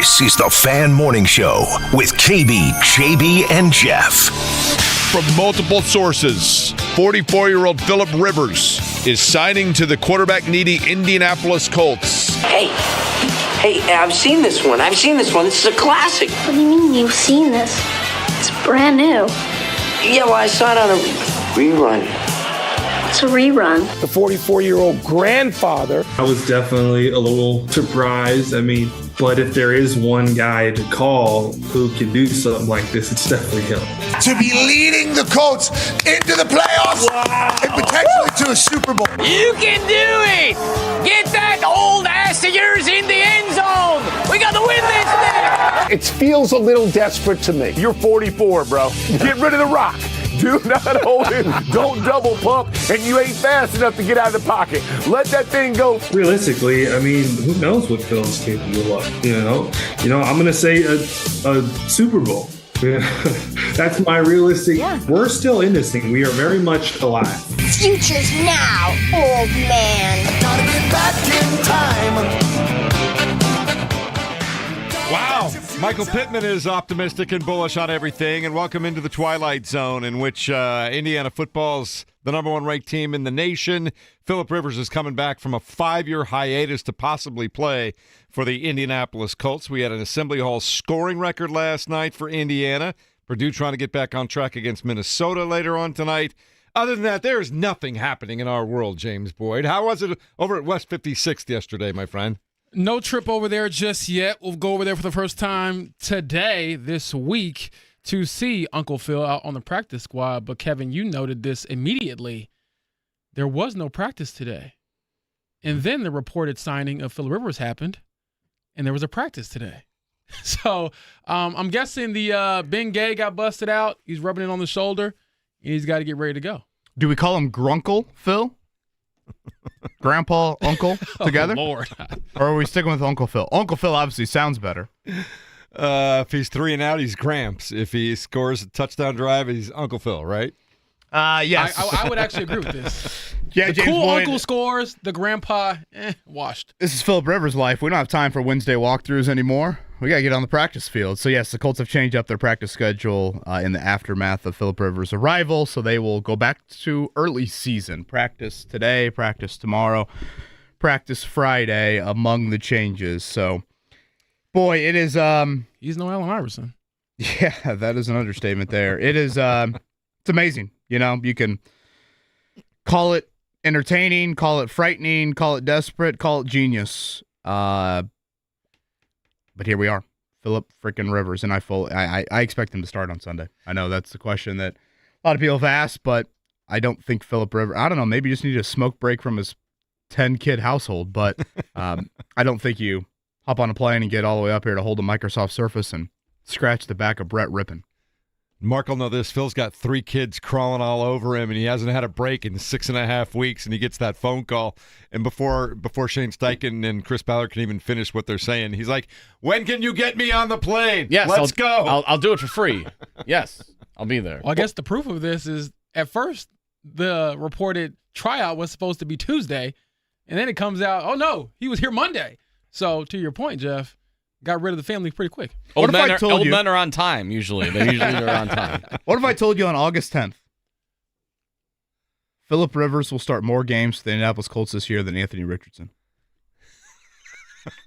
This is the Fan Morning Show with KB, JB, and Jeff. From multiple sources, 44-year-old Phillip Rivers is signing to the quarterback-needy Indianapolis Colts. Hey, I've seen this one. This is a classic. What do you mean you've seen this? It's brand new. Yeah, well, I saw it on a rerun. It's a rerun. The 44-year-old grandfather. I was definitely a little surprised. But if there is one guy to call who can do something like this, it's definitely him. To be leading the Colts into the playoffs and potentially to a Super Bowl. You can do it! Get that old ass of yours in the end zone! We got to win this thing! It feels a little desperate to me. You're 44, bro. Get rid of the rock. Do not hold it. Don't double pump. And you ain't fast enough to get out of the pocket. Let that thing go. Realistically, who knows what Phil's capable of? I'm going to say a Super Bowl. That's my realistic. Yeah. We're still in this thing. We are very much alive. Future's now, old man. Gotta get back in time. Wow. Michael Pittman is optimistic and bullish on everything. And welcome into the Twilight Zone, in which Indiana football's the number one ranked team in the nation. Phillip Rivers is coming back from a 5-year hiatus to possibly play for the Indianapolis Colts. We had an Assembly Hall scoring record last night for Indiana. Purdue trying to get back on track against Minnesota later on tonight. Other than that, there is nothing happening in our world, James Boyd. How was it over at West 56th yesterday, my friend? No trip over there just yet. We'll go over there for the first time this week, to see Uncle Phil out on the practice squad. But, Kevin, you noted this immediately. There was no practice today. And then the reported signing of Phillip Rivers happened, and there was a practice today. So I'm guessing the Ben Gay got busted out. He's rubbing it on the shoulder, and he's got to get ready to go. Do we call him Grunkle Phil? Grandpa, Uncle together? Oh, Lord. Or are we sticking with Uncle Phil? Uncle Phil obviously sounds better. If he's 3 and out, he's Gramps. If he scores a touchdown drive, he's Uncle Phil, right? Yes. I would actually agree with this. Yeah, the James cool Boyd, uncle scores, the grandpa, washed. This is Phillip Rivers' life. We don't have time for Wednesday walkthroughs anymore. We got to get on the practice field. So, yes, the Colts have changed up their practice schedule in the aftermath of Phillip Rivers' arrival, so they will go back to early season. Practice today, practice tomorrow, practice Friday among the changes. So, boy, it is he's no Allen Iverson. Yeah, that is an understatement there. It is it's amazing. You can call it entertaining, call it frightening, call it desperate, call it genius. But here we are, Phillip freaking Rivers, and I expect him to start on Sunday. I know that's the question that a lot of people have asked, but I don't think Phillip Rivers, I don't know, maybe you just need a smoke break from his 10-kid household, but I don't think you hop on a plane and get all the way up here to hold a Microsoft Surface and scratch the back of Brett Rippon. Mark will know this. Phil's got 3 kids crawling all over him, and he hasn't had a break in 6.5 weeks, and he gets that phone call. And before Shane Steichen and Chris Ballard can even finish what they're saying, he's like, when can you get me on the plane? Yes, Let's go. I'll do it for free. Yes, I'll be there. Well, I guess the proof of this is, at first, the reported tryout was supposed to be Tuesday, and then it comes out, oh, no, he was here Monday. So, to your point, Jeff, got rid of the family pretty quick. Old men are on time, usually. They usually are on time. What if I told you on August 10th, Phillip Rivers will start more games for the Indianapolis Colts this year than Anthony Richardson?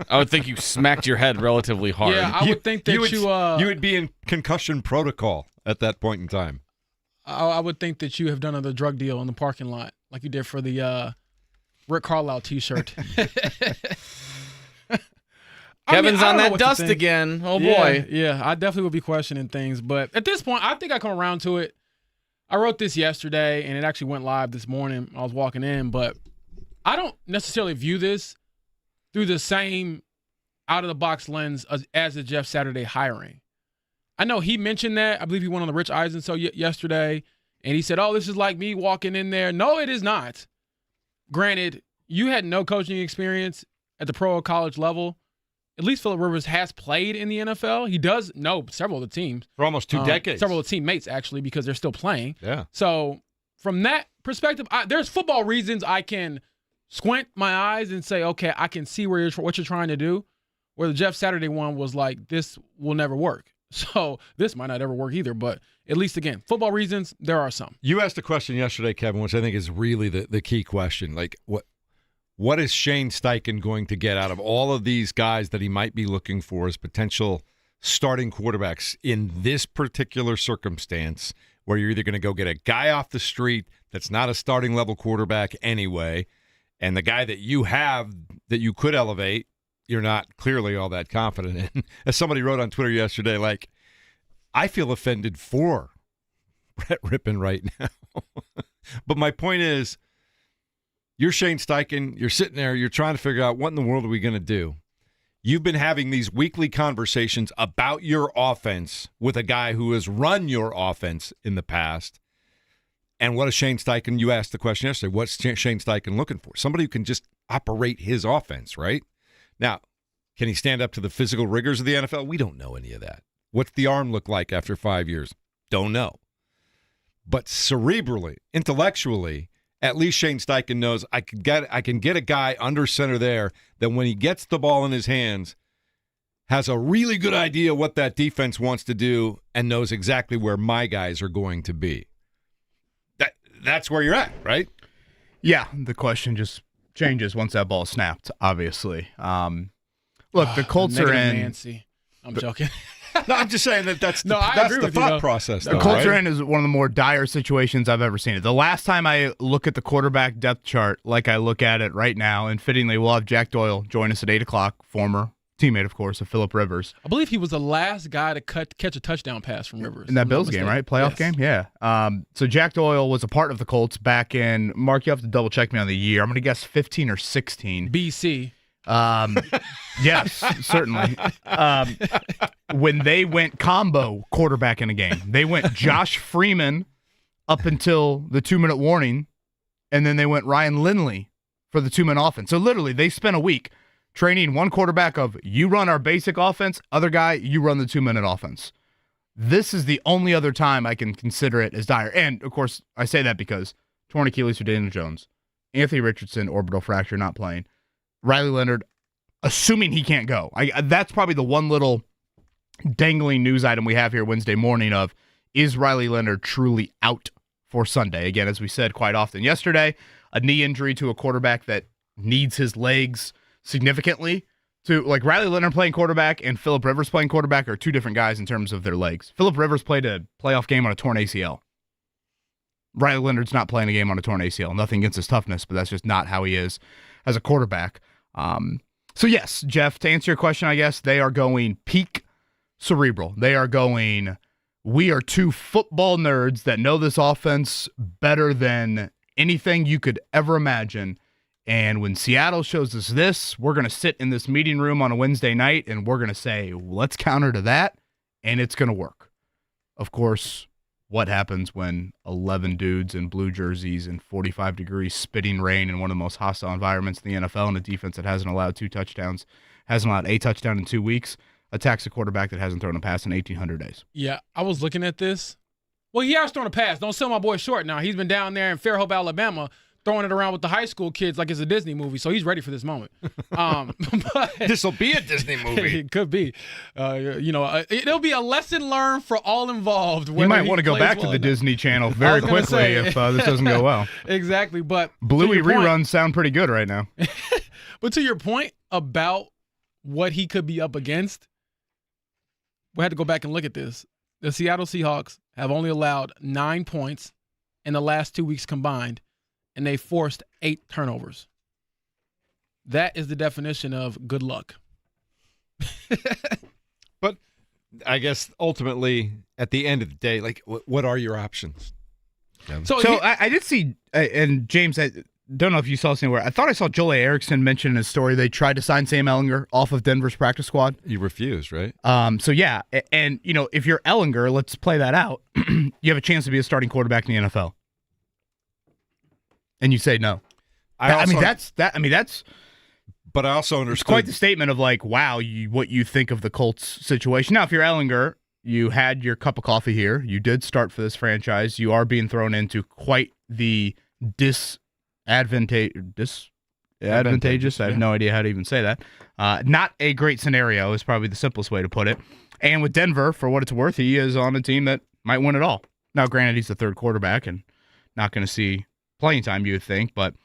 I would think you smacked your head relatively hard. Yeah, I would think that you would be in concussion protocol at that point in time. I would think that you have done another drug deal in the parking lot, like you did for the Rick Carlisle T-shirt. Kevin's on that dust again. Oh, boy. Yeah, I definitely will be questioning things. But at this point, I think I come around to it. I wrote this yesterday, and it actually went live this morning. I was walking in. But I don't necessarily view this through the same out-of-the-box lens as the Jeff Saturday hiring. I know he mentioned that. I believe he went on the Rich Eisen show yesterday, and he said, oh, this is like me walking in there. No, it is not. Granted, you had no coaching experience at the pro or college level. At least Phillip Rivers has played in the NFL. He does know several of the teams. For almost 2 decades. Several of the teammates, actually, because they're still playing. Yeah. So from that perspective, there's football reasons I can squint my eyes and say, okay, I can see what you're trying to do where the Jeff Saturday one was like, this will never work. So this might not ever work either, but at least, again, football reasons, there are some. You asked a question yesterday, Kevin, which I think is really the key question. Like, what is Shane Steichen going to get out of all of these guys that he might be looking for as potential starting quarterbacks in this particular circumstance, where you're either going to go get a guy off the street that's not a starting level quarterback anyway, and the guy that you have that you could elevate, you're not clearly all that confident in. As somebody wrote on Twitter yesterday, like, I feel offended for Brett Rippon right now. But my point is, you're Shane Steichen, you're sitting there, you're trying to figure out what in the world are we going to do. You've been having these weekly conversations about your offense with a guy who has run your offense in the past. And what is Shane Steichen? You asked the question yesterday, what's Shane Steichen looking for? Somebody who can just operate his offense, right? Now, can he stand up to the physical rigors of the NFL? We don't know any of that. What's the arm look like after 5 years? Don't know. But cerebrally, intellectually, at least Shane Steichen knows I can get a guy under center there that when he gets the ball in his hands has a really good idea what that defense wants to do and knows exactly where my guys are going to be. That's where you're at, right? Yeah, the question just changes once that ball is snapped, obviously. Look, the Colts are in. Nancy. I'm joking. No, I'm just saying that's the thought process. The Colts are in is one of the more dire situations I've ever seen it. The last time I look at the quarterback depth chart like I look at it right now, and fittingly, we'll have Jack Doyle join us at 8 o'clock, former teammate, of course, of Phillip Rivers. I believe he was the last guy to catch a touchdown pass from Rivers. In that Bills game, right? Playoff game? Yeah. So Jack Doyle was a part of the Colts back in, Mark, you have to double check me on the year. I'm going to guess 15 or 16. BC. Yes, certainly. When they went combo quarterback in a game, they went Josh Freeman up until the 2-minute warning, and then they went Ryan Lindley for the 2-minute offense. So literally, they spent a week training one quarterback of, you run our basic offense, other guy, you run the 2-minute offense. This is the only other time I can consider it as dire. And, of course, I say that because torn Achilles for Daniel Jones, Anthony Richardson, orbital fracture, not playing. Riley Leonard, assuming he can't go. That's probably the one little dangling news item we have here Wednesday morning of, is Riley Leonard truly out for Sunday? Again, as we said quite often yesterday, a knee injury to a quarterback that needs his legs significantly. To like Riley Leonard playing quarterback and Phillip Rivers playing quarterback are two different guys in terms of their legs. Phillip Rivers played a playoff game on a torn ACL. Riley Leonard's not playing a game on a torn ACL. Nothing against his toughness, but that's just not how he is as a quarterback. So yes, Jeff, to answer your question, I guess they are going peak cerebral. They are going, we are two football nerds that know this offense better than anything you could ever imagine. And when Seattle shows us this, we're going to sit in this meeting room on a Wednesday night and we're going to say, let's counter to that, and it's going to work. Of course, what happens when 11 dudes in blue jerseys and 45 degrees spitting rain in one of the most hostile environments in the NFL, and a defense that hasn't allowed 2 touchdowns, hasn't allowed a touchdown in 2 weeks, attacks a quarterback that hasn't thrown a pass in 1,800 days? Yeah, I was looking at this. Well, he has thrown a pass. Don't sell my boy short now. He's been down there in Fairhope, Alabama, throwing it around with the high school kids like it's a Disney movie, so he's ready for this moment. This will be a Disney movie. It could be. It'll be a lesson learned for all involved. You might want to go back to the Disney Channel very quickly if this doesn't go well. Exactly, but Bluey reruns sound pretty good right now. But to your point about what he could be up against, we had to go back and look at this. The Seattle Seahawks have only allowed 9 points in the last 2 weeks combined, and they forced 8 turnovers. That is the definition of good luck. But I guess ultimately, at the end of the day, like, what are your options? So I did see, and James, I don't know if you saw this anywhere. I thought I saw Joel Erickson mention in his story they tried to sign Sam Ehlinger off of Denver's practice squad. You refused, right? So yeah, and if you're Ehlinger, let's play that out. You have a chance to be a starting quarterback in the NFL. And you say no. But I also understood. It's quite the statement of like, wow, what you think of the Colts situation. Now, if you're Ehlinger, you had your cup of coffee here. You did start for this franchise. You are being thrown into quite the Advantageous. I have no idea how to even say that. Not a great scenario is probably the simplest way to put it. And with Denver, for what it's worth, he is on a team that might win it all. Now, granted, he's the third quarterback and not going to see playing time, you would think, but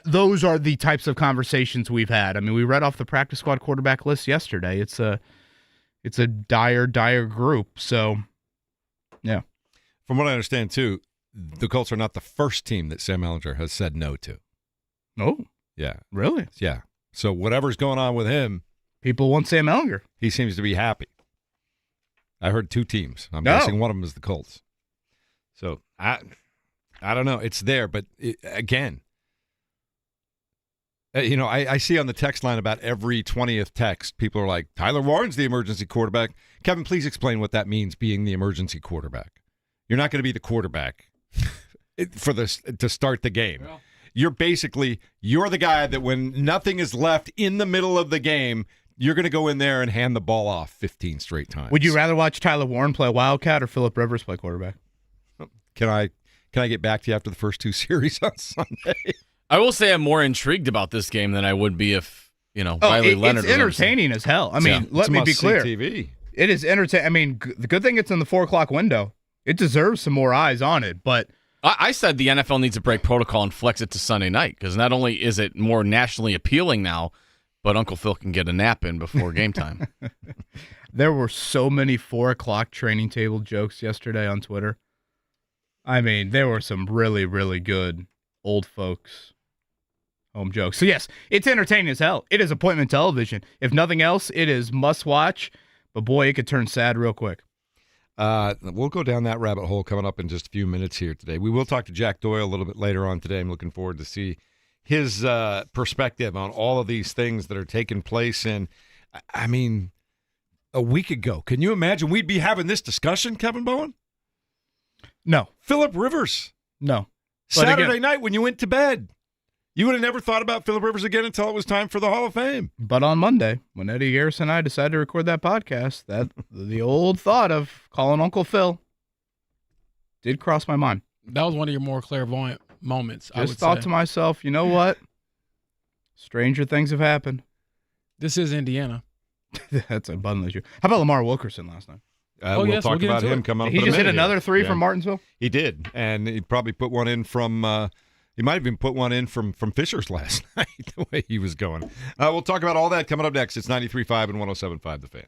those are the types of conversations we've had. I mean, we read off the practice squad quarterback list yesterday. It's a dire group. So, yeah. From what I understand, too, the Colts are not the first team that Sam Ehlinger has said no to. Oh, yeah, really? Yeah. So whatever's going on with him, people want Sam Ehlinger. He seems to be happy. I heard 2 teams. I'm guessing one of them is the Colts. So I don't know. It's there, but again, I see on the text line about every 20th text, people are like, Tyler Warren's the emergency quarterback. Kevin, please explain what that means, being the emergency quarterback. You're not going to be the quarterback to start the game. Well, you're the guy that when nothing is left in the middle of the game, you're going to go in there and hand the ball off 15 straight times. Would you rather watch Tyler Warren play Wildcat or Phillip Rivers play quarterback? Can I get back to you after the first 2 series on Sunday? I will say I'm more intrigued about this game than I would be if, Riley Leonard. It's entertaining as hell. I mean, let me be clear. TV. It is entertaining. I mean, the good thing it's in the 4 o'clock window. It deserves some more eyes on it, but I said the NFL needs to break protocol and flex it to Sunday night because not only is it more nationally appealing now, but Uncle Phil can get a nap in before game time. There were so many 4 o'clock training table jokes yesterday on Twitter. I mean, there were some really, really good old folks home jokes. So, yes, it's entertaining as hell. It is appointment television. If nothing else, it is must-watch. But, boy, it could turn sad real quick. We'll go down that rabbit hole coming up in just a few minutes here today. We will talk to Jack Doyle a little bit later on today. I'm looking forward to see his perspective on all of these things that are taking place. And, I mean, a week ago, can you imagine we'd be having this discussion, Kevin Bowen? No. Phillip Rivers. No. Saturday night when you went to bed. You would have never thought about Phillip Rivers again until it was time for the Hall of Fame. But on Monday, when Eddie Garrison and I decided to record that podcast, that the old thought of calling Uncle Phil did cross my mind. That was one of your more clairvoyant moments, I would thought to myself, you know what? Stranger things have happened. This is Indiana. That's abundantly true. How about Lamar Wilkerson last night? We'll talk about him coming up. He just hit another 3 from Martinsville? He did, and he probably put one in from he might have even put one in from Fisher's last night, the way he was going. We'll talk about all that coming up next. It's 93.5 and 107.5 The Fan.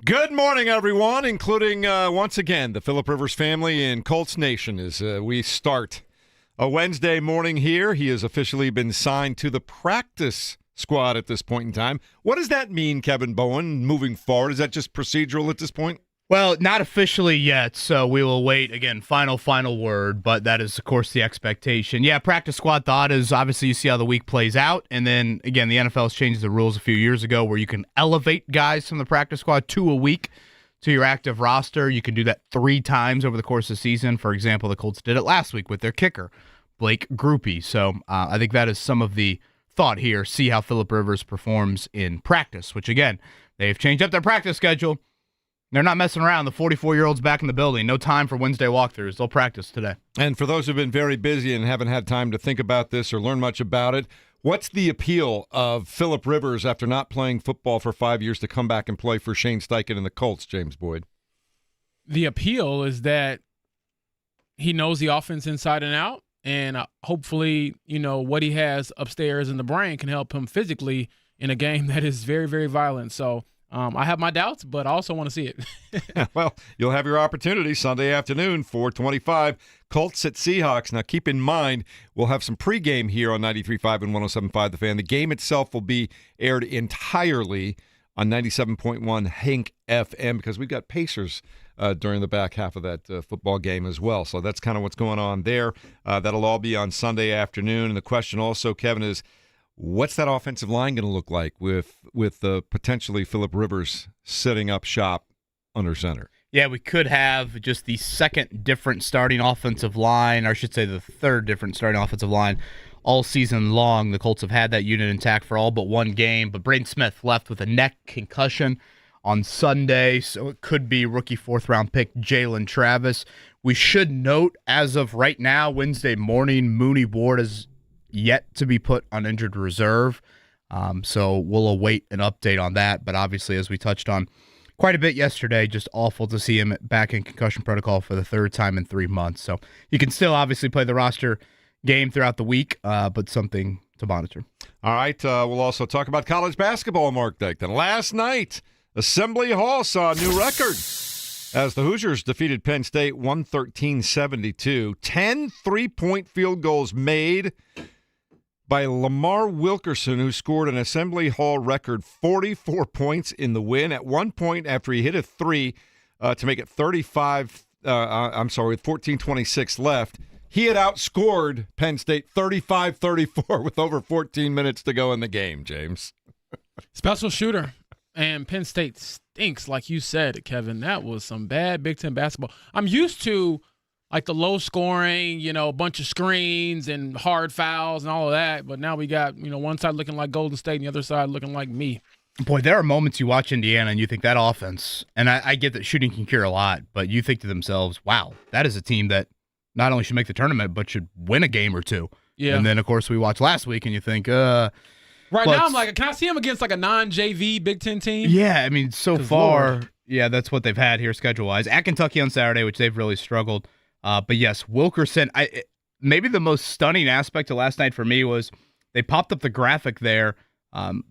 Good morning, everyone, including, once again, the Philip Rivers family in Colts Nation as we start a Wednesday morning here. He has officially been signed to the practice squad at this point in time. What does that mean, Kevin Bowen, moving forward? Is that just procedural at this point? Well, not officially yet, so we will wait. Again, final word, but that is, of course, the expectation. Yeah, practice squad thought is obviously you see how the week plays out, and then, again, the NFL has changed the rules a few years ago where you can elevate guys from the practice squad 2 a week to your active roster. You can do that 3 times over the course of the season. For example, the Colts did it last week with their kicker, Blake Groupie. So I think that is some of the thought here. See how Philip Rivers performs in practice, which, again, they've changed up their practice schedule. They're not messing around. The 44-year-old's back in the building. No time for Wednesday walkthroughs. They'll practice today. And for those who've been very busy and haven't had time to think about this or learn much about it, what's the appeal of Philip Rivers after not playing football for 5 years to come back and play for Shane Steichen and the Colts, James Boyd? The appeal is that he knows the offense inside and out, and hopefully, what he has upstairs in the brain can help him physically in a game that is very, very violent. So I have my doubts, but I also want to see it. Well, you'll have your opportunity Sunday afternoon, 4:25, Colts at Seahawks. Now, keep in mind, we'll have some pregame here on 93.5 and 107.5 The Fan. The game itself will be aired entirely on 97.1 Hank FM because we've got Pacers during the back half of that football game as well. So that's kind of what's going on there. That'll all be on Sunday afternoon. And the question also, Kevin, is what's that offensive line going to look like with potentially Philip Rivers setting up shop under center? Yeah, we could have just the second different starting offensive line, or I should say the third different starting offensive line all season long. The Colts have had that unit intact for all but one game, but Braden Smith left with a neck concussion on Sunday, so it could be rookie 4th-round pick Jalen Travis. We should note, as of right now, Wednesday morning, Mooney Ward is yet to be put on injured reserve, so we'll await an update on that. But obviously, as we touched on quite a bit yesterday, just awful to see him back in concussion protocol for the 3rd time in 3 months. So you can still obviously play the roster game throughout the week, but something to monitor. All right, we'll also talk about college basketball, Mark Dykton. Last night, Assembly Hall saw a new record as the Hoosiers defeated Penn State 113-72. 10 3-point field goals made by Lamar Wilkerson, who scored an Assembly Hall record 44 points in the win. At one point, after he hit a 3 to make it 35, with 14:26 left, he had outscored Penn State 35-34 with over 14 minutes to go in the game, James. Special shooter. And Penn State stinks, like you said, Kevin. That was some bad Big Ten basketball. I'm used to, like, the low scoring, a bunch of screens and hard fouls and all of that. But now we got, one side looking like Golden State and the other side looking like me. Boy, there are moments you watch Indiana and you think that offense, and I get that shooting can cure a lot, but you think to themselves, wow, that is a team that not only should make the tournament, but should win a game or two. Yeah. And then, of course, we watched last week and you think, Right now, I'm like, can I see him against like a non-JV Big Ten team? Yeah, I mean, so far, yeah, that's what they've had here schedule-wise. At Kentucky on Saturday, which they've really struggled. But yes, Wilkerson, maybe the most stunning aspect of last night for me was they popped up the graphic there.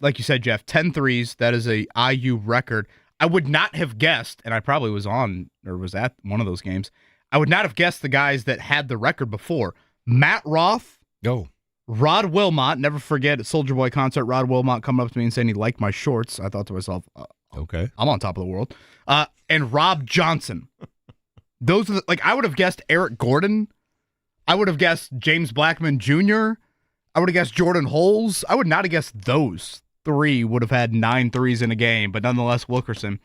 Like you said, Jeff, 10 threes. That is a IU record. I would not have guessed, and I probably was on or was at one of those games, I would not have guessed the guys that had the record before. Matt Roth. Rod Wilmot, never forget at Soulja Boy concert, Rod Wilmot coming up to me and saying he liked my shorts. I thought to myself, okay, I'm on top of the world. And Rob Johnson. Those are I would have guessed Eric Gordon. I would have guessed James Blackman Jr. I would have guessed Jordan Holes. I would not have guessed those 3 would have had 9 threes in a game, but nonetheless, Wilkerson.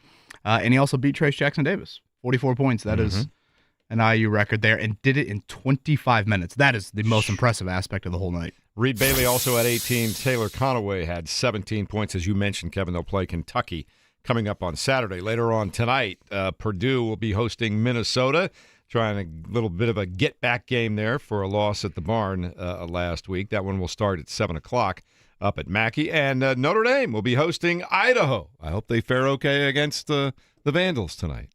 And he also beat Trace Jackson Davis. 44 points. That is an IU record there, and did it in 25 minutes. That is the most impressive aspect of the whole night. Reed Bailey also had 18. Taylor Conaway had 17 points. As you mentioned, Kevin, they'll play Kentucky coming up on Saturday. Later on tonight, Purdue will be hosting Minnesota, trying a little bit of a get-back game there for a loss at the barn last week. That one will start at 7 o'clock up at Mackey. And Notre Dame will be hosting Idaho. I hope they fare okay against the Vandals tonight.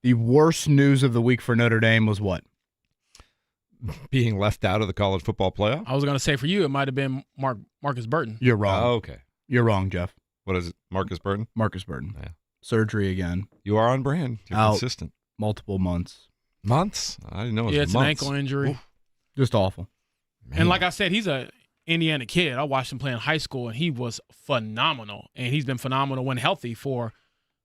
The worst news of the week for Notre Dame was what? Being left out of the college football playoff? I was going to say for you, it might have been Marcus Burton. You're wrong. Oh, okay. You're wrong, Jeff. What is it? Marcus Burton? Marcus Burton. Yeah. surgery again. You are on brand. You're Out consistent. multiple months. Months? I didn't know it was Yeah, it's months. an ankle injury. Oof. Just awful. Man. And like I said, he's a Indiana kid. I watched him play in high school, and he was phenomenal. And he's been phenomenal when healthy for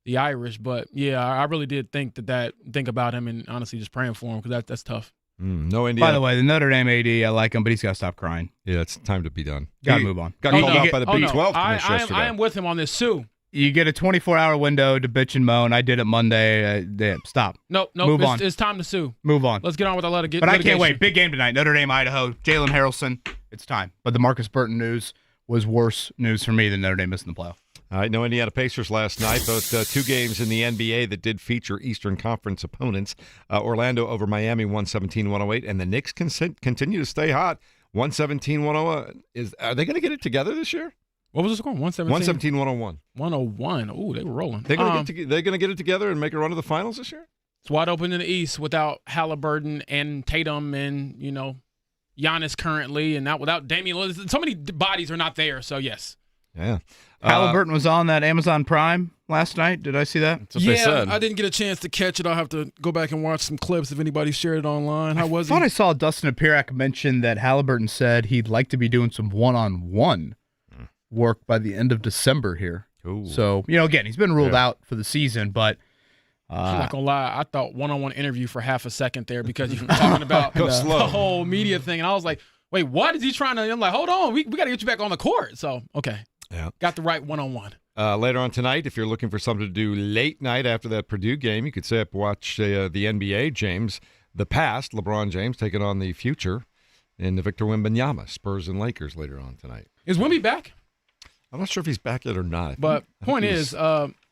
the Irish. But, yeah, I really did think about him and honestly just praying for him because that's tough. No Indiana. By the way, the Notre Dame AD, I like him, but he's got to stop crying. Yeah, it's time to be done. Got to move on. Got called out by the Big 12 commissioner I yesterday. am with him on this, Sue. You get a 24-hour window to bitch and moan. I did it Monday. Stop. Nope. Move on. It's time to sue. Move on. Let's get on with our litigation. But I can't wait. Big game tonight. Notre Dame, Idaho. Jalen Harrelson. It's time. But the Marcus Burton news was worse news for me than Notre Dame missing the playoff. All right, no Indiana Pacers last night, but two games in the NBA that did feature Eastern Conference opponents. Orlando over Miami, 117-108, and the Knicks continue to stay hot, 117-101. Are they going to get it together this year? What was the score? 117? 117-101. 101. Ooh, they were rolling. They're going to get it together and make a run to the finals this year? It's wide open in the East without Halliburton and Tatum and, Giannis currently, and not without Damian Lillard. So many bodies are not there, so yes. Yeah. Halliburton was on that Amazon Prime last night. Did I see that? That's what they said. I didn't get a chance to catch it. I'll have to go back and watch some clips if anybody shared it online. How was I thought I saw Dustin Apirak mention that Halliburton said he'd like to be doing some one-on-one work by the end of December here. Ooh. So, again, he's been ruled out for the season, but I'm not gonna lie, I thought one-on-one interview for half a second there because you were talking about the whole media thing, and I was like, wait, what is he trying to? I'm like, hold on, we got to get you back on the court. So, okay, got the right one-on-one. Later on tonight, if you're looking for something to do late night after that Purdue game, you could stay up watch the NBA. James, the past, LeBron James taking on the future in the Victor Wembanyama, Spurs and Lakers later on tonight. Is Wemby back? I'm not sure if he's back yet or not. But point is,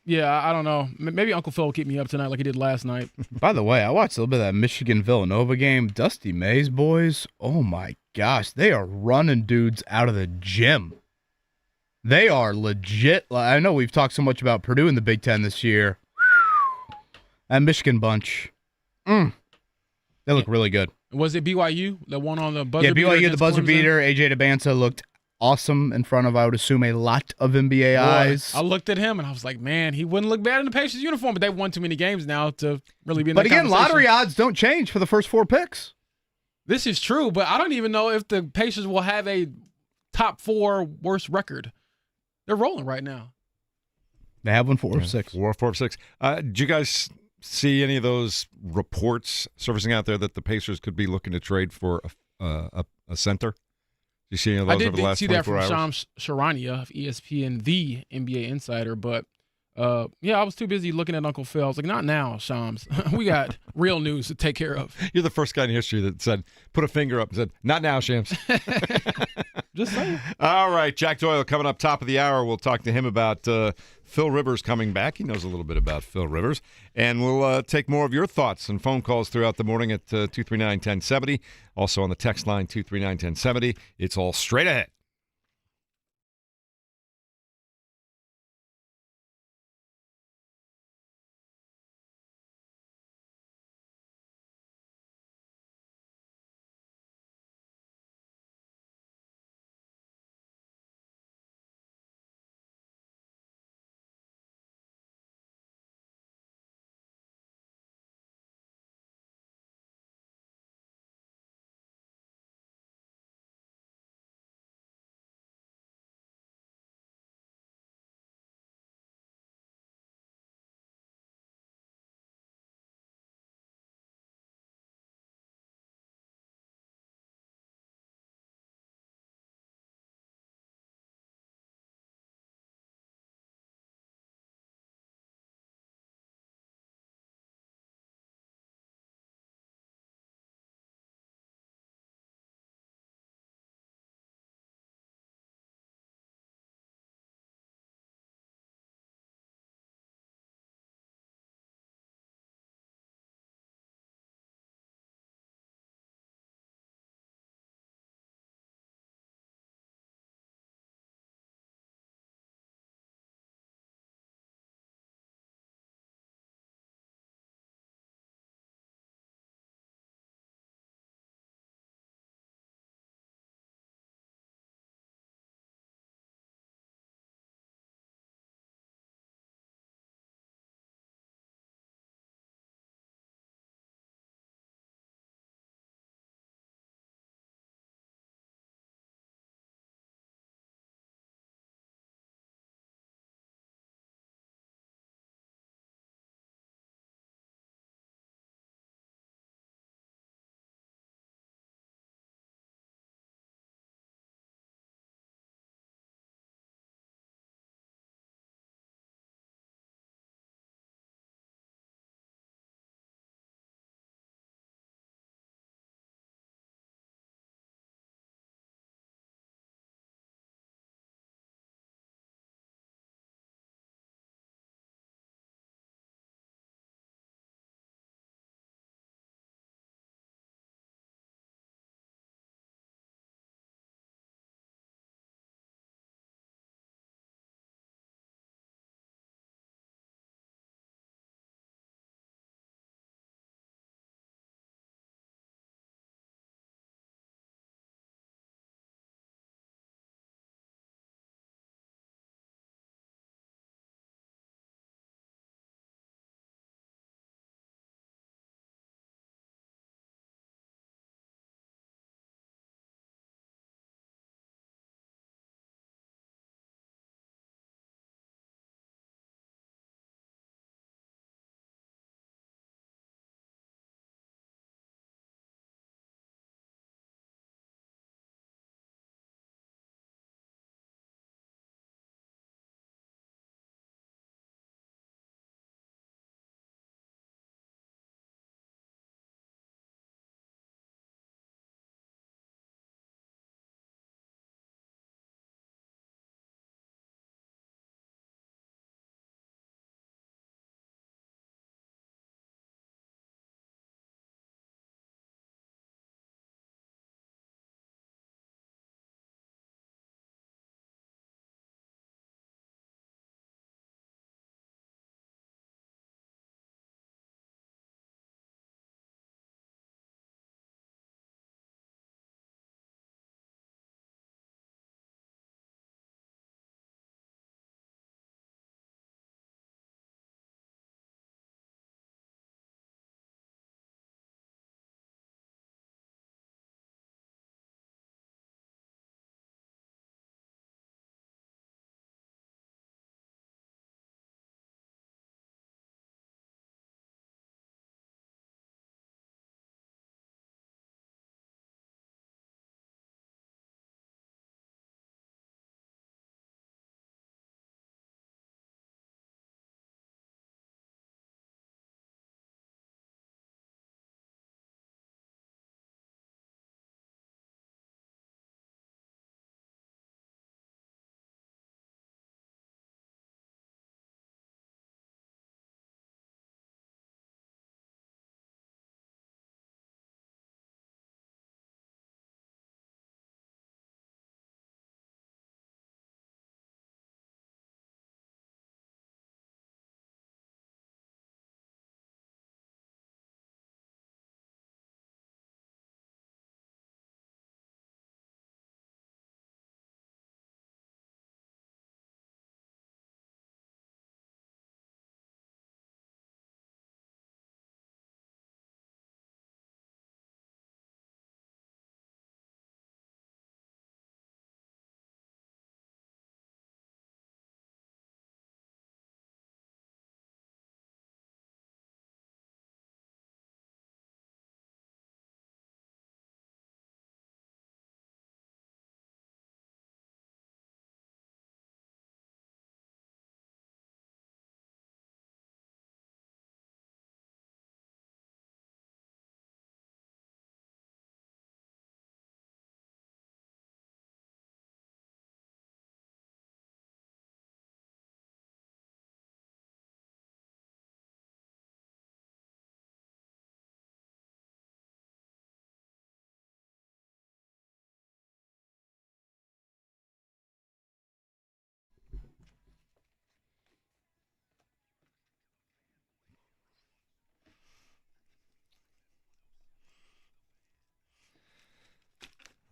yeah, I don't know. Maybe Uncle Phil will keep me up tonight like he did last night. By the way, I watched a little bit of that Michigan-Villanova game. Dusty Mays boys, oh my gosh, they are running dudes out of the gym. They are legit. I know we've talked so much about Purdue in the Big Ten this year. That Michigan bunch, they look really good. Was it BYU, the one on the buzzer beater? Yeah, BYU, the buzzer beater. AJ DeBanza looked awesome in front of, I would assume, a lot of NBA eyes. I looked at him and I was like, man, he wouldn't look bad in the Pacers uniform, but they've won too many games now to really be in But that again, conversation. lottery odds don't change for the first 4 picks. This is true, but I don't even know if the Pacers will have a top 4 worst record. They're rolling right now. They have one 4 of 6. 4 of 6. Did you guys see any of those reports surfacing out there that the Pacers could be looking to trade for a center? Did you see any of those I over the last 24 hours? see that from Shams Charania of ESPN, the NBA insider, but yeah, I was too busy looking at Uncle Phil. I was like, not now, Shams. We got real news to take care of. You're the first guy in history that said, put a finger up and said, not now, Shams. Just saying. All right, Jack Doyle coming up top of the hour. We'll talk to him about Phil Rivers coming back. He knows a little bit about Phil Rivers. And we'll take more of your thoughts and phone calls throughout the morning at 239-1070. Also on the text line, 239-1070. It's all straight ahead.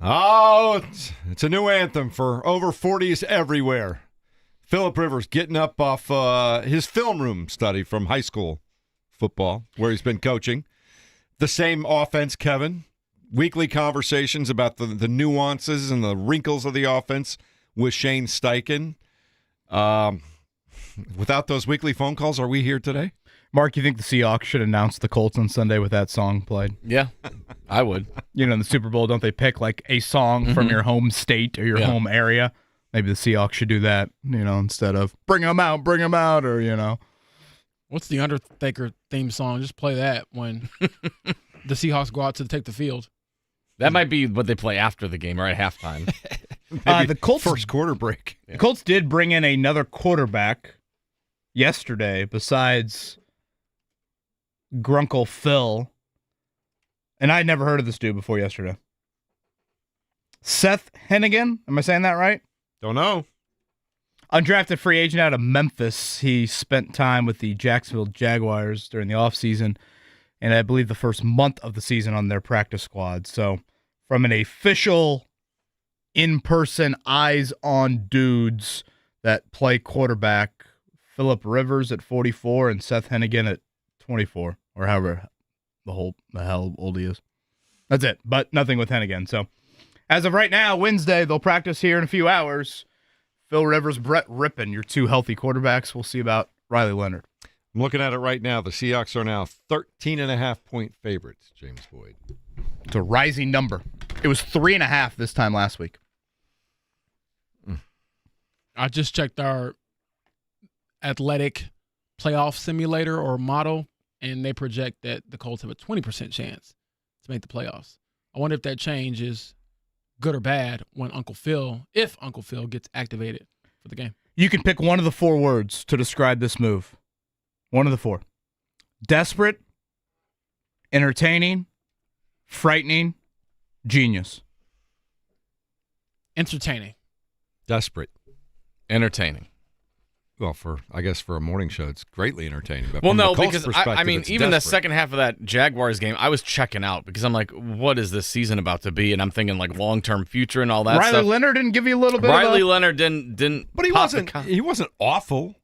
Oh, it's a new anthem for over 40s everywhere. Philip Rivers getting up off his film room study from high school football, where he's been coaching. The same offense, Kevin. Weekly conversations about the nuances and the wrinkles of the offense with Shane Steichen. Without those weekly phone calls, are we here today? Mark, you think the Seahawks should announce the Colts on Sunday with that song played? Yeah, I would. You know, in the Super Bowl, don't they pick like a song from your home state or your home area? Maybe the Seahawks should do that, instead of bring them out, or. What's the Undertaker theme song? Just play that when the Seahawks go out to take the field. That might be what they play after the game or at halftime. The Colts first quarter break. The Colts did bring in another quarterback yesterday besides Grunkle Phil, and I'd never heard of this dude before yesterday. Seth Hennigan, am I saying that right? Don't know. Undrafted free agent out of Memphis. He spent time with the Jacksonville Jaguars during the offseason, and I believe the first month of the season on their practice squad. So from an official, in-person, eyes-on dudes that play quarterback, Philip Rivers at 44 and Seth Hennigan at 24, or however the hell old he is. That's it, but nothing with Hennigan. So as of right now, Wednesday, they'll practice here in a few hours. Phil Rivers, Brett Rippon, your two healthy quarterbacks. We'll see about Riley Leonard. I'm looking at it right now. The Seahawks are now 13.5-point favorites, James Boyd. It's a rising number. It was 3.5 this time last week. I just checked our athletic playoff simulator or model, and they project that the Colts have a 20% chance to make the playoffs. I wonder if that change is good or bad when if Uncle Phil gets activated for the game. You can pick one of the 4 words to describe this move. One of the 4. Desperate, entertaining, frightening, genius. Entertaining. Desperate. Entertaining. Well, for a morning show, it's greatly entertaining. But well, no, because even desperate. the second half of that Jaguars game, I was checking out because I'm like, what is this season about to be? And I'm thinking like long-term future and all that stuff. Riley Leonard didn't give you a little bit Leonard didn't But he wasn't awful.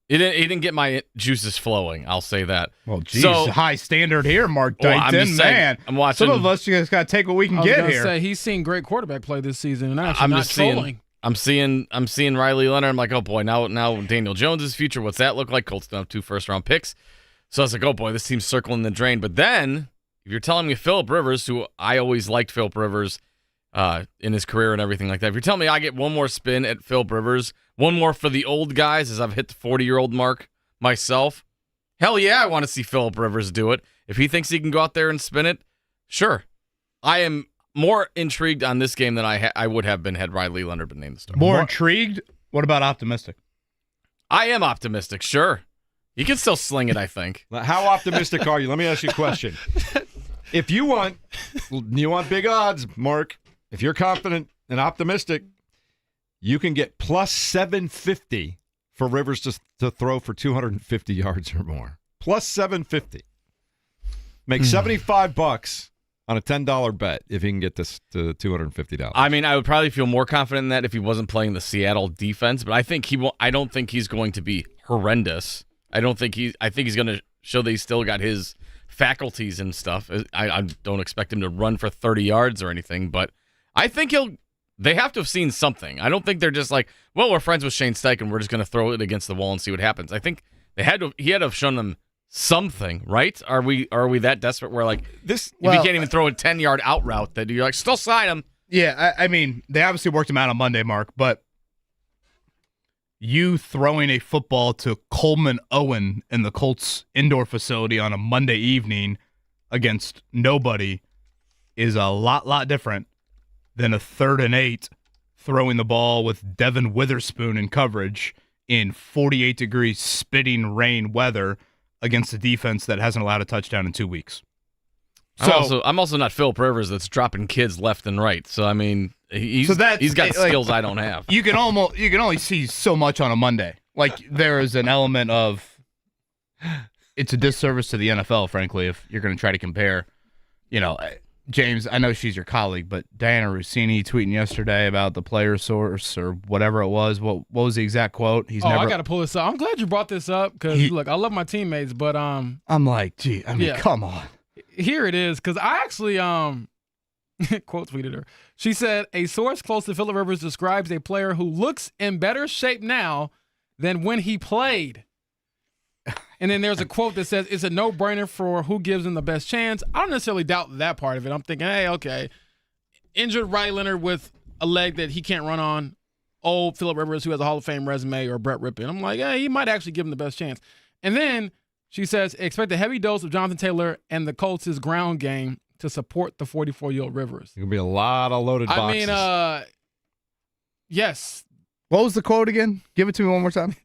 He didn't get my juices flowing, I'll say that. Well, geez, high standard here, Mark Dighton, man. I'm watching. Some of us just got to take what we can get here. Say, he's seen great quarterback play this season, and I'm not trolling. I'm seeing Riley Leonard. I'm like, oh boy, now Daniel Jones' future. What's that look like? Colts don't have 2 first-round picks. So I was like, oh boy, this team's circling the drain. But then, if you're telling me Philip Rivers, who I always liked Philip Rivers in his career and everything like that, if you're telling me I get one more spin at Philip Rivers, one more for the old guys as I've hit the 40-year-old mark myself, hell yeah, I want to see Philip Rivers do it. If he thinks he can go out there and spin it, sure. I am more intrigued on this game than I would have been had Riley Leonard been named the starter. More intrigued? What about optimistic? I am optimistic, sure. He can still sling it, I think. How optimistic are you? Let me ask you a question. If you want big odds, Mark, if you're confident and optimistic, you can get plus 750 for Rivers to throw for 250 yards or more. Plus 750. Make $75 on a $10 bet if he can get this to $250. I mean, I would probably feel more confident in that if he wasn't playing the Seattle defense, but I don't think he's going to be horrendous. I think he's going to show that he's still got his faculties and stuff. I don't expect him to run for 30 yards or anything, but I think they have to have seen something. I don't think they're just like, well, we're friends with Shane Steichen, we're just going to throw it against the wall and see what happens. I think he had to have shown them something, right? Are we that desperate where like this? If you can't even throw a 10-yard out route, that you're like, still sign him. Yeah, I mean, they obviously worked him out on Monday, Mark, but you throwing a football to Coleman Owen in the Colts indoor facility on a Monday evening against nobody is a lot different than a 3rd and 8 throwing the ball with Devin Witherspoon in coverage in 48 degrees spitting rain weather against a defense that hasn't allowed a touchdown in 2 weeks. So I'm also not Philip Rivers that's dropping kids left and right. So I mean, he's got skills I don't have. You can only see so much on a Monday. Like there is an element of it's a disservice to the NFL, frankly, if you're going to try to compare, James, I know she's your colleague, but Diana Rossini tweeting yesterday about the player source or whatever it was. What was the exact quote? I got to pull this up. I'm glad you brought this up because, look, I love my teammates, but I'm like, gee, come on. Here it is, because I actually quote tweeted her. She said, a source close to Phillip Rivers describes a player who looks in better shape now than when he played. And then there's a quote that says, it's a no-brainer for who gives him the best chance. I don't necessarily doubt that part of it. I'm thinking, hey, okay, injured right Leonard with a leg that he can't run on, old Phillip Rivers who has a Hall of Fame resume, or Brett Rippon. I'm like, he might actually give him the best chance. And then she says, expect a heavy dose of Jonathan Taylor and the Colts' ground game to support the 44-year-old Rivers. There'll be a lot of loaded boxes. I mean, yes. What was the quote again? Give it to me one more time.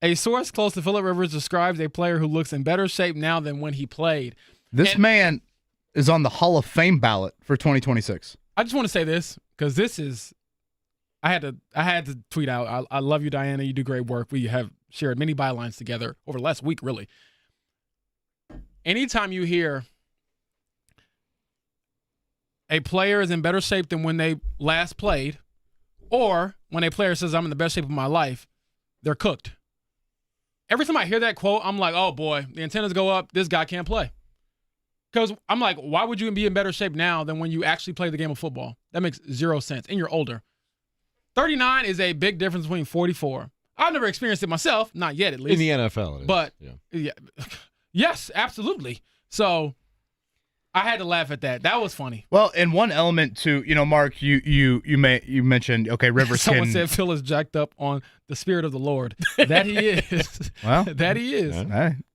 A source close to Phillip Rivers describes a player who looks in better shape now than when he played. This man is on the Hall of Fame ballot for 2026. I just want to say this because this is – I had to tweet out. I love you, Diana. You do great work. We have shared many bylines together over the last week, really. Anytime you hear a player is in better shape than when they last played, or when a player says, I'm in the best shape of my life, they're cooked. Every time I hear that quote, I'm like, oh, boy, the antennas go up. This guy can't play. Because I'm like, why would you be in better shape now than when you actually play the game of football? That makes zero sense. And you're older. 39 is a big difference between 44. I've never experienced it myself, not yet at least. In the NFL, it is. But, yeah. Yes, absolutely. So I had to laugh at that. That was funny. Well, and one element to, Mark, you mentioned, okay, Rivers Someone said Phil is jacked up on the Spirit of the Lord. That he is. Well, that he is.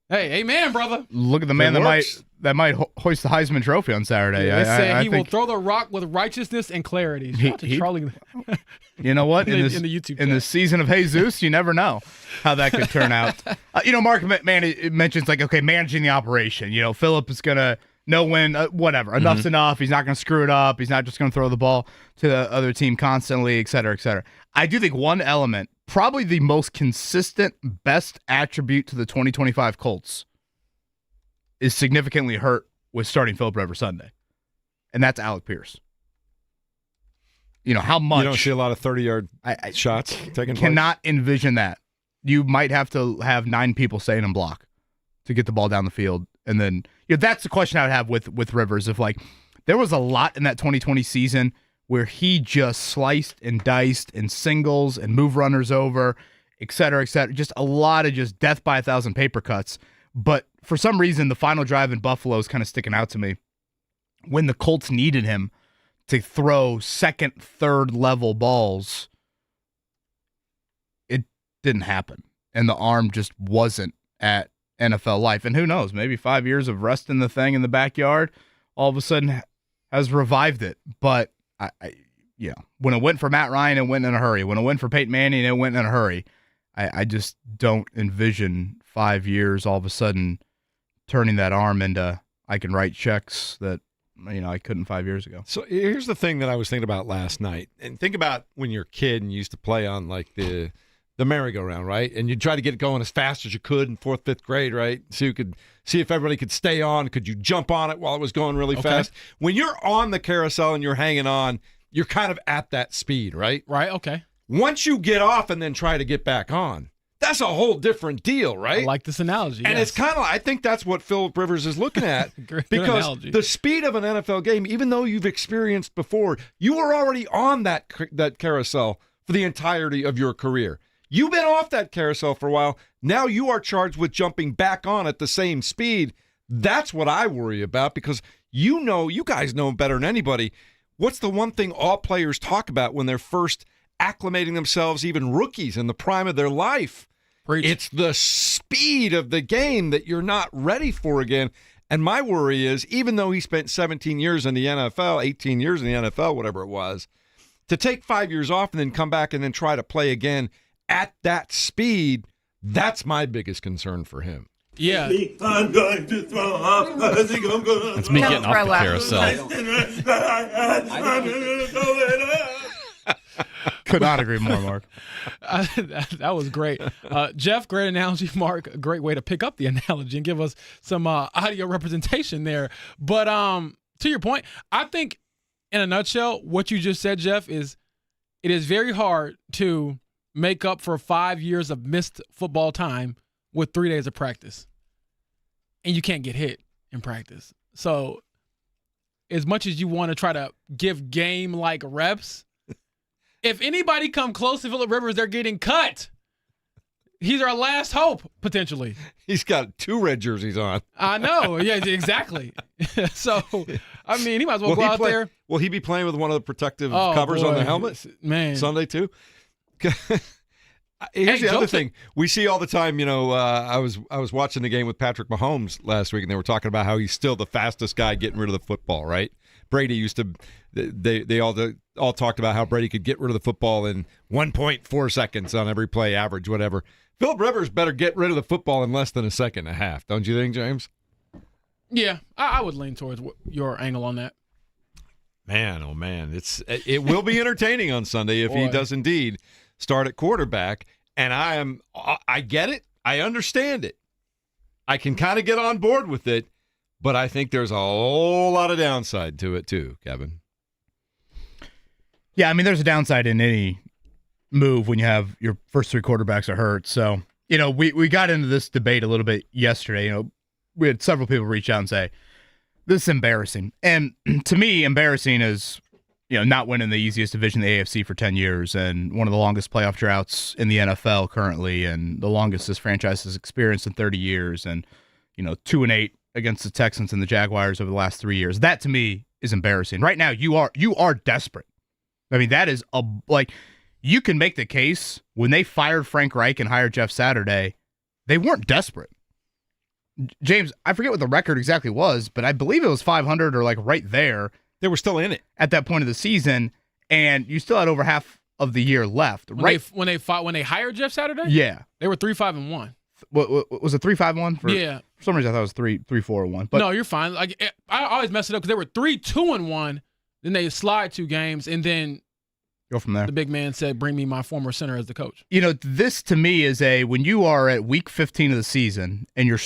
Hey, amen, brother. Look at the man that might hoist the Heisman Trophy on Saturday. They say he will throw the rock with righteously and clarity. You know what? in the YouTube in the season of Jesus, you never know how that could turn out. Mark, it mentions like, okay, managing the operation. Phillip is gonna know when, whatever. Enough's enough. He's not gonna screw it up. He's not just gonna throw the ball to the other team constantly, et cetera, et cetera. I do think one element, probably the most consistent, best attribute to the 2025 Colts, is significantly hurt with starting Phillip Rivers Sunday, and that's Alec Pierce. How much you don't see a lot of 30-yard shots taking place? Cannot envision that. You might have to have 9 people staying in block to get the ball down the field, and then that's the question I would have with Rivers. If there was a lot in that 2020 season where he just sliced and diced and singles and move runners over, et cetera, just a lot of just death by 1,000 paper cuts. But for some reason, the final drive in Buffalo is kind of sticking out to me. When the Colts needed him to throw second, third level balls, it didn't happen. And the arm just wasn't at NFL life. And who knows, maybe 5 years of resting the thing in the backyard all of a sudden has revived it. But, when it went for Matt Ryan, it went in a hurry. When it went for Peyton Manning, it went in a hurry. I just don't envision 5 years all of a sudden turning that arm into I can write checks that I couldn't 5 years ago. So here's the thing that I was thinking about last night. And think about when you're a kid and you used to play on like the merry-go-round, right? And you try to get it going as fast as you could in 4th, 5th grade, right? So you could see if everybody could stay on. Could you jump on it while it was going really fast? When you're on the carousel and you're hanging on, you're kind of at that speed, right? Right, okay. Once you get off and then try to get back on, that's a whole different deal, right? I like this analogy. And it's kind of, I think that's what Phillip Rivers is looking at. Good because analogy. The speed of an NFL game, even though you've experienced before, you were already on that carousel for the entirety of your career. You've been off that carousel for a while. Now you are charged with jumping back on at the same speed. That's what I worry about because you guys know better than anybody. What's the one thing all players talk about when they're first acclimating themselves, even rookies in the prime of their life? Preach. It's the speed of the game that you're not ready for again. And my worry is, even though he spent 17 years in the NFL, 18 years in the NFL, whatever it was, to take 5 years off and then come back and then try to play again at that speed, that's my biggest concern for him. Yeah. I'm going to throw up. That's me getting off the carousel. Could not agree more, Mark. That was great. Jeff, great analogy. Mark, a great way to pick up the analogy and give us some audio representation there. But to your point, I think in a nutshell, what you just said, Jeff, is it is very hard to make up for 5 years of missed football time with 3 days of practice. And you can't get hit in practice. So as much as you want to try to give game-like reps, if anybody come close to Phillip Rivers, they're getting cut. He's our last hope, potentially. He's got 2 red jerseys on. I know. Yeah, exactly. So, I mean, he might as well go out there. Will he be playing with one of the protective covers on the helmet? Man. Sunday, too? Here's the other thing. We see all the time, I was watching the game with Patrick Mahomes last week, and they were talking about how he's still the fastest guy getting rid of the football, right? Brady used to they all talked about how Brady could get rid of the football in 1.4 seconds on every play average, whatever. Phillip Rivers better get rid of the football in less than a second and a half, don't you think, James? Yeah, I would lean towards your angle on that. Man, oh man, it will be entertaining on Sunday if he does indeed start at quarterback. And I get it, I understand it, I can kind of get on board with it, but I think there's a whole lot of downside to it too, Kevin. Yeah, I mean, there's a downside in any move when you have your first 3 quarterbacks are hurt. So, we got into this debate a little bit yesterday. We had several people reach out and say, this is embarrassing. And to me, embarrassing is, not winning the easiest division in the AFC for 10 years and one of the longest playoff droughts in the NFL currently and the longest this franchise has experienced in 30 years and, 2-8 against the Texans and the Jaguars over the last 3 years. That, to me, is embarrassing. Right now, you are desperate. I mean, that is you can make the case when they fired Frank Reich and hired Jeff Saturday, they weren't desperate. James, I forget what the record exactly was, but I believe it was 500 or right there. They were still in it at that point of the season, and you still had over half of the year left. When they hired Jeff Saturday, yeah, they were 3-5-1. What was it 3-5-1? Yeah. For some reason, I thought it was 3-4-1. But no, you're fine. I always mess it up because they were 3-2-1. Then they slide 2 games, and then go from there. The big man said, "Bring me my former center as the coach." This to me is when you are at week 15 of the season and you're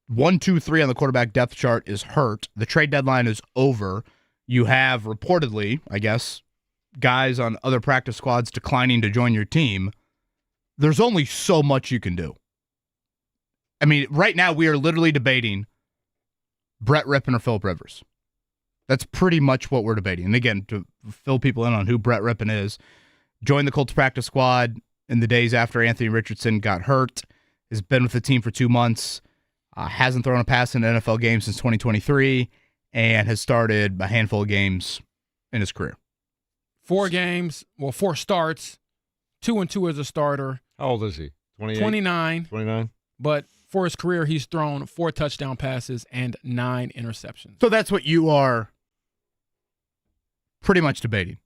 1, 2, 3 on the quarterback depth chart is hurt. The trade deadline is over. You have reportedly, I guess, guys on other practice squads declining to join your team. There's only so much you can do. I mean, right now we are literally debating Brett Rippon or Phillip Rivers. That's pretty much what we're debating. And again, to fill people in on who Brett Rippon is, joined the Colts practice squad in the days after Anthony Richardson got hurt, has been with the team for 2 months, hasn't thrown a pass in an NFL game since 2023, and has started a handful of games in his career. 4 games, 4 starts, 2-2 as a starter. How old is he? 28? 29. 29. But for his career, he's thrown 4 touchdown passes and 9 interceptions. So that's what you are pretty much debating.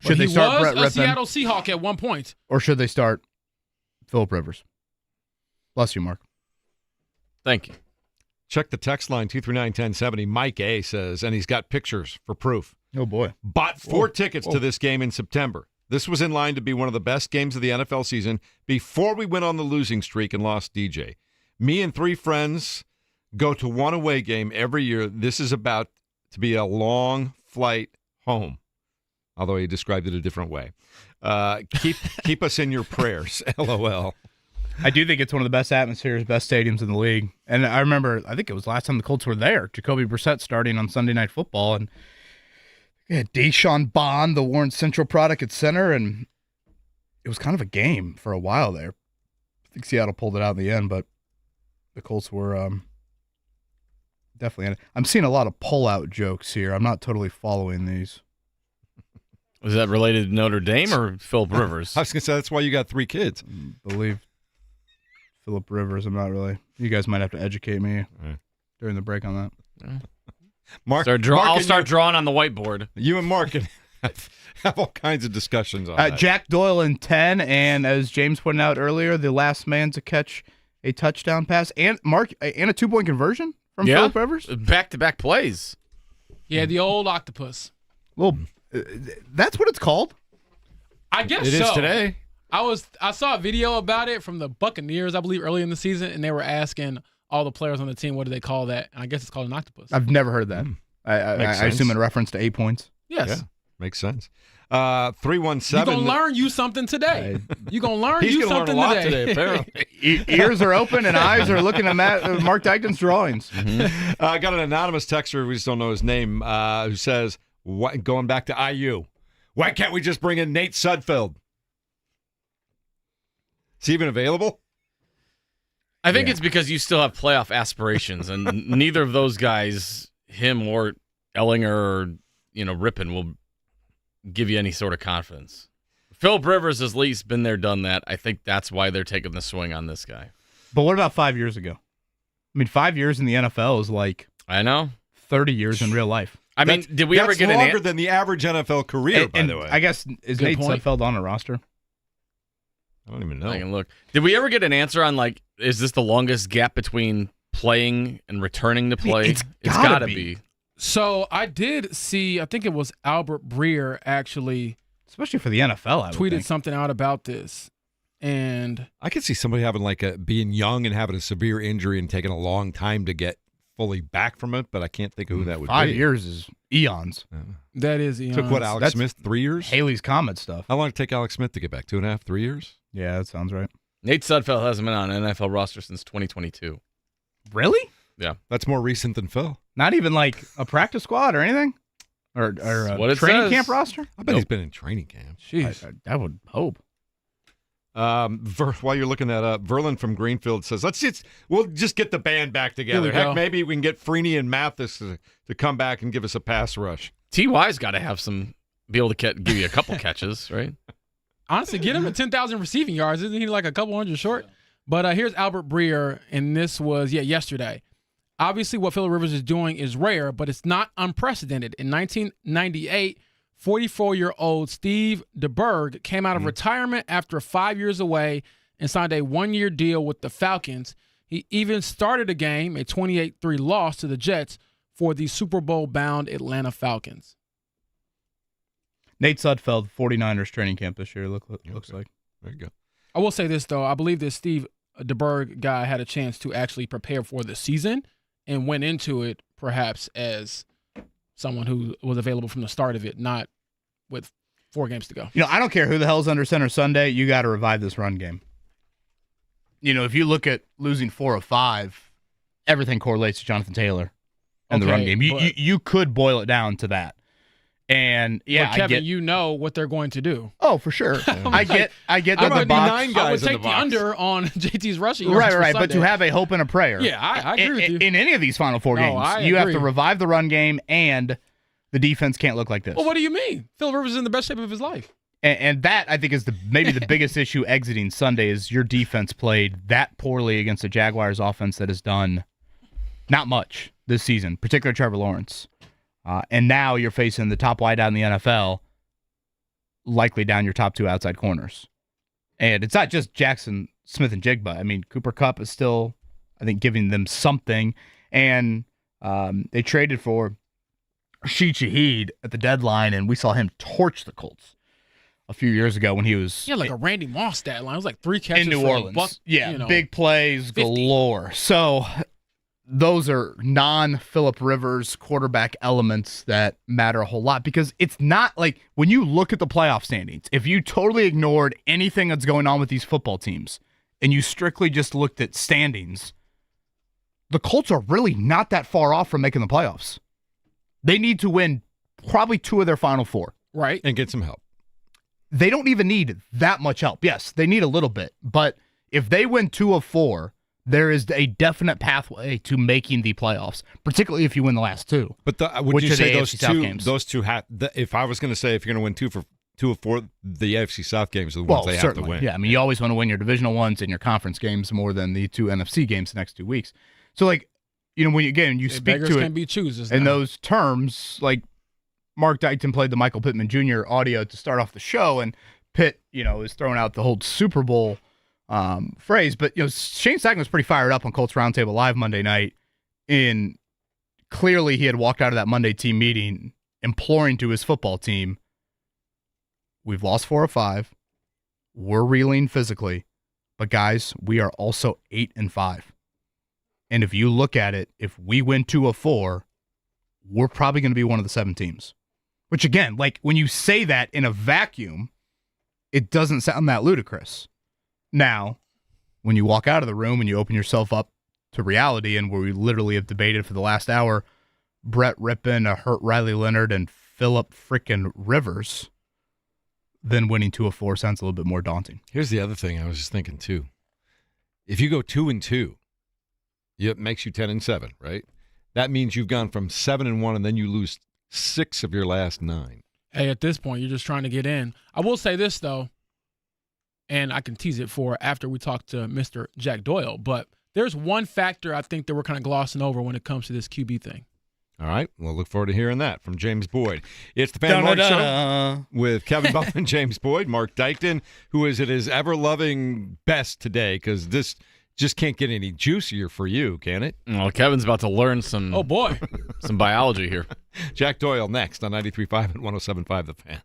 Should they start Brett Rippon? He was a Seattle Seahawk at one point. Or should they start Phillip Rivers? Bless you, Mark. Thank you. Check the text line, 239-1070. Mike A. says, and he's got pictures for proof. Oh, boy. Bought 4 tickets to this game in September. This was in line to be one of the best games of the NFL season before we went on the losing streak and lost DJ. Me and 3 friends go to one away game every year. This is about to be a long flight home, although he described it a different way. Keep us in your prayers, LOL. I do think it's one of the best atmospheres, best stadiums in the league. And I remember, I think it was last time the Colts were there, Jacoby Brissett starting on Sunday Night Football, and Deshaun Bond, the Warren Central product at center, and it was kind of a game for a while there. I think Seattle pulled it out in the end, but the Colts were definitely in it. I'm seeing a lot of pull-out jokes here. I'm not totally following these. Was that related to Notre Dame or Phillip Rivers? I was going to say, that's why you got 3 kids. Believe Phillip Rivers. I'm not really. You guys might have to educate me during the break on that. Yeah. Mark, I'll start drawing on the whiteboard. You and Mark can have all kinds of discussions on that. Jack Doyle in 10, and as James pointed out earlier, the last man to catch a touchdown pass, and Mark, and a 2-point conversion from Phillip Rivers. Back-to-back plays. Yeah, the old octopus. Well, that's what it's called. I guess it is so. today. I saw a video about it from the Buccaneers, I believe, early in the season, and they were asking all the players on the team, what do they call that? And I guess it's called an octopus. I've never heard that. I assume in reference to 8 points. Yes. Yeah, makes sense. 317. You're going to learn you something today. You're going to learn you something learn a lot today. apparently. Ears are open and eyes are looking at Mark Dykton's drawings. I got an anonymous texter, we just don't know his name, who says, going back to IU, why can't we just bring in Nate Sudfeld? Is he even available? I think it's because you still have playoff aspirations, and neither of those guys, him or Ellinger or Rippon, will give you any sort of confidence. Philip Rivers has at least been there, done that. I think that's why they're taking the swing on this guy. But what about 5 years ago? I mean, 5 years in the NFL is like 30 years in real life. I mean, did we ever get longer than the average NFL career? By the way, I guess is Nate Sudfeld on a roster? I don't even know. I can look. Did we ever get an answer on, like, is this the longest gap between playing and returning to play? It's gotta be. So I did see, I think it was Albert Breer actually. Especially for the NFL, I would tweeted think. something out about this. And I could see somebody having being young and having a severe injury and taking a long time to get fully back from it, but I can't think of who that would be. 5 years is eons. That is eons. Took what, Alex Smith, 3 years? Haley's Comet stuff. How long did it take Alex Smith to get back? 2.5, 3 years? Yeah, that sounds right. Nate Sudfeld hasn't been on an NFL roster since 2022. Really? Yeah. That's more recent than Phil. Not even like a practice squad or anything? Or a what it training says. camp roster? I bet he's been in training camp. Jeez. I would hope. While you're looking that up, Verlin from Greenfield says, we'll just get the band back together. Here we go. Heck, maybe we can get Freeney and Mathis to come back and give us a pass rush. T.Y.'s got to be able to give you a couple catches, right? Honestly, get him at 10,000 receiving yards. Isn't he like a couple hundred short? But here's Albert Breer, and this was, yesterday. Obviously, what Philip Rivers is doing is rare, but it's not unprecedented. In 1998, 44-year-old Steve DeBerg came out of retirement after 5 years away and signed a one-year deal with the Falcons. He even started a game, a 28-3 loss to the Jets, for the Super Bowl-bound Atlanta Falcons. Nate Sudfeld, 49ers training camp this year, looks like. There you go. I will say this, though. I believe this Steve DeBerg guy had a chance to actually prepare for the season and went into it perhaps as someone who was available from the start of it, not with 4 games to go. I don't care who the hell's under center Sunday. You got to revive this run game. If you look at losing 4 of 5, everything correlates to Jonathan Taylor and the run game. You could boil it down to that. And but Kevin, you know what they're going to do. Oh, for sure. I get that the box. I would take the under on JT's rushing. Right. But to have a hope and a prayer. Yeah, I agree with you. In any of these Final Four games, you have to revive the run game, and the defense can't look like this. Well, what do you mean? Phil Rivers is in the best shape of his life. And that, I think, is maybe the biggest issue exiting Sunday is your defense played that poorly against the Jaguars offense that has done not much this season, particularly Trevor Lawrence. And now you're facing the top wideout in the NFL, likely down your top 2 outside corners. And it's not just Jackson Smith and Jigba. I mean, Cooper Kupp is still, I think, giving them something. And they traded for Rashid Shaheed at the deadline, and we saw him torch the Colts a few years ago when he was like a Randy Moss stat line. It was like 3 catches in New Orleans. Buck, big plays 50. galore. So those are non-Philip Rivers quarterback elements that matter a whole lot, because it's not like when you look at the playoff standings, if you totally ignored anything that's going on with these football teams and you strictly just looked at standings, the Colts are really not that far off from making the playoffs. They need to win probably 2 of their final 4. Right. And get some help. They don't even need that much help. Yes, they need a little bit. But if they win 2 of 4, there is a definite pathway to making the playoffs, particularly if you win the last 2. But would you say those two if I was going to say if you're going to win 2 of 4, the AFC South games are the ones they have to win. Yeah, I mean, you always want to win your divisional ones and your conference games more than the 2 NFC games the next 2 weeks. So, when you speak to it be choosers in now. those terms, like Mark Dykton played the Michael Pittman Jr. audio to start off the show, and Pitt, is throwing out the whole Super Bowl phrase. But, Shane Steichen was pretty fired up on Colts Roundtable Live Monday night. And clearly he had walked out of that Monday team meeting imploring to his football team, we've lost 4 or 5. We're reeling physically. But, guys, we are also 8-5. And if you look at it, if we win 2 of 4, we're probably going to be one of the 7 teams. Which, again, like when you say that in a vacuum, it doesn't sound that ludicrous. Now, when you walk out of the room and you open yourself up to reality, and where we literally have debated for the last hour, Brett Rippon, a hurt Riley Leonard, and Philip frickin' Rivers, then winning 2 of 4 sounds a little bit more daunting. Here's the other thing I was just thinking, too. If you go 2-2, it makes you 10-7, right? That means you've gone from 7-1, and then you lose 6 of your last 9. Hey, at this point, you're just trying to get in. I will say this, though, and I can tease it for after we talk to Mr. Jack Doyle, but there's one factor I think that we're kind of glossing over when it comes to this QB thing. All right. We'll look forward to hearing that from James Boyd. It's the Fan Mark Show with Kevin Bowman, James Boyd, Mark Dykton, who is at his ever-loving best today, because this just can't get any juicier for you, can it? Well, Kevin's about to learn some. Oh, boy. Some biology here. Jack Doyle next on 93.5 and 107.5 The Fan.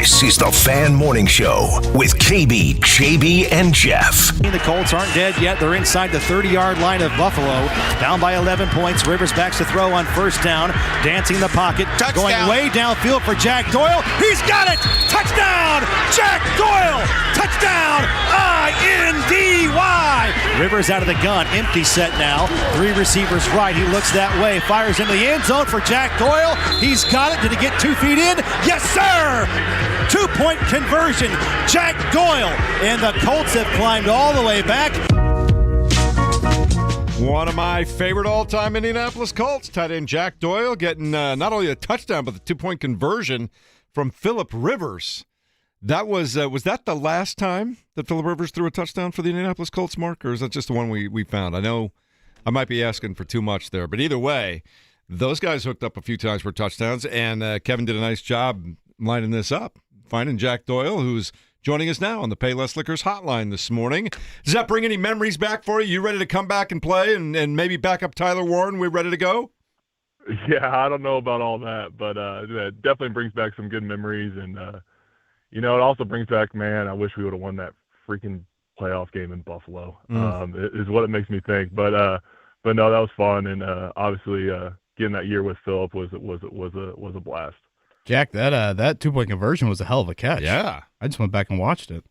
This is the Fan Morning Show with KB, JB, and Jeff. The Colts aren't dead yet. They're inside the 30-yard line of Buffalo. Down by 11 points. Rivers backs to throw on first down. Dancing in the pocket. Touchdown. Going way downfield for Jack Doyle. He's got it! Touchdown! Jack Doyle! Touchdown! I-N-D-Y! Rivers out of the gun. Empty set now. 3 receivers right. He looks that way. Fires into the end zone for Jack Doyle. He's got it. Did he get 2 feet in? Yes, sir! 2-point conversion. Jack Doyle. And the Colts have climbed all the way back. One of my favorite all-time Indianapolis Colts, tight end Jack Doyle, getting not only a touchdown, but the 2-point conversion from Philip Rivers. That was that the last time that Philip Rivers threw a touchdown for the Indianapolis Colts, Mark, or is that just the one we found? I know I might be asking for too much there, but either way, those guys hooked up a few times for touchdowns, and Kevin did a nice job lining this up, finding Jack Doyle, who's joining us now on the Payless Liquors hotline this morning. Does that bring any memories back for you? You ready to come back and play and maybe back up Tyler Warren? We're ready to go? Yeah, I don't know about all that, but it definitely brings back some good memories. And, it also brings back, man, I wish we would have won that freaking playoff game in Buffalo, is what it makes me think. But no, that was fun. And obviously getting that year with Philip was a blast. Jack, that 2-point conversion was a hell of a catch. Yeah. I just went back and watched it.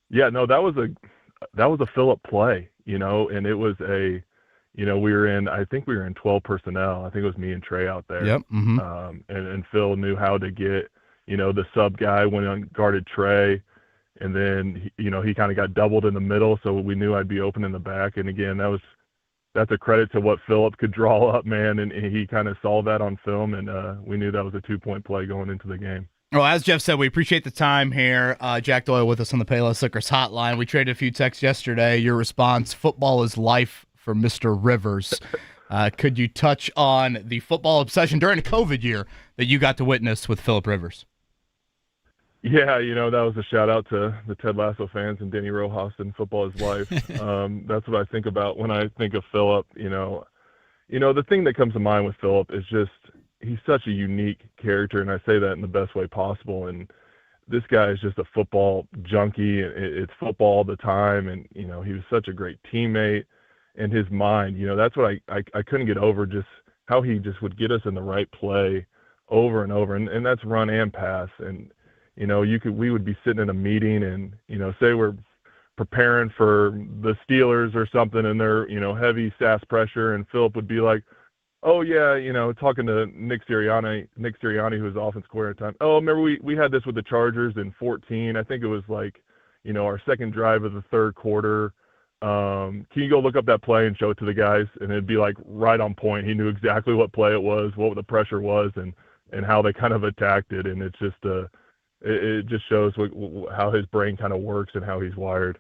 Yeah, no, that was a Philip play, and it was I think we were in 12 personnel. I think it was me and Trey out there. Yep. Mm-hmm. And Phil knew how to get, the sub guy went on guarded Trey, and then, he kind of got doubled in the middle, so we knew I'd be open in the back. And again, that's a credit to what Philip could draw up, man, and he kind of saw that on film, and we knew that was a 2-point play going into the game. Well, as Jeff said, we appreciate the time here. Jack Doyle with us on the Payless Liquors hotline. We traded a few texts yesterday. Your response, football is life for Mr. Rivers. Could you touch on the football obsession during a COVID year that you got to witness with Philip Rivers? Yeah, that was a shout-out to the Ted Lasso fans and Danny Rojas and football is life. That's what I think about when I think of Philip. The thing that comes to mind with Philip is just he's such a unique character, and I say that in the best way possible. And this guy is just a football junkie. It's football all the time, and, he was such a great teammate. And his mind, that's what I couldn't get over, just how he just would get us in the right play over and over. And that's run and pass. And, we would be sitting in a meeting and, say we're preparing for the Steelers or something and they're, heavy SAS pressure, and Philip would be like, oh yeah, talking to Nick Sirianni, who was the offense coordinator at the time. Oh, remember we had this with the Chargers in 2014. I think it was like, our second drive of the third quarter. Can you go look up that play and show it to the guys? And it'd be like right on point. He knew exactly what play it was, what the pressure was, and how they kind of attacked it. And it's just it just shows how his brain kind of works and how he's wired.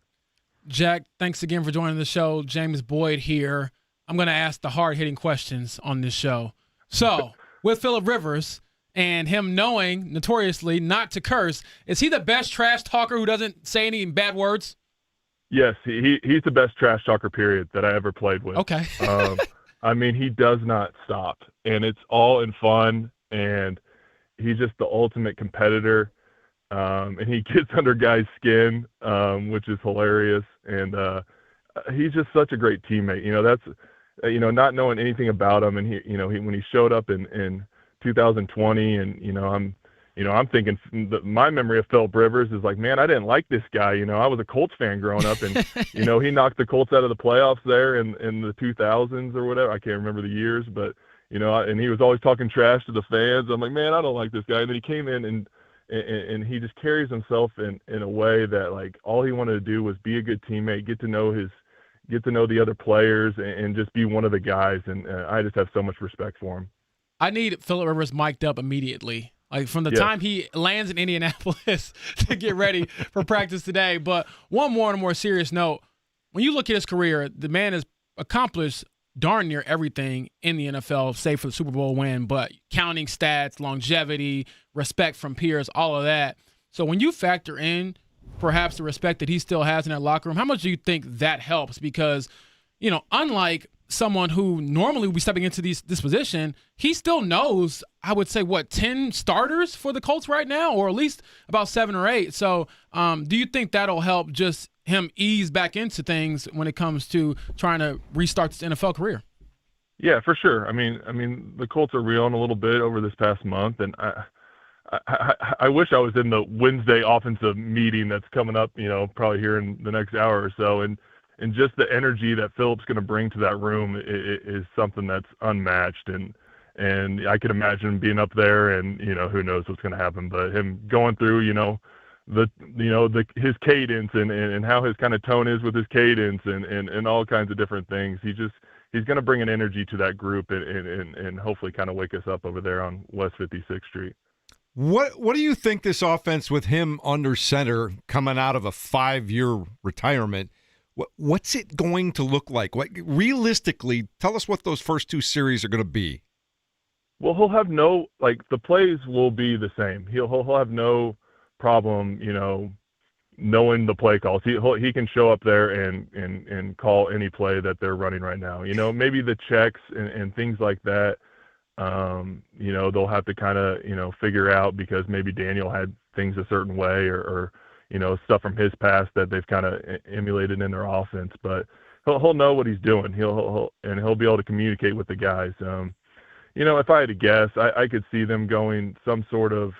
Jack, thanks again for joining the show. James Boyd here. I'm going to ask the hard-hitting questions on this show. So, with Philip Rivers and him knowing notoriously not to curse, is he the best trash talker who doesn't say any bad words? Yes, he's the best trash talker, period, that I ever played with. Okay. He does not stop, and it's all in fun, and he's just the ultimate competitor. And he gets under guys' skin, which is hilarious. And he's just such a great teammate. That's not knowing anything about him. And he when he showed up in 2020, and I'm thinking my memory of Philip Rivers is like, man, I didn't like this guy. I was a Colts fan growing up, and he knocked the Colts out of the playoffs there in the 2000s or whatever. I can't remember the years, but and he was always talking trash to the fans. I'm like, man, I don't like this guy. And then he came in and he just carries himself in a way that, like, all he wanted to do was be a good teammate, get to know the other players, and just be one of the guys. And I just have so much respect for him. I need Philip Rivers mic'd up immediately, like from the time he lands in Indianapolis to get ready for practice today. But on a more serious note, when you look at his career, the man has accomplished darn near everything in the NFL, save for the Super Bowl win, but counting stats, longevity, respect from peers, all of that. So when you factor in perhaps the respect that he still has in that locker room, how much do you think that helps? Because, unlike someone who normally would be stepping into this position, he still knows, I would say, 10 starters for the Colts right now, or at least about 7 or 8. So do you think that'll help just him ease back into things when it comes to trying to restart this NFL career? Yeah, for sure. I mean, the Colts are reeling a little bit over this past month, and I wish I was in the Wednesday offensive meeting that's coming up, probably here in the next hour or so, and just the energy that Philip's going to bring to that room is something that's unmatched, and I can imagine being up there, and who knows what's going to happen, but him going through his cadence and how his kind of tone is with his cadence and all kinds of different things. He's going to bring an energy to that group and hopefully kind of wake us up over there on West 56th Street. What do you think this offense with him under center coming out of a 5-year retirement? What's it going to look like? Realistically, tell us what those first 2 series are going to be. Well, he'll have the plays will be the same. He'll have no problem, knowing the play calls. He can show up there and call any play that they're running right now. Maybe the checks and things like that, they'll have to kind of, figure out because maybe Daniel had things a certain way or stuff from his past that they've kind of emulated in their offense, but he'll know what he's doing. He'll be able to communicate with the guys. If I had to guess, I could see them going some sort of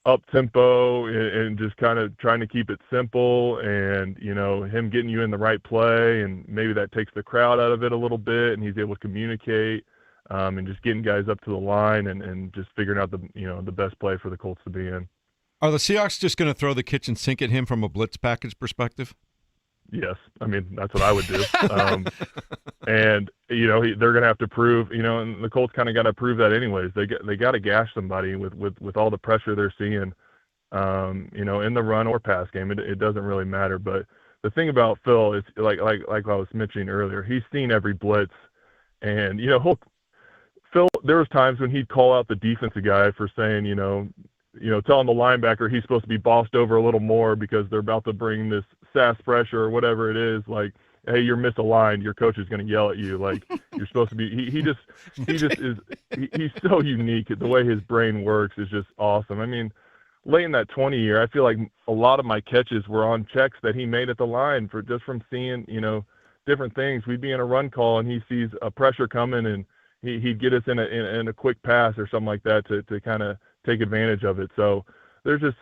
up tempo and just kind of trying to keep it simple and, him getting you in the right play, and maybe that takes the crowd out of it a little bit and he's able to communicate, and just getting guys up to the line and just figuring out the best play for the Colts to be in. Are the Seahawks just going to throw the kitchen sink at him from a blitz package perspective? Yes. I mean, that's what I would do. And, they're going to have to prove, and the Colts kind of got to prove that anyways. They got to gash somebody with all the pressure they're seeing, in the run or pass game. It doesn't really matter. But the thing about Phil is like I was mentioning earlier, he's seen every blitz, and, Phil, there was times when he'd call out the defensive guy for saying, telling the linebacker he's supposed to be bossed over a little more because they're about to bring this SAS pressure or whatever it is. Like, hey, you're misaligned. Your coach is going to yell at you. Like, you're supposed to be. He just is. He's so unique. The way his brain works is just awesome. I mean, late in that 20 year, I feel like a lot of my catches were on checks that he made at the line from seeing different things. We'd be in a run call and he sees a pressure coming and he'd get us in a quick pass or something like that to kind of take advantage of it. So there's just,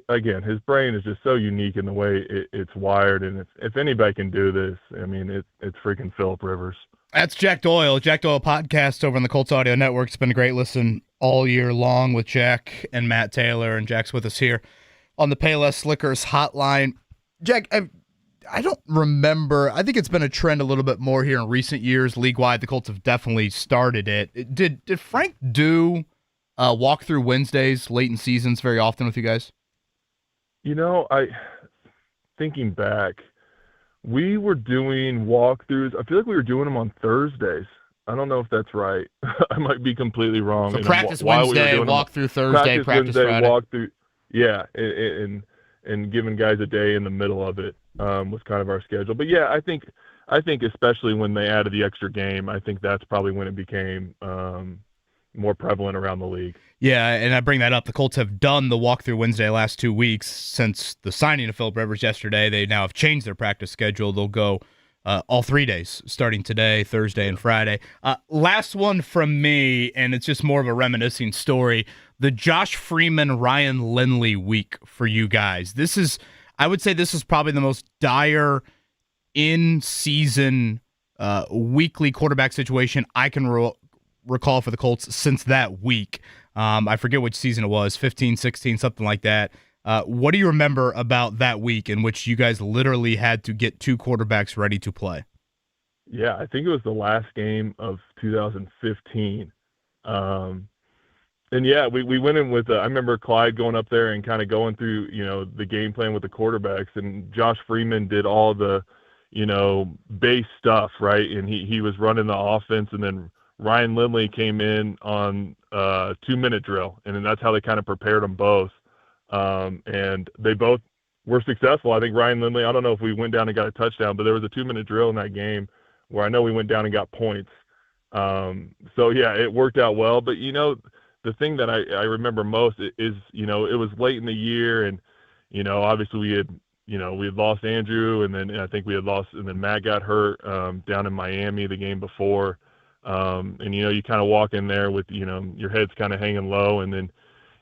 again, his brain is just so unique in the way it's wired. And if anybody can do this, I mean, it's freaking Philip Rivers. That's Jack Doyle. Jack Doyle podcast over on the Colts Audio Network. It's been a great listen all year long with Jack and Matt Taylor, and Jack's with us here on the Payless Liquors hotline. Jack, I don't remember. I think it's been a trend a little bit more here in recent years, league-wide. The Colts have definitely started it. Did Frank do walkthrough Wednesdays late in seasons very often with you guys? Thinking back, we were doing walkthroughs. I feel like we were doing them on Thursdays. I don't know if that's right. I might be completely wrong. So practice Wednesday, walkthrough Thursday, practice Wednesday, Friday. Walkthrough, yeah, and giving guys a day in the middle of it was kind of our schedule. But yeah, I think especially when they added the extra game, I think that's probably when it became more prevalent around the league. Yeah, and I bring that up. The Colts have done the walkthrough Wednesday last 2 weeks since the signing of Philip Rivers yesterday. They now have changed their practice schedule. They'll go all 3 days, starting today, Thursday, and Friday. Last one from me, and it's just more of a reminiscing story. The Josh Freeman, Ryan Lindley week for you guys. I would say this is probably the most dire in-season weekly quarterback situation I can recall for the Colts since that week. I forget which season it was, 15, 16, something like that. What do you remember about that week in which you guys literally had to get 2 quarterbacks ready to play? Yeah, I think it was the last game of 2015. And yeah, we went in with, I remember Clyde going up there and kind of going through, the game plan with the quarterbacks, and Josh Freeman did all the, base stuff, right? And he was running the offense, and then Ryan Lindley came in on 2-minute drill, and then that's how they kind of prepared them both. And they both were successful. I think Ryan Lindley, I don't know if we went down and got a touchdown, but there was a 2-minute drill in that game where I know we went down and got points. So yeah, it worked out well. But the thing that I remember most is it was late in the year, and obviously we had lost Andrew, and then I think we had lost, and then Matt got hurt down in Miami the game before. And you kind of walk in there with your head's kind of hanging low, and then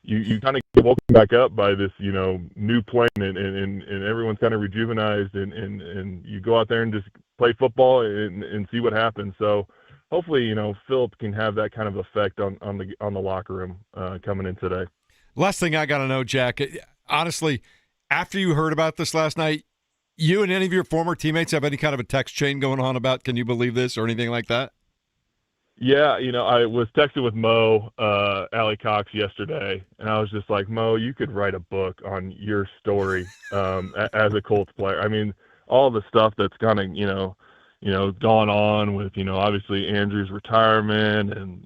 you kind of get woken back up by this new plan, and everyone's kind of rejuvenized, and you go out there and just play football and see what happens. So hopefully Philip can have that kind of effect on the locker room coming in today. Last thing I got to know, Jack, honestly, after you heard about this last night, you and any of your former teammates have any kind of a text chain going on about, can you believe this, or anything like that? Yeah, I was texting with Mo Alley Cox yesterday, and I was just like, Mo, you could write a book on your story as a Colts player. I mean, all the stuff that's kind of gone on with obviously Andrew's retirement, and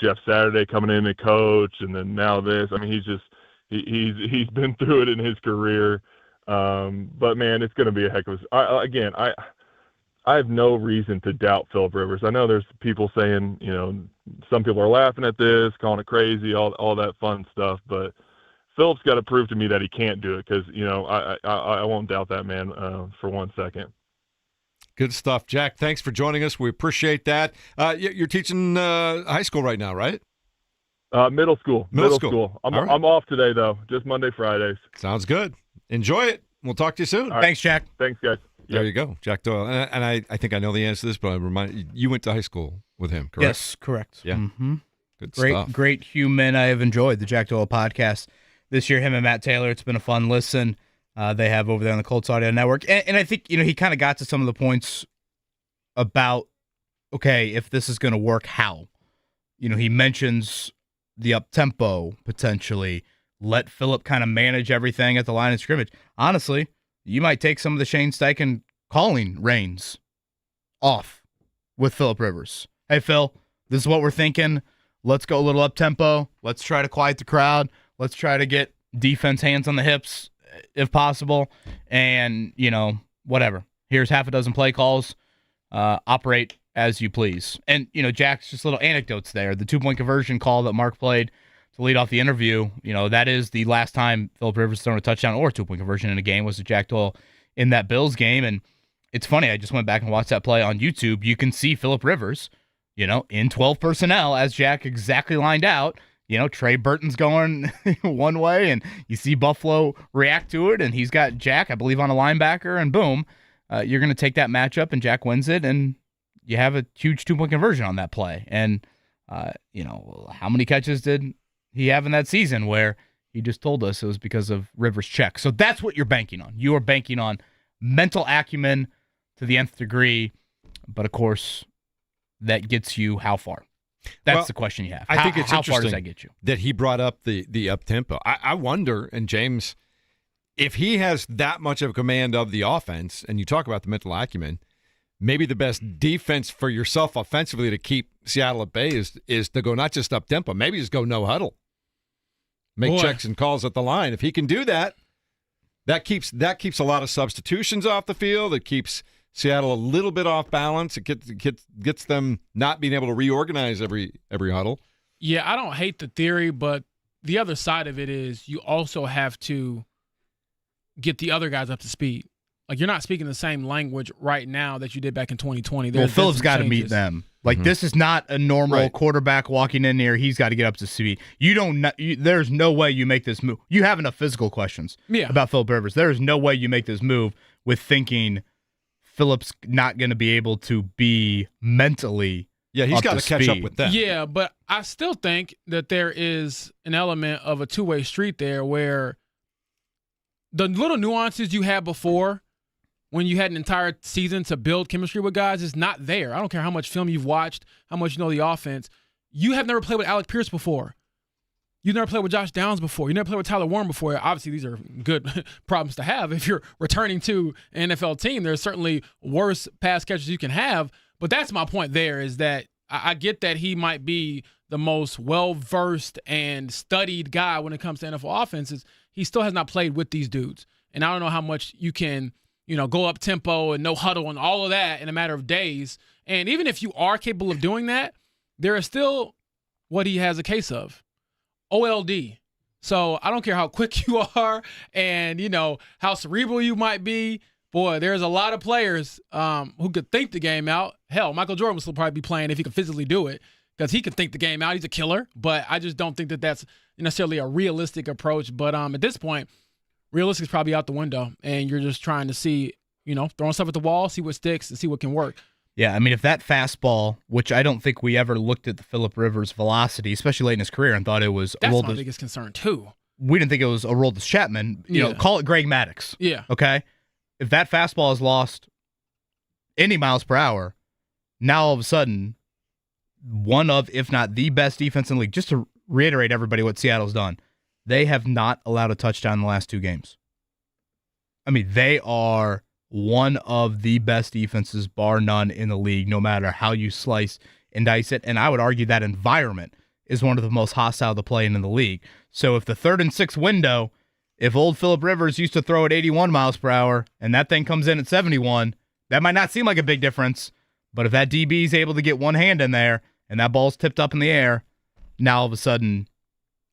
Jeff Saturday coming in to coach, and then now this. I mean, he's been through it in his career. But man, it's going to be a heck of a. I have no reason to doubt Philip Rivers. I know there's people saying, some people are laughing at this, calling it crazy, all that fun stuff. But Philip's got to prove to me that he can't do it, because I won't doubt that man for 1 second. Good stuff, Jack. Thanks for joining us. We appreciate that. You're teaching high school right now, right? Middle school. Middle school. I'm right. off today though, just Monday, Fridays. Sounds good. Enjoy it. We'll talk to you soon. Right. Thanks, Jack. Thanks, guys. There you go, Jack Doyle. And I think I know the answer to this, but I remind you went to high school with him, correct? Yes, correct. Yeah. Mm-hmm. Good stuff. Great human. I have enjoyed the Jack Doyle podcast this year, him and Matt Taylor. It's been a fun listen. They have over there on the Colts Audio Network. And I think, he kind of got to some of the points about, okay, if this is going to work, how? He mentions the up-tempo, potentially. Let Philip kind of manage everything at the line of scrimmage. Honestly, you might take some of the Shane Steichen calling reins off with Philip Rivers. Hey, Phil, this is what we're thinking. Let's go a little up-tempo. Let's try to quiet the crowd. Let's try to get defense hands on the hips if possible. And, whatever. Here's half a dozen play calls. Operate as you please. And, Jack's just little anecdotes there. The 2-point conversion call that Mark played to lead off the interview, that is the last time Philip Rivers thrown a touchdown or a 2-point conversion in a game was to Jack Doyle in that Bills game. And it's funny, I just went back and watched that play on YouTube. You can see Philip Rivers, in 12 personnel as Jack exactly lined out. Trey Burton's going one way, and you see Buffalo react to it, and he's got Jack, I believe, on a linebacker, and boom, you're going to take that matchup, and Jack wins it, and you have a huge 2-point conversion on that play. And, how many catches did he have in that season where he just told us it was because of Rivers' check? So that's what you're banking on. You are banking on mental acumen to the nth degree, but of course, that gets you how far? That's the question you have. I think it's how interesting far does that get you? That he brought up the up-tempo. I wonder, and James, if he has that much of a command of the offense, and you talk about the mental acumen, maybe the best defense for yourself offensively to keep Seattle at bay is to go not just up-tempo, maybe just go no huddle. Make checks and calls at the line. If he can do that, that keeps a lot of substitutions off the field. It keeps Seattle a little bit off balance. It gets them not being able to reorganize every huddle. Yeah, I don't hate the theory, but the other side of it is you also have to get the other guys up to speed. Like, you're not speaking the same language right now that you did back in 2020. Well, Philip's got to meet them. Like, this is not a normal quarterback walking in here. He's got to get up to speed. There's no way you make this move. You have enough physical questions about Philip Rivers. There is no way you make this move with thinking Philip's not going to be able to be mentally he's got to catch up with them. Yeah, but I still think that there is an element of a two-way street there where the little nuances you had before when you had an entire season to build chemistry with guys is not there. I don't care how much film you've watched, how much you know the offense. You have never played with Alec Pierce before. You've never played with Josh Downs before. You never played with Tyler Warren before. Obviously, these are good problems to have. If you're returning to an NFL team, there's certainly worse pass catchers you can have. But that's my point there, is that I get that he might be the most well-versed and studied guy when it comes to NFL offenses. He still has not played with these dudes. And I don't know how much you can go up tempo and no huddle and all of that in a matter of days. And even if you are capable of doing that, there is still what he has a case of, OLD. So I don't care how quick you are and, how cerebral you might be. Boy, there's a lot of players who could think the game out. Hell, Michael Jordan will still probably be playing if he could physically do it because he could think the game out. He's a killer. But I just don't think that that's necessarily a realistic approach. But at this point, realistic is probably out the window, and you're just trying to see, throwing stuff at the wall, see what sticks, and see what can work. Yeah, I mean, if that fastball, which I don't think we ever looked at the Phillip Rivers velocity, especially late in his career, and thought it was that's my biggest concern too. We didn't think it was Aroldis Chapman. Call it Greg Maddux. Yeah. Okay. If that fastball has lost any miles per hour, now all of a sudden, one of, if not the best defense in the league. Just to reiterate everybody what Seattle's done, they have not allowed a touchdown in the last 2 games. I mean, they are one of the best defenses, bar none, in the league, no matter how you slice and dice it. And I would argue that environment is one of the most hostile to play in the league. So if the 3rd and 6 window, if old Phillip Rivers used to throw at 81 miles per hour and that thing comes in at 71, that might not seem like a big difference. But if that DB is able to get one hand in there and that ball's tipped up in the air, now all of a sudden,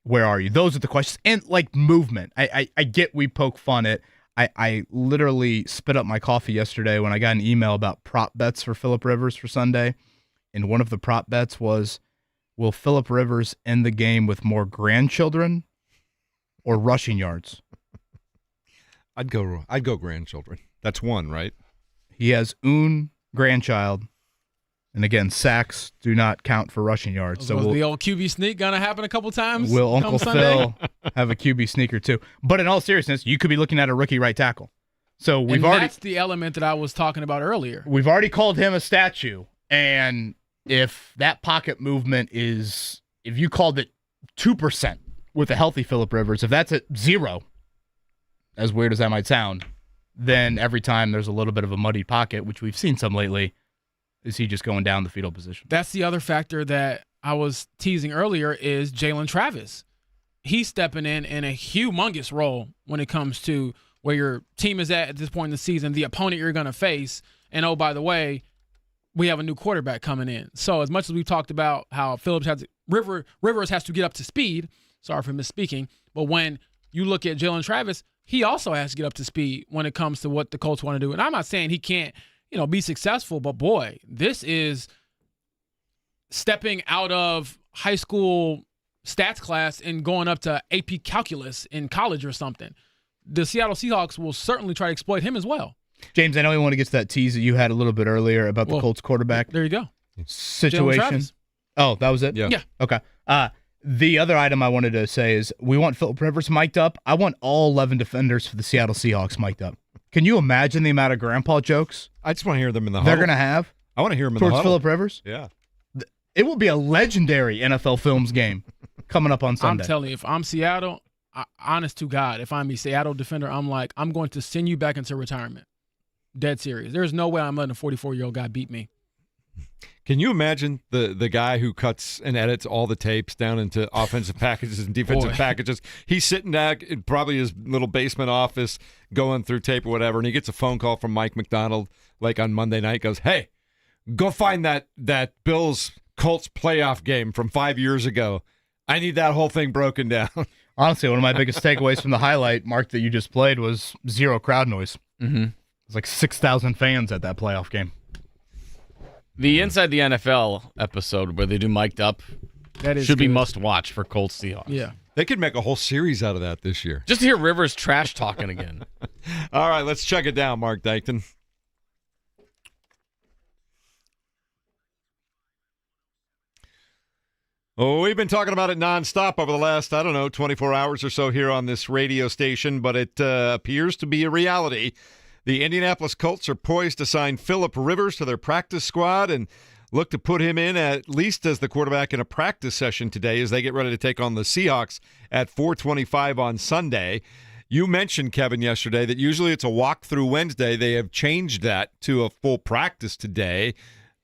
where are you? Those are the questions. And movement. I get we poke fun at. I literally spit up my coffee yesterday when I got an email about prop bets for Phillip Rivers for Sunday. And one of the prop bets was, will Phillip Rivers end the game with more grandchildren or rushing yards? I'd go grandchildren. That's one, right? He has un grandchild. And again, sacks do not count for rushing yards. So the old QB sneak going to happen a couple times? Will Uncle Phil have a QB sneaker too? But in all seriousness, you could be looking at a rookie right tackle. So that's the element that I was talking about earlier. We've already called him a statue. And if that pocket movement is, if you called it 2% with a healthy Phillip Rivers, if that's at 0, as weird as that might sound, then every time there's a little bit of a muddy pocket, which we've seen some lately, is he just going down the fetal position? That's the other factor that I was teasing earlier is Jalen Travis. He's stepping in a humongous role when it comes to where your team is at this point in the season, the opponent you're going to face, and oh, by the way, we have a new quarterback coming in. So as much as we've talked about how Rivers has to get up to speed, sorry for misspeaking, but when you look at Jalen Travis, he also has to get up to speed when it comes to what the Colts want to do. And I'm not saying he can't, be successful, but boy, this is stepping out of high school stats class and going up to AP calculus in college or something. The Seattle Seahawks will certainly try to exploit him as well. James, I know you want to get to that tease that you had a little bit earlier about the Colts quarterback. There you go. Situation. Oh, that was it? Yeah. Okay. The other item I wanted to say is we want Phillip Rivers mic'd up. I want all 11 defenders for the Seattle Seahawks mic'd up. Can you imagine the amount of grandpa jokes I just want to hear them in the huddle. they're going to have? I want to hear them in the towards huddle. Phillip Rivers? Yeah. It will be a legendary NFL Films game coming up on Sunday. I'm telling you, if I'm Seattle, honest to God, if I'm a Seattle defender, I'm going to send you back into retirement. Dead serious. There's no way I'm letting a 44-year-old guy beat me. Can you imagine the guy who cuts and edits all the tapes down into offensive packages and defensive packages? He's sitting back in probably his little basement office going through tape or whatever, and he gets a phone call from Mike McDonald like on Monday night, goes, hey, go find that Bills-Colts playoff game from 5 years ago. I need that whole thing broken down. Honestly, one of my biggest takeaways from the highlight, Mark, that you just played was 0 crowd noise. Mm-hmm. It was like 6,000 fans at that playoff game. The Inside the NFL episode where they do mic'd up should be must watch for Colts Seahawks. Yeah. They could make a whole series out of that this year. Just to hear Rivers trash talking again. All right, let's check it down, Mark Dykton. Oh, we've been talking about it nonstop over the last, 24 hours or so here on this radio station, but it appears to be a reality. The Indianapolis Colts are poised to sign Phillip Rivers to their practice squad and look to put him in at least as the quarterback in a practice session today as they get ready to take on the Seahawks at 4:25 on Sunday. You mentioned, Kevin, yesterday that usually it's a walkthrough Wednesday. They have changed that to a full practice today.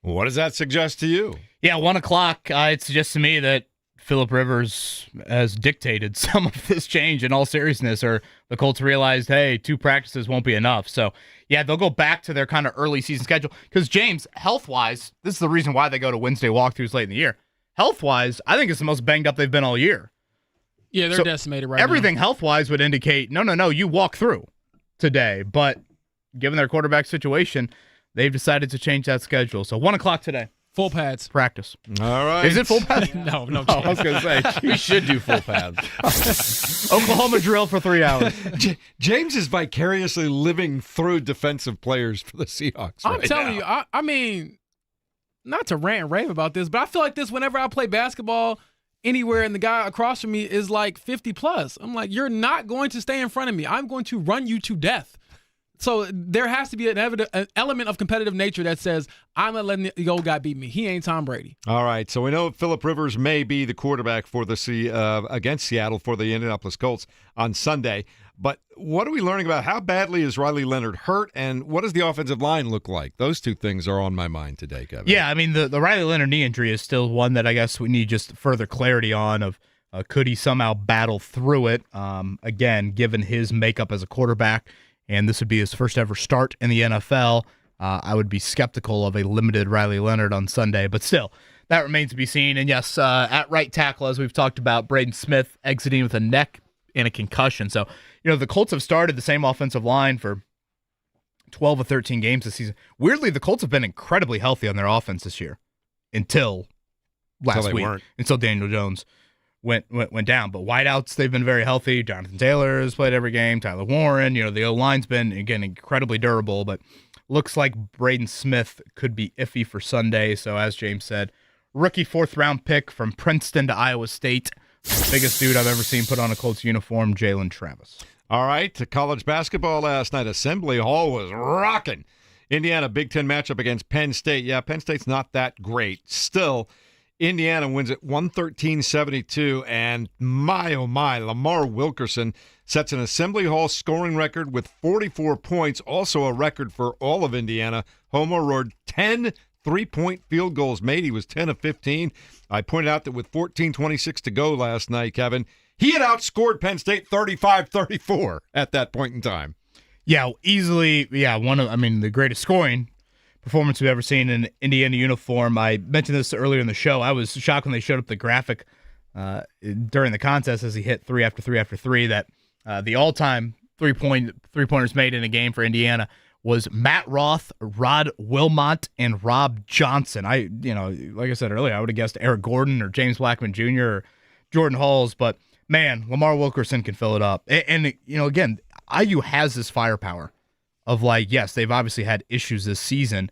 What does that suggest to you? Yeah, 1 o'clock. It suggests to me that Phillip Rivers has dictated some of this change in all seriousness, or the Colts realized, hey, 2 practices won't be enough. So, yeah, they'll go back to their kind of early season schedule. Because, James, health-wise, this is the reason why they go to Wednesday walkthroughs late in the year. Health-wise, I think it's the most banged up they've been all year. Yeah, they're decimated right now. Everything health-wise would indicate, no, you walk through today. But given their quarterback situation, they've decided to change that schedule. So 1 o'clock today. Full pads. Practice. All right. Is it full pads? No. I was going to say. We should do full pads. Oklahoma drill for 3 hours. James is vicariously living through defensive players for the Seahawks. I'm telling you, I mean, not to rant and rave about this, but I feel like this whenever I play basketball anywhere and the guy across from me is like 50 plus. I'm like, you're not going to stay in front of me. I'm going to run you to death. So there has to be an element of competitive nature that says, I'm not letting the old guy beat me. He ain't Tom Brady. All right, so we know Phillip Rivers may be the quarterback for the against Seattle for the Indianapolis Colts on Sunday. But what are we learning about how badly is Riley Leonard hurt, and what does the offensive line look like? Those two things are on my mind today, Kevin. Yeah, I mean, the Riley Leonard knee injury is still one that I guess we need just further clarity on of could he somehow battle through it, again, given his makeup as a quarterback. And this would be his first ever start in the NFL. I would be skeptical of a limited Riley Leonard on Sunday, but still, that remains to be seen. And yes, at right tackle, as we've talked about, Braden Smith exiting with a neck and a concussion. So, the Colts have started the same offensive line for 12 or 13 games this season. Weirdly, the Colts have been incredibly healthy on their offense this year until last week, until Daniel Jones went down. But wideouts, they've been very healthy. Jonathan Taylor has played every game. Tyler Warren, the O-line's been, again, incredibly durable, but looks like Braden Smith could be iffy for Sunday. So as James said, rookie 4th-round pick from Princeton to Iowa State. Biggest dude I've ever seen put on a Colts uniform, Jalen Travis. All right, to college basketball last night, Assembly Hall was rocking. Indiana Big Ten matchup against Penn State. Yeah, Penn State's not that great. Still, Indiana wins it 113-72, and my, oh my, Lamar Wilkerson sets an Assembly Hall scoring record with 44 points, also a record for all of Indiana. Homer roared 10 3-point field goals made. He was 10 of 15. I pointed out that with 14:26 to go last night, Kevin, he had outscored Penn State 35-34 at that point in time. Yeah, easily, one of, the greatest scoring performance we've ever seen in an Indiana uniform. I mentioned this earlier in the show. I was shocked when they showed up the graphic during the contest as he hit 3 after 3 after 3 that the all-time three-pointers made in a game for Indiana was Matt Roth, Rod Wilmot, and Rob Johnson. Like I said earlier, I would have guessed Eric Gordon or James Blackman Jr. or Jordan Halls, but man, Lamar Wilkerson can fill it up. And again, IU has this firepower of yes, they've obviously had issues this season,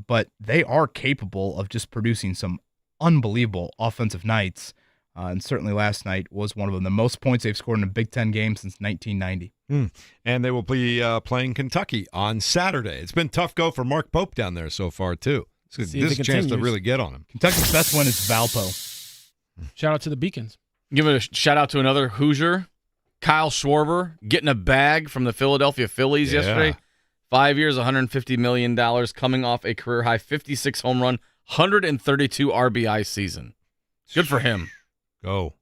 but they are capable of just producing some unbelievable offensive nights. And certainly last night was one of them. The most points they've scored in a Big Ten game since 1990. And they will be playing Kentucky on Saturday. It's been tough go for Mark Pope down there so far, too. This is a chance to really get on him. Kentucky's best win is Valpo. Shout out to the Beacons. Give a shout out to another Hoosier, Kyle Schwarber, getting a bag from the Philadelphia Phillies yesterday. 5 years, $150 million, coming off a career-high 56 home run, 132 RBI season. Good for him. Go.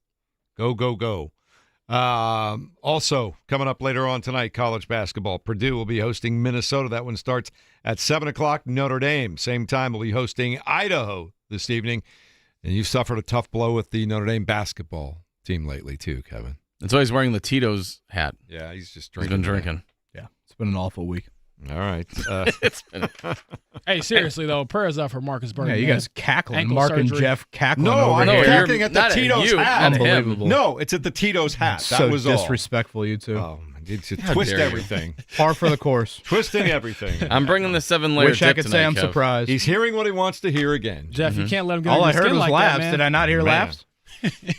Also, coming up later on tonight, college basketball. Purdue will be hosting Minnesota. That one starts at 7 o'clock. Notre Dame, same time, will be hosting Idaho this evening. And you've suffered a tough blow with the Notre Dame basketball team lately, too, Kevin. That's why he's wearing the Tito's hat. Yeah, he's just drinking. He's been drinking. Yeah, it's been an awful week. All right. It's been. Hey, seriously though, prayers up for Marcus Burton. Yeah, you guys cackling. Ankle Mark surgery. and Jeff cackling. No, over I'm here. cackling at the Tito's hat. Unbelievable. No, it's at the Tito's hat. That so was all. Disrespectful, you two. Oh, it's a twist everything. Par for the course. Twisting everything. I'm bringing the 7-layer Wish I dip could tonight, say I'm Kev. surprised. He's hearing what he wants to hear again. Jeff, you can't let him get All under I your heard skin was like laughs. that, man. Did I not hear laughs?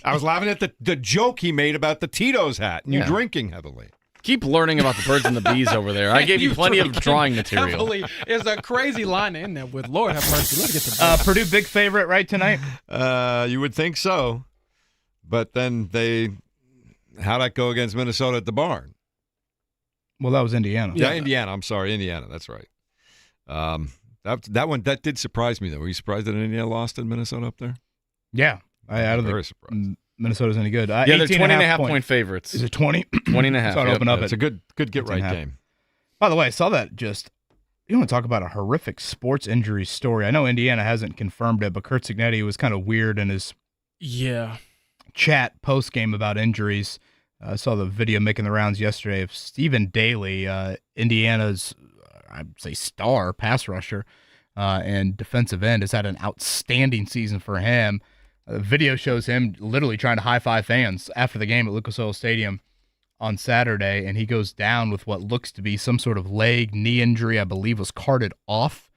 I was laughing at the joke he made about the Tito's hat and you drinking heavily. Keep learning about the birds and the bees over there. I gave you plenty of drawing material. Heavily is a crazy line in there with Lord have mercy. Let's get to Purdue big favorite right tonight? You would think so. But then how'd that go against Minnesota at the barn? Well, that was Indiana. Yeah, Indiana. I'm sorry, Indiana. That's right. That did surprise me, though. Were you surprised that Indiana lost in Minnesota up there? Yeah. I don't Very think surprised. Minnesota's any good. Yeah, they're 20.5 point favorites. Is it 20? 20.5. So I'd open up It's a good get right game. By the way, I saw that just. You want to talk about a horrific sports injury story? I know Indiana hasn't confirmed it, but Kurt Cignetti was kind of weird in his chat post game about injuries. I saw the video making the rounds yesterday of Stephen Daly, Indiana's, I'd say, star pass rusher and defensive end, has had an outstanding season for him. The video shows him literally trying to high-five fans after the game at Lucas Oil Stadium on Saturday, and he goes down with what looks to be some sort of knee injury, I believe was carted off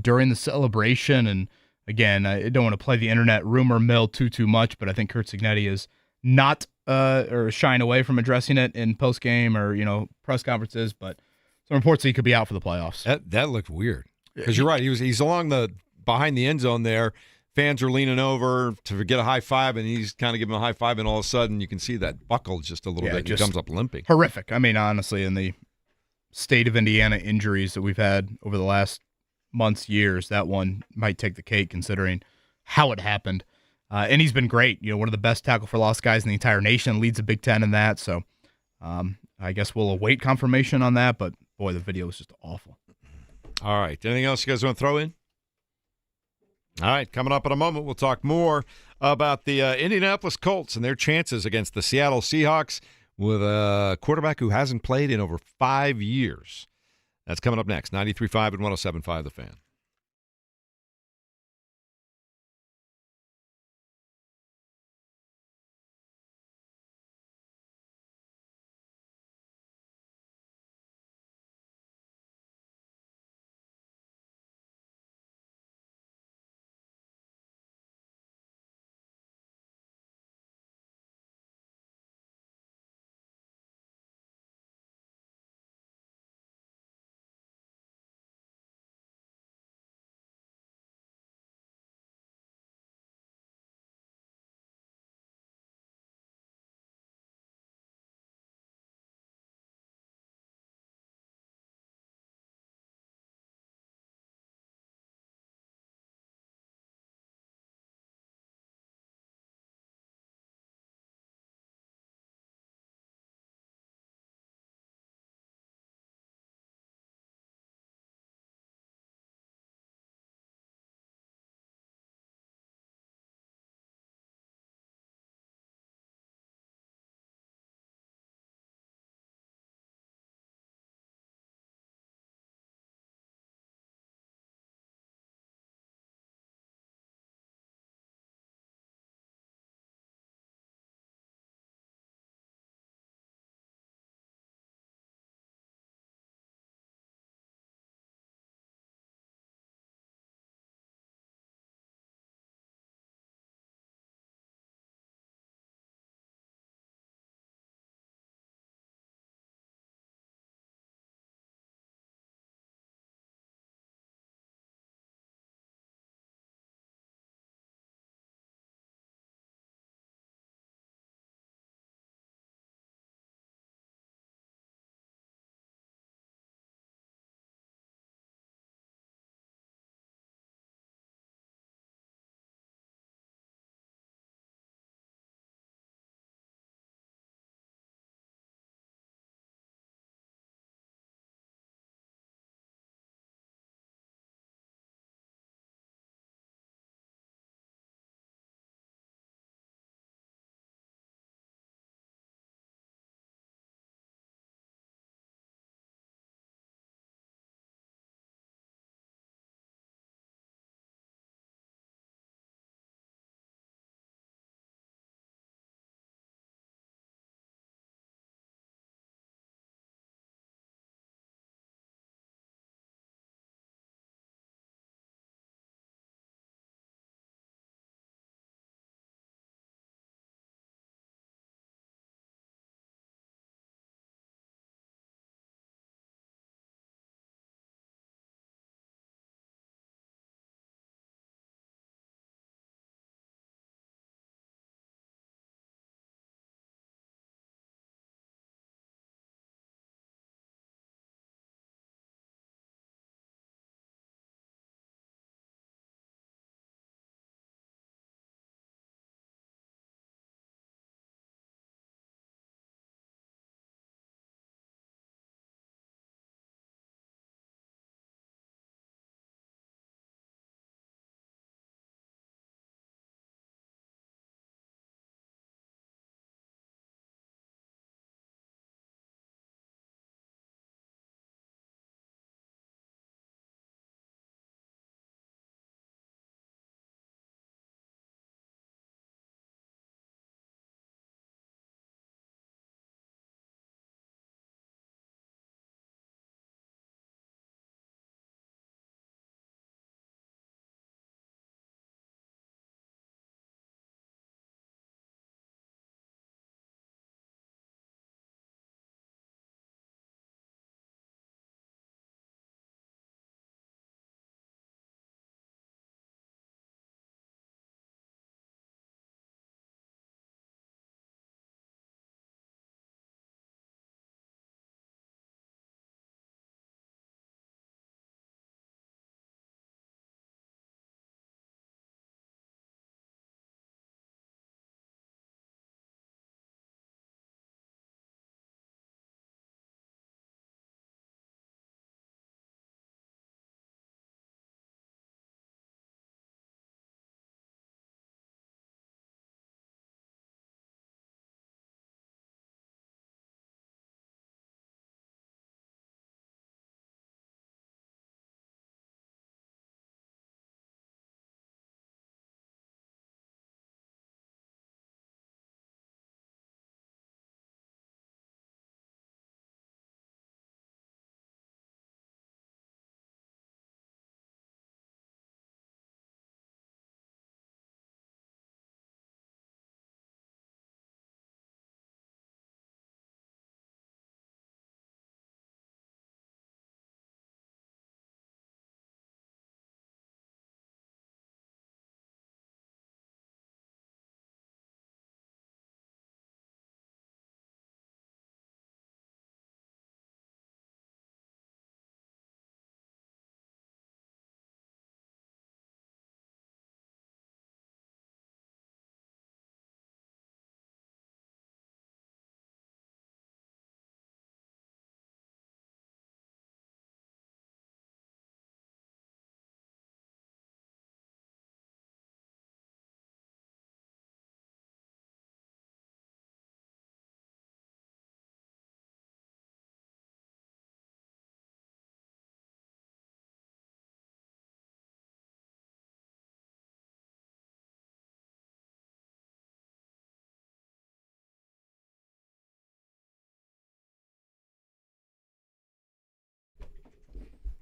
during the celebration. And again, I don't want to play the internet rumor mill too much, but I think Kurt Cignetti is not or shying away from addressing it in post-game or, press conferences, but some reports that he could be out for the playoffs. That looked weird. Because you're right, he's along behind the end zone there. Fans are leaning over to get a high five, and he's kind of giving a high five, and all of a sudden you can see that buckle just a little bit. He comes up limping. Horrific. I mean, honestly, in the state of Indiana injuries that we've had over the last months, years, that one might take the cake considering how it happened. And he's been great. One of the best tackle for loss guys in the entire nation, leads the Big Ten in that. So I guess we'll await confirmation on that, but boy, the video was just awful. All right. Anything else you guys want to throw in? All right, coming up in a moment, we'll talk more about the Indianapolis Colts and their chances against the Seattle Seahawks with a quarterback who hasn't played in over 5 years. That's coming up next, 93.5 and 107.5 The Fan.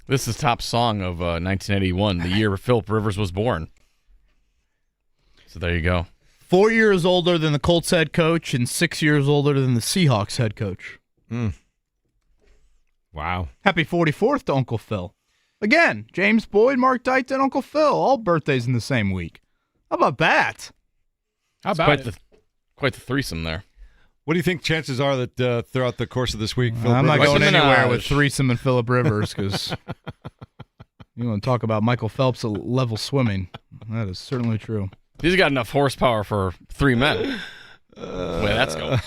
This is top song of 1981, the year Philip Rivers was born. So there you go. 4 years older than the Colts head coach and 6 years older than the Seahawks head coach. Wow. Happy 44th to Uncle Phil. Again, James Boyd, Mark Dighton, Uncle Phil, all birthdays in the same week. How about that? How about quite the threesome there. What do you think chances are that throughout the course of this week, I'm not going anywhere with Minaj. threesome and Phillip Rivers because you want to talk about Michael Phelps level swimming. That is certainly true. He's got enough horsepower for 3 men. Wait, that's going.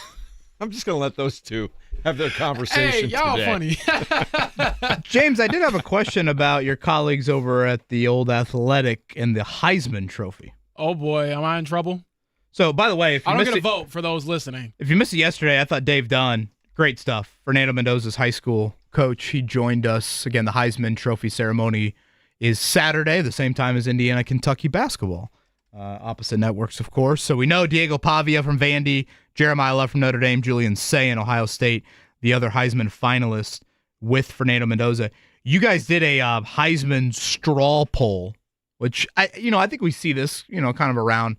I'm just going to let those two have their conversation Hey, y'all today. funny. James, I did have a question about your colleagues over at the Old Athletic and the Heisman Trophy. Oh, boy. Am I in trouble? So, by the way, if you I don't missed get a it, vote for those listening. if you missed it yesterday, I thought Dave Dunn, great stuff. Fernando Mendoza's high school coach, he joined us. Again, the Heisman Trophy ceremony is Saturday, the same time as Indiana-Kentucky basketball. Opposite networks, of course. So we know Diego Pavia from Vandy, Jeremiah Love from Notre Dame, Julian Say in Ohio State, the other Heisman finalist with Fernando Mendoza. You guys did a Heisman straw poll, which I think we see this, kind of around,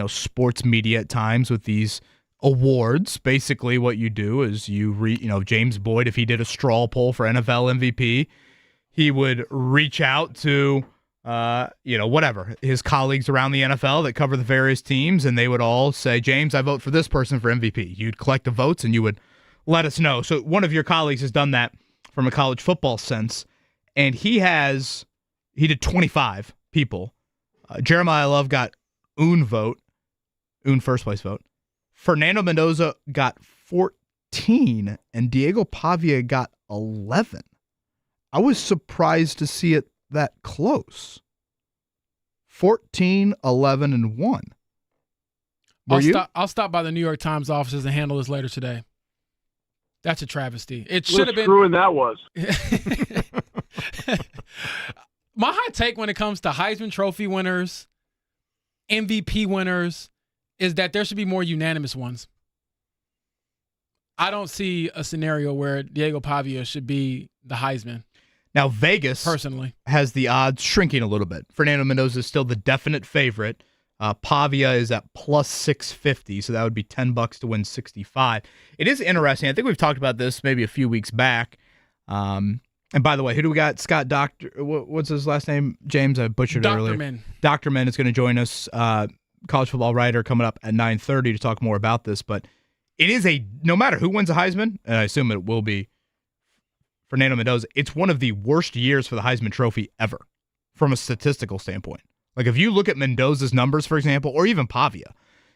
sports media at times with these awards. Basically, what you do is James Boyd, if he did a straw poll for NFL MVP, he would reach out to whatever, his colleagues around the NFL that cover the various teams, and they would all say, James, I vote for this person for MVP. You'd collect the votes, and you would let us know. So one of your colleagues has done that from a college football sense, and he did 25 people. Jeremiah Love got un first place vote. Fernando Mendoza got 14, and Diego Pavia got 11. I was surprised to see it that close. 14, 11, and 1. I'll stop by the New York Times offices and handle this later today. That's a travesty. It should have been. Screwing that was. My hot take when it comes to Heisman Trophy winners, MVP winners, is that there should be more unanimous ones. I don't see a scenario where Diego Pavia should be the Heisman. Now, Vegas personally has the odds shrinking a little bit. Fernando Mendoza is still the definite favorite. Pavia is at plus 650, so that would be $10 to win 65. It is interesting. I think we've talked about this maybe a few weeks back. And by the way, who do we got? Scott Doctor. What's his last name? James, I butchered it earlier. Dr. Men is going to join us, college football writer, coming up at 9:30 to talk more about this. But it is no matter who wins a Heisman, and I assume it will be Fernando Mendoza, it's one of the worst years for the Heisman Trophy ever from a statistical standpoint. Like if you look at Mendoza's numbers, for example, or even Pavia,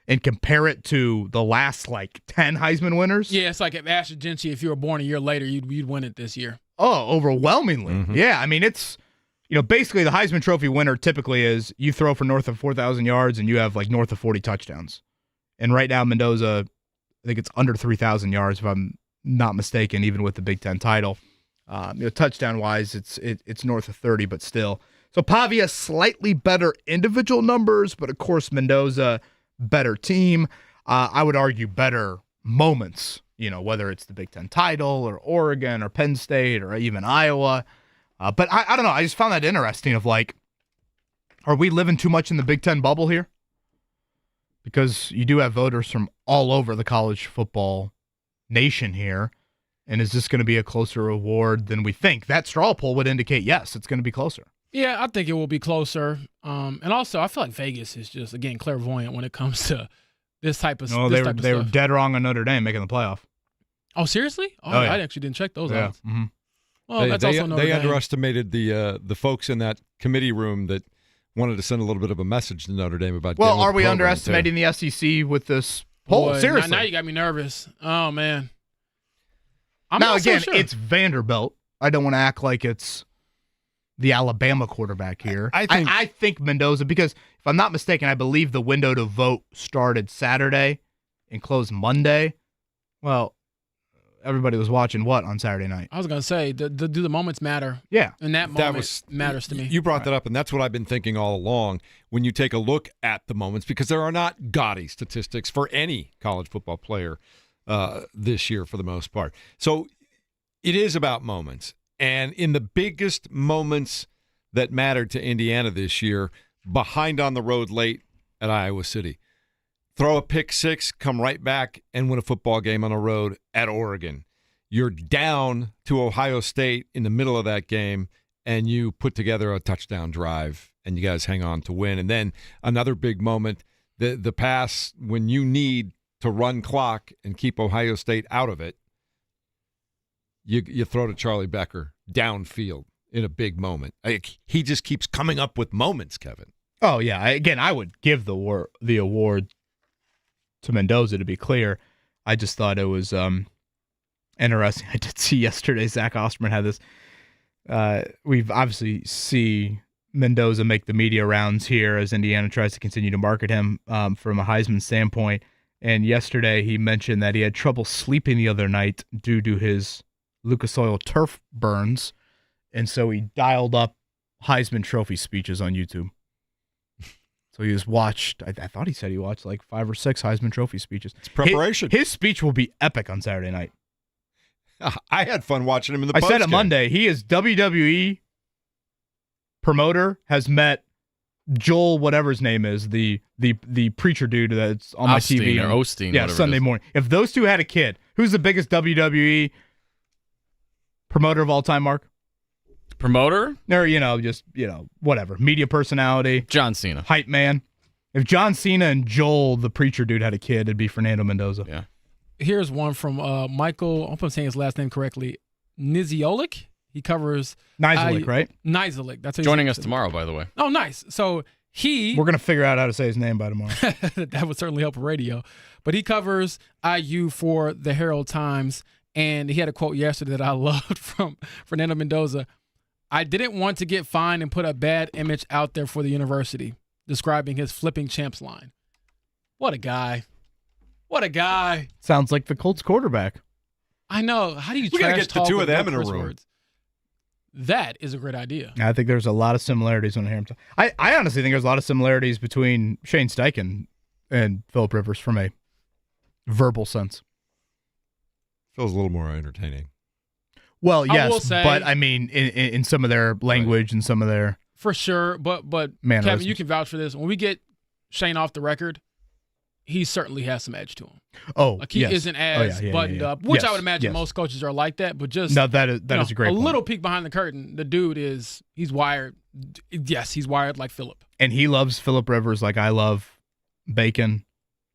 and compare it to the last 10 Heisman winners. Yeah, it's like if Asher Gentry, if you were born a year later, you'd win it this year. Oh, overwhelmingly. Mm-hmm. Yeah, I mean, it's, basically the Heisman Trophy winner typically is you throw for north of 4,000 yards and you have north of 40 touchdowns. And right now Mendoza, I think it's under 3,000 yards if I'm not mistaken, even with the Big Ten title. Touchdown-wise, it's north of 30, but still. So Pavia, slightly better individual numbers, but of course Mendoza, better team. I would argue better moments, whether it's the Big Ten title or Oregon or Penn State or even Iowa. But I don't know. I just found that interesting of are we living too much in the Big Ten bubble here? Because you do have voters from all over the college football nation here. And is this going to be a closer award than we think? That straw poll would indicate, yes, it's going to be closer. Yeah, I think it will be closer. And also, I feel like Vegas is just, again, clairvoyant when it comes to this type of stuff. No, they were dead wrong on Notre Dame making the playoff. Oh, seriously? Oh, yeah. I actually didn't check those yeah. odds. Mm-hmm. Well, that's also Notre They Dame. underestimated the folks in that committee room that wanted to send a little bit of a message to Notre Dame about. Well, are we underestimating the SEC with this poll? Boy, Seriously, now you got me nervous. Oh man. It's Vanderbilt. I don't want to act like it's the Alabama quarterback here. I think Mendoza, because if I'm not mistaken, I believe the window to vote started Saturday and closed Monday. Well, everybody was watching what on Saturday night? I was going to say, do the moments matter? Yeah. And that moment matters to me. You brought that up, and that's what I've been thinking all along when you take a look at the moments, because there are not gaudy statistics for any college football player this year for the most part. So it is about moments. And in the biggest moments that mattered to Indiana this year, behind on the road late at Iowa City, throw a pick six, come right back and win a football game on the road at Oregon. You're down to Ohio State in the middle of that game, and you put together a touchdown drive, and you guys hang on to win. And then another big moment, the pass when you need to run clock and keep Ohio State out of it, you throw to Charlie Becker downfield in a big moment. He just keeps coming up with moments, Kevin. Oh, yeah. Again, I would give the award to Mendoza, to be clear. I just thought it was interesting. I did see yesterday Zach Osterman had this. We've obviously see Mendoza make the media rounds here as Indiana tries to continue to market him from a Heisman standpoint. And yesterday he mentioned that he had trouble sleeping the other night due to his Lucas Oil turf burns. And so he dialed up Heisman Trophy speeches on YouTube. So he just watched, I thought he said he watched like 5 or 6 Heisman Trophy speeches. It's preparation. His speech will be epic on Saturday night. I had fun watching him in the I postgame. said it Monday. He is WWE promoter, has met Joel, whatever his name is, the preacher dude that's on my TV. Or Osteen, yeah, Sunday morning. If those two had a kid, who's the biggest WWE promoter of all time, Mark? Promoter? Or, whatever. Media personality. John Cena. Hype man. If John Cena and Joel, the preacher dude, had a kid, it'd be Fernando Mendoza. Yeah. Here's one from Michael, I hope I'm saying his last name correctly, Niziolik. He covers... Niziolik, right? Niziolik. That's joining us tomorrow, by the way. Oh, nice. So we're going to figure out how to say his name by tomorrow. That would certainly help radio. But he covers IU for the Herald Times, and he had a quote yesterday that I loved from Fernando Mendoza. I didn't want to get fined and put a bad image out there for the university, describing his flipping champs line. What a guy. What a guy. Sounds like the Colts quarterback. I know. How do you We got to trash get the talk two with of them in a curse room. words? That is a great idea. I think there's a lot of similarities when I hear him talk. I honestly think there's a lot of similarities between Shane Steichen and Phillip Rivers from a verbal sense. Feels a little more entertaining. Well, I will yes, say- but I mean, in some of their language and some of their... For sure. But Kevin, you can vouch for this. When we get Shane off the record, he certainly has some edge to him. Oh, like he yes. isn't as buttoned up, which I would imagine most coaches are like that. But just that is a great point. little peek behind the curtain. The dude he's wired. Yes, he's wired like Phillip. And he loves Phillip Rivers like I love bacon,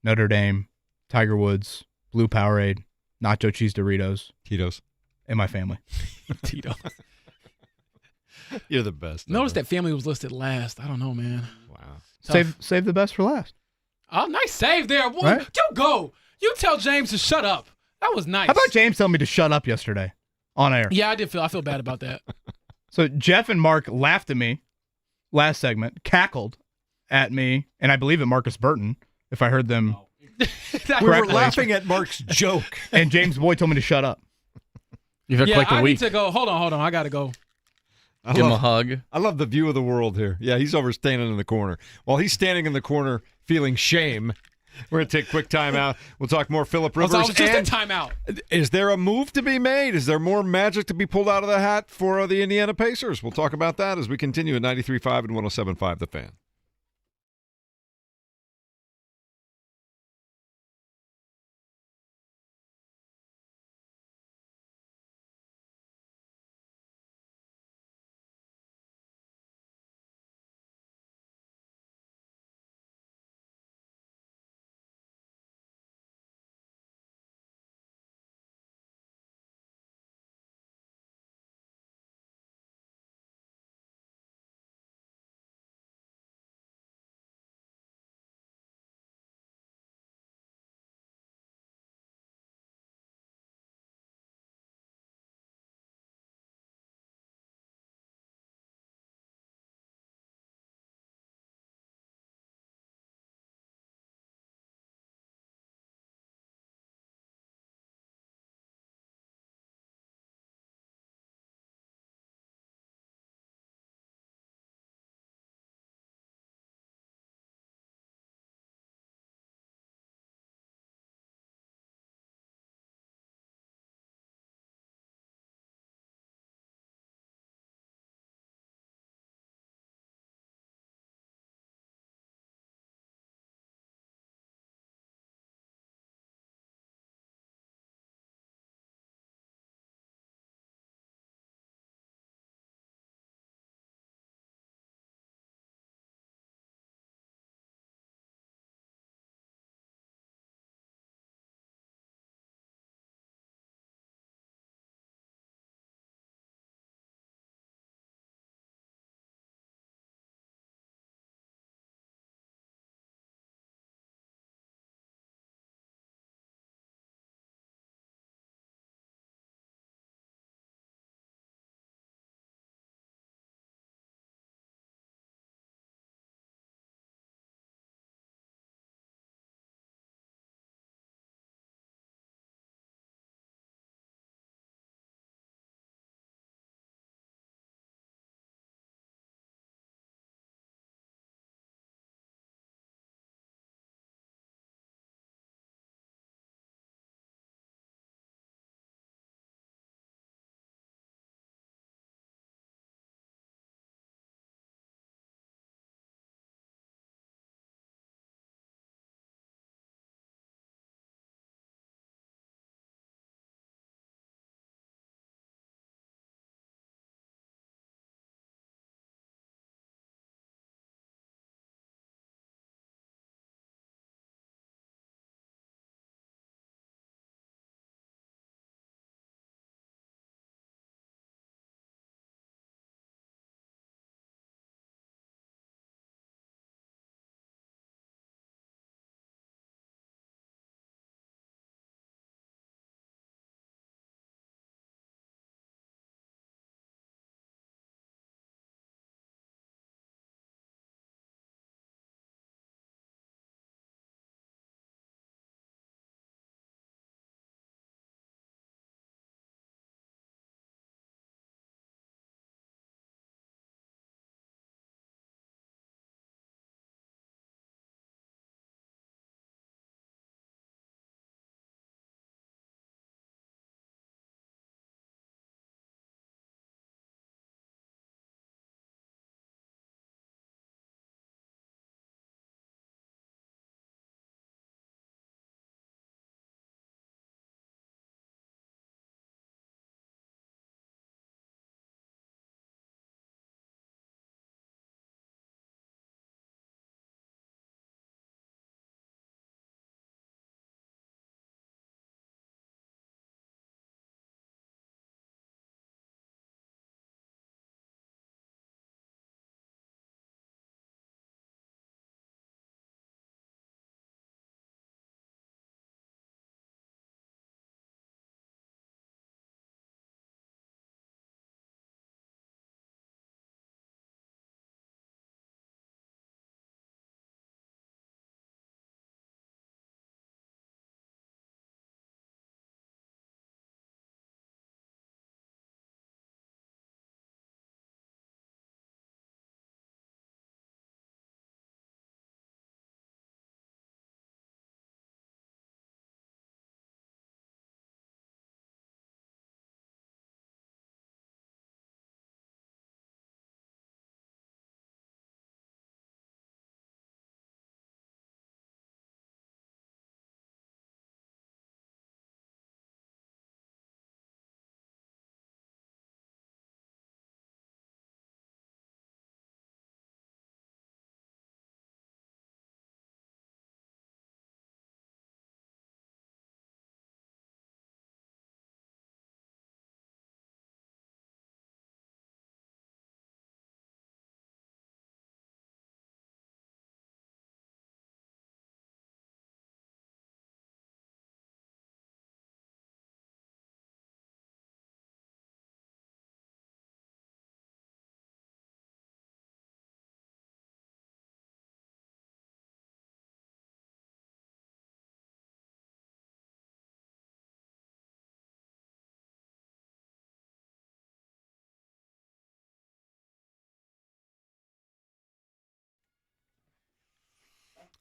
Notre Dame, Tiger Woods, Blue Powerade, nacho cheese Doritos, Tito's, and my family. Tito. You're the best. Notice that family was listed last. I don't know, man. Wow. Save the best for last. Oh, nice save there. Right? You go. You tell James to shut up. That was nice. How about James telling me to shut up yesterday on air? Yeah, I feel bad about that. So Jeff and Mark laughed at me last segment, cackled at me, and I believe at Marcus Burton, if I heard them We were laughing at Mark's joke. And James Boyd told me to shut up. You've had quite the I week. need to go. Hold on. I got to go. Give him a hug. I love the view of the world here. Yeah, he's over standing in the corner. While he's standing in the corner feeling shame, we're going to take a quick timeout. We'll talk more Phillip Rivers. I was just in timeout. Is there a move to be made? Is there more magic to be pulled out of the hat for the Indiana Pacers? We'll talk about that as we continue at 93.5 and 107.5 The Fan.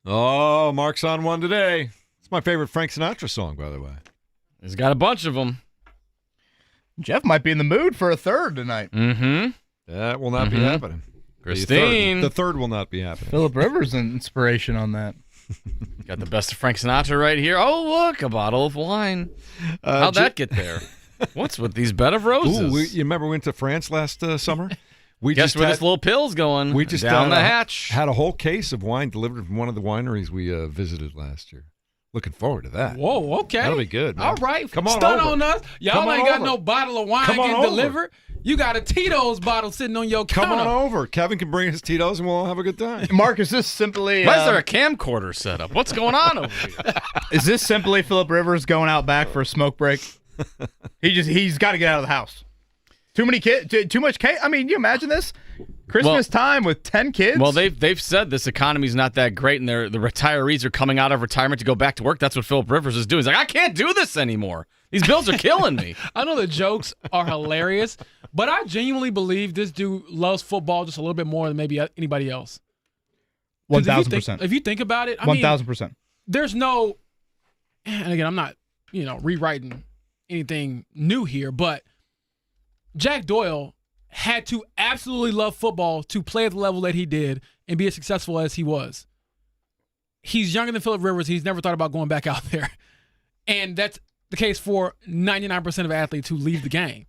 Oh, Mark's on one today. It's my favorite Frank Sinatra song, by the way. He's got a bunch of them. Jeff might be in the mood for a third tonight. Mm-hmm. That will not be happening. Christine. The third will not be happening. Philip Rivers' inspiration on that. Got the best of Frank Sinatra right here. Oh, look, a bottle of wine. How'd that get there? What's with these bed of roses? Ooh, you remember we went to France last summer? We Guess just where had, this little pill's going? We just down had the hatch. Had a whole case of wine delivered from one of the wineries we visited last year. Looking forward to that. Whoa, okay. That'll be good, man. All right. Come on Stun over. on us. Y'all Come on ain't got over. no bottle of wine Come on getting over. delivered. You got a Tito's bottle sitting on your counter. Come on over. Kevin can bring his Tito's and we'll all have a good time. Mark, is this simply... Why is there a camcorder set up? What's going on over here? Is this simply Philip Rivers going out back for a smoke break? He's got to get out of the house. Too many kids, too much cake. I mean, you imagine this? Christmas time with 10 kids? Well, they've said this economy's not that great, and the retirees are coming out of retirement to go back to work. That's what Philip Rivers is doing. He's like, I can't do this anymore. These bills are killing me. I know the jokes are hilarious, but I genuinely believe this dude loves football just a little bit more than maybe anybody else. 1,000%. If you think about it, I mean, 1,000%. there's no, and again, I'm not, rewriting anything new here, but Jack Doyle had to absolutely love football to play at the level that he did and be as successful as he was. He's younger than Philip Rivers. He's never thought about going back out there. And that's the case for 99% of athletes who leave the game.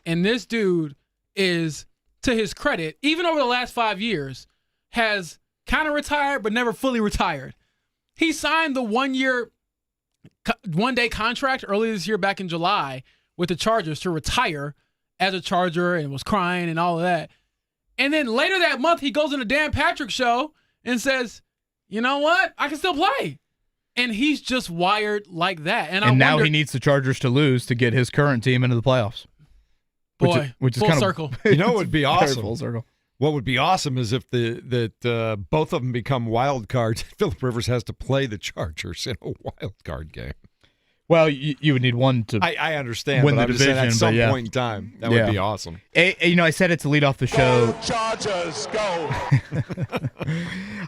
And this dude is, to his credit, even over the last 5 years, has kind of retired but never fully retired. He signed the one-day contract earlier this year back in July with the Chargers to retire as a Charger and was crying and all of that. And then later that month, he goes on the Dan Patrick show and says, you know what? I can still play. And he's just wired like that. And now he needs the Chargers to lose to get his current team into the playoffs. Boy, which is full kind circle. You know what would be awesome? Full circle. What would be awesome is if both of them become wild cards. Philip Rivers has to play the Chargers in a wild card game. Well, you would need one to I understand, win but the I'm just saying division, at some but yeah. point in time, that would be awesome. I said it to lead off the show. Go Chargers, go!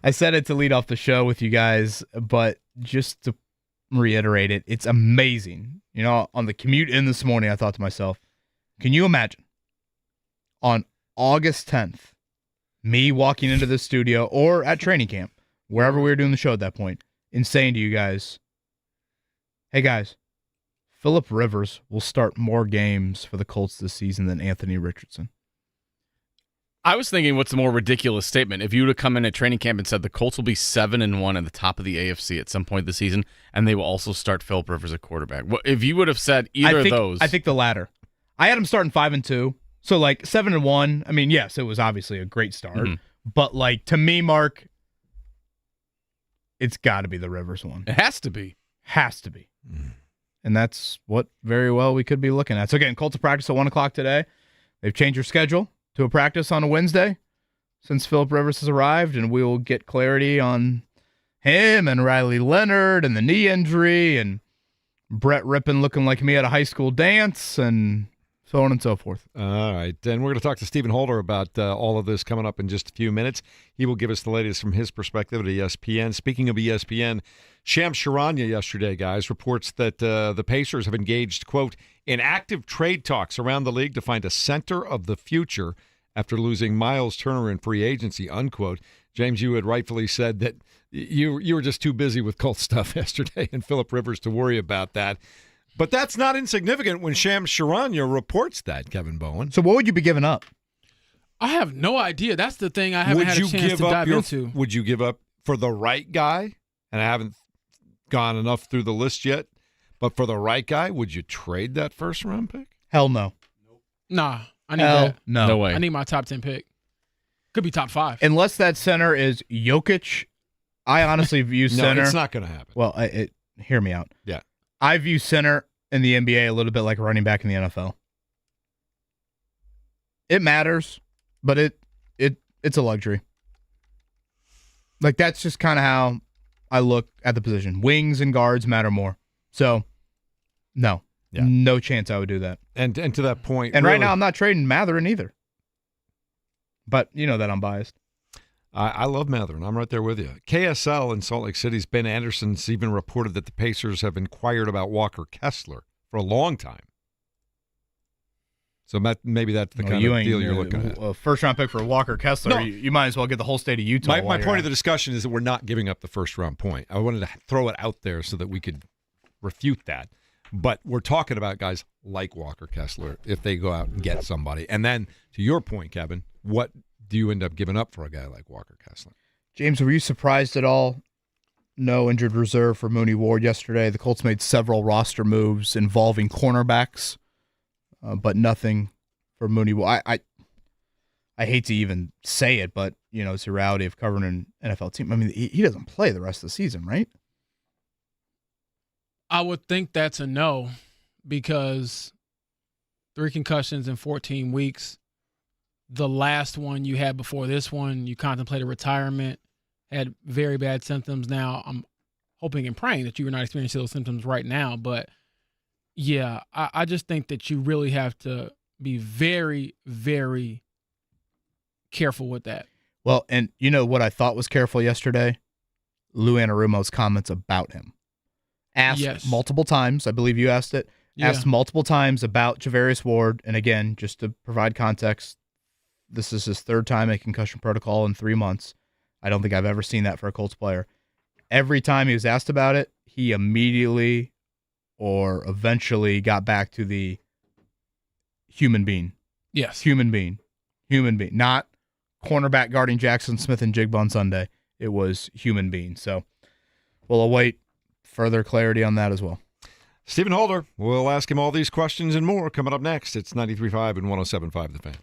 I said it to lead off the show with you guys, but just to reiterate it, it's amazing. On the commute in this morning, I thought to myself, can you imagine on August 10th, me walking into the studio or at training camp, wherever we were doing the show at that point, and saying to you guys, hey guys, Philip Rivers will start more games for the Colts this season than Anthony Richardson. I was thinking, what's the more ridiculous statement? If you would have come in at training camp and said the Colts will be 7-1 at the top of the AFC at some point this season, and they will also start Philip Rivers at quarterback. If you would have said either of those, I think the latter. I had him starting 5-2, so 7-1. I mean, yes, it was obviously a great start, but to me, Mark, it's got to be the Rivers one. It has to be. Has to be. And that's what very well we could be looking at. So again, Colts of practice at 1 o'clock today. They've changed their schedule to a practice on a Wednesday since Philip Rivers has arrived, and we will get clarity on him and Riley Leonard and the knee injury and Brett Rippon looking like me at a high school dance and so on and so forth. All right. And we're going to talk to Stephen Holder about all of this coming up in just a few minutes. He will give us the latest from his perspective at ESPN. Speaking of ESPN, Shams Charania yesterday, guys, reports that the Pacers have engaged, quote, in active trade talks around the league to find a center of the future after losing Miles Turner in free agency, unquote. James, you had rightfully said that you were just too busy with Colts stuff yesterday and Philip Rivers to worry about that. But that's not insignificant when Shams Charania reports that, Kevin Bowen. So what would you be giving up? I have no idea. That's the thing I haven't had a chance to dive into. Would you give up for the right guy? And I haven't gone enough through the list yet. But for the right guy, would you trade that first-round pick? Hell no. Nah, I need that. No way. I need my top 10 pick. Could be top 5. Unless that center is Jokic, I honestly view center. No, it's not going to happen. Well, hear me out. Yeah. I view center in the NBA a little bit like running back in the NFL. It matters, but it's a luxury. That's just kind of how I look at the position. Wings and guards matter more. So, no. Yeah. No chance I would do that. And to that point. And really, right now I'm not trading Matherin either. But you know that I'm biased. I love Matherin. I'm right there with you. KSL in Salt Lake City's Ben Anderson's even reported that the Pacers have inquired about Walker Kessler for a long time. So maybe that's the kind of deal you're looking at. A first-round pick for Walker Kessler, No. you might as well get the whole state of Utah. My point of the discussion is that we're not giving up the first-round point. I wanted to throw it out there so that we could refute that. But we're talking about guys like Walker Kessler if they go out and get somebody. And then, to your point, Kevin, what do you end up giving up for a guy like Walker Kessler? James, were you surprised at all? No injured reserve for Mooney Ward yesterday. The Colts made several roster moves involving cornerbacks, but nothing for Mooney Ward. I hate to even say it, but it's the reality of covering an NFL team. I mean, he doesn't play the rest of the season, right? I would think that's a no, because 3 concussions in 14 weeks. The last one you had before this one, you contemplated retirement, had very bad symptoms. Now, I'm hoping and praying that you are not experiencing those symptoms right now. But, yeah, I just think that you really have to be very, very careful with that. Well, and you know what I thought was careful yesterday? Lou Anarumo's comments about him. Asked multiple times, I believe you asked it, asked multiple times about Javarius Ward. And again, just to provide context, this is his 3rd time in concussion protocol in 3 months. I don't think I've ever seen that for a Colts player. Every time he was asked about it, he immediately or eventually got back to the human being. Yes. Human being. Not cornerback guarding Jackson Smith and Jigba on Sunday. It was human being. So we'll await further clarity on that as well. Stephen Holder, we'll ask him all these questions and more coming up next. It's 93.5 and 107.5 The Fan.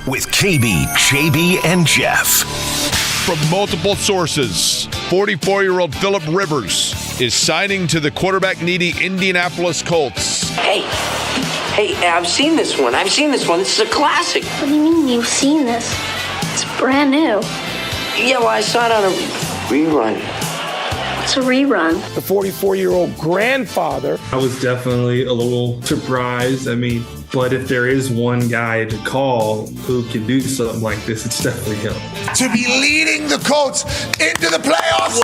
With KB, JB, and Jeff. From multiple sources, 44-year-old Philip Rivers is signing to the quarterback-needy Indianapolis Colts. Hey, I've seen this one. This is a classic. What do you mean you've seen this? It's brand new. Yeah, well, I saw it on a rerun. It's a rerun. The 44-year-old grandfather. I was definitely a little surprised. But if there is one guy to call who can do something like this, it's definitely him. To be leading the Colts into the playoffs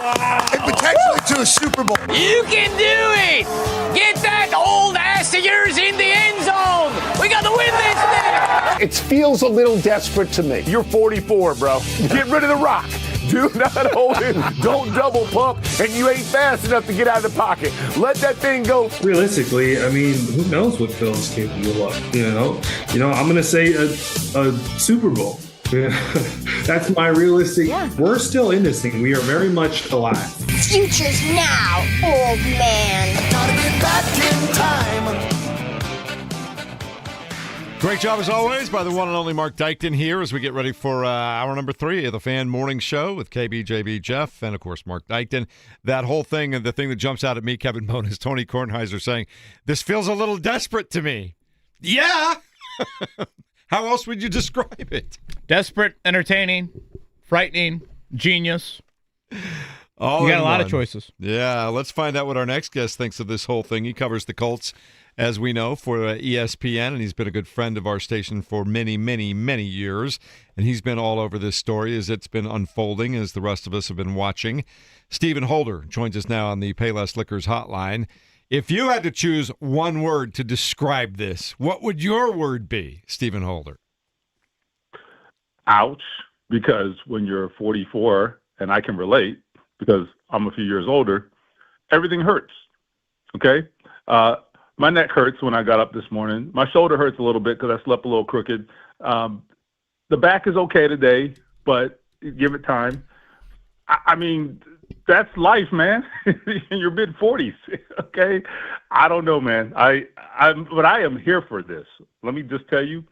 and potentially to a Super Bowl. You can do it! Get that old ass of yours in the end zone! We got to win this thing! It feels a little desperate to me. You're 44, bro. Get rid of the rock. Do not hold it. Don't double pump, and you ain't fast enough to get out of the pocket. Let that thing go. Realistically, who knows what Phil's capable of? I'm going to say a Super Bowl. That's my realistic. Yeah. We're still in this thing. We are very much alive. Future's now, old man. Gotta get back in time. Great job, as always, by the one and only Mark Dykton here as we get ready for hour number 3 of the Fan Morning Show with KB, JB, Jeff, and, of course, Mark Dykton. That whole thing, and the thing that jumps out at me, Kevin Bone, is Tony Kornheiser saying, this feels a little desperate to me. Yeah! How else would you describe it? Desperate, entertaining, frightening, genius. All you got a lot one. of choices. Yeah, let's find out what our next guest thinks of this whole thing. He covers the Colts, as we know, for ESPN, and he's been a good friend of our station for many, many, many years. And he's been all over this story as it's been unfolding, as the rest of us have been watching. Stephen Holder joins us now on the Payless Liquors hotline. If you had to choose one word to describe this, what would your word be, Stephen Holder? Ouch, because when you're 44, and I can relate because I'm a few years older, everything hurts, okay? My neck hurts when I got up this morning. My shoulder hurts a little bit because I slept a little crooked. The back is okay today, but give it time. That's life, man. In your mid-40s, okay? I don't know, man. But I am here for this. Let me just tell you,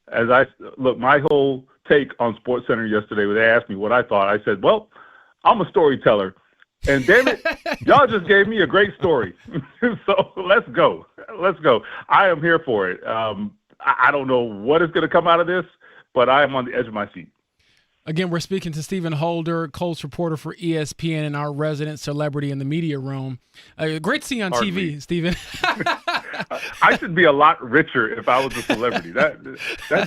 my whole take on SportsCenter yesterday, when they asked me what I thought, I said, well, I'm a storyteller. And damn it, y'all just gave me a great story. So let's go. I am here for it. I don't know what is going to come out of this, but I am on the edge of my seat. Again, we're speaking to Stephen Holder, Colts reporter for ESPN and our resident celebrity in the media room. Great to see you on TV, Stephen. I should be a lot richer if I was a celebrity. That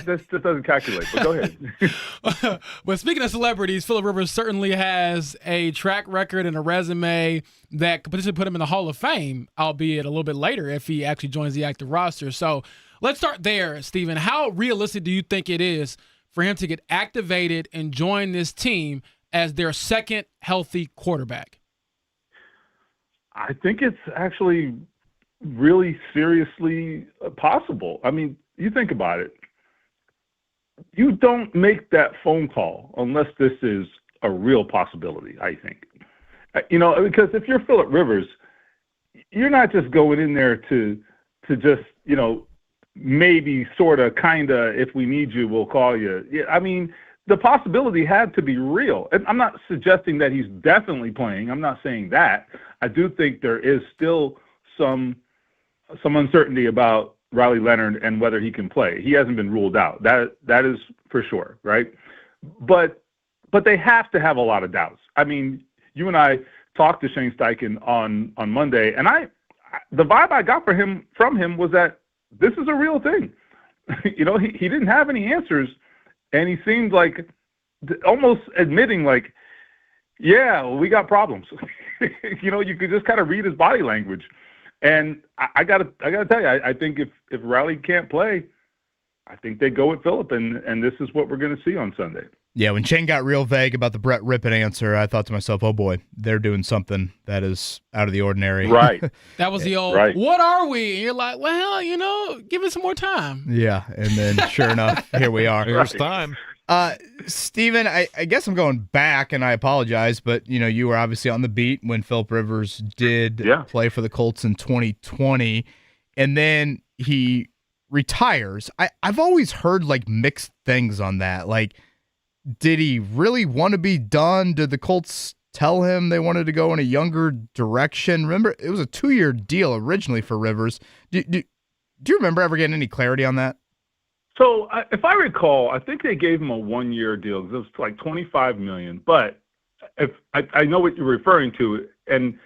just doesn't calculate, but go ahead. But speaking of celebrities, Philip Rivers certainly has a track record and a resume that could potentially put him in the Hall of Fame, albeit a little bit later if he actually joins the active roster. So let's start there, Stephen. How realistic do you think it is for him to get activated and join this team as their second healthy quarterback? I think it's actually really seriously possible. You think about it. You don't make that phone call unless this is a real possibility, I think. Because if you're Philip Rivers, you're not just going in there to just, maybe, sort of, kind of, if we need you, we'll call you. Yeah, the possibility had to be real. And I'm not suggesting that he's definitely playing. I'm not saying that. I do think there is still some uncertainty about Riley Leonard and whether he can play. He hasn't been ruled out. That is for sure, right? But they have to have a lot of doubts. You and I talked to Shane Steichen on Monday, and the vibe I got from him was that this is a real thing. He didn't have any answers, and he seemed like almost admitting, like, yeah, we got problems. You could just kind of read his body language. And I gotta tell you, I think if Riley can't play, I think they go with Phillip, and this is what we're going to see on Sunday. Yeah, when Shane got real vague about the Brett Rippon answer, I thought to myself, oh boy, they're doing something that is out of the ordinary. Right. That was the old, right. What are we? And you're like, well, give it some more time. Yeah, and then sure enough, here we are. Here's time. Stephen, I guess I'm going back, and I apologize, but you were obviously on the beat when Philip Rivers did play for the Colts in 2020, and then he retires, I've always heard like mixed things on that. Like, did he really want to be done? Did the Colts tell him they wanted to go in a younger direction? Remember, it was a 2-year deal originally for Rivers. Do you remember ever getting any clarity on that? So if I recall, I think they gave him a 1-year deal. It was like $25 million. But if I know what you're referring to, and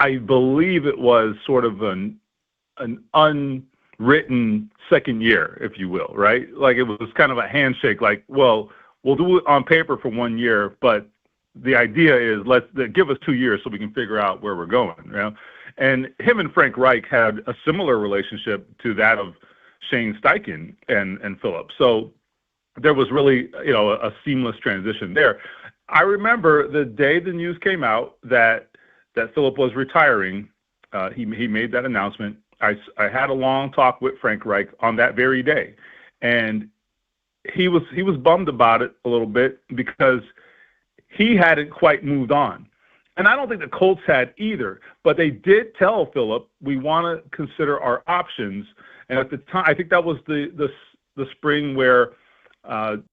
I believe it was sort of an unwritten second year, if you will, right? Like it was kind of a handshake. Like, well, we'll do it on paper for 1 year, but the idea is give us 2 years so we can figure out where we're going. You know? And him and Frank Reich had a similar relationship to that of Shane Steichen and Phillip. So there was really, a seamless transition there. I remember the day the news came out that Phillip was retiring. He made that announcement. I had a long talk with Frank Reich on that very day, and he was bummed about it a little bit because he hadn't quite moved on. And I don't think the Colts had either, but they did tell Phillip, we want to consider our options. And at the time, I think that was the spring where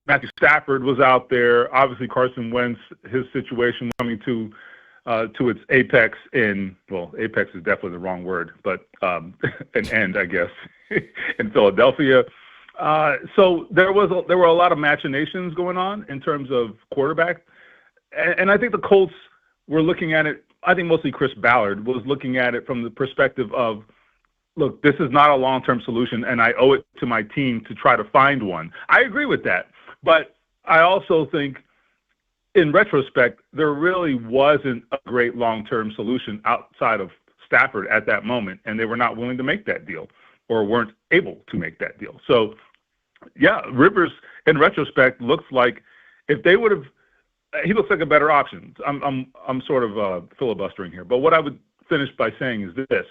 Matthew Stafford was out there. Obviously, Carson Wentz, his situation coming to its apex apex is definitely the wrong word, but an end, I guess, in Philadelphia. So there were a lot of machinations going on in terms of quarterback. And I think the Colts were looking at it, I think mostly Chris Ballard was looking at it from the perspective of, look, this is not a long-term solution, and I owe it to my team to try to find one. I agree with that. But I also think, in retrospect, there really wasn't a great long-term solution outside of Stafford at that moment, and they were not willing to make that deal or weren't able to make that deal. So, yeah, Rivers, in retrospect, looks like if they would have – he looks like a better option. I'm sort of filibustering here. But what I would finish by saying is this.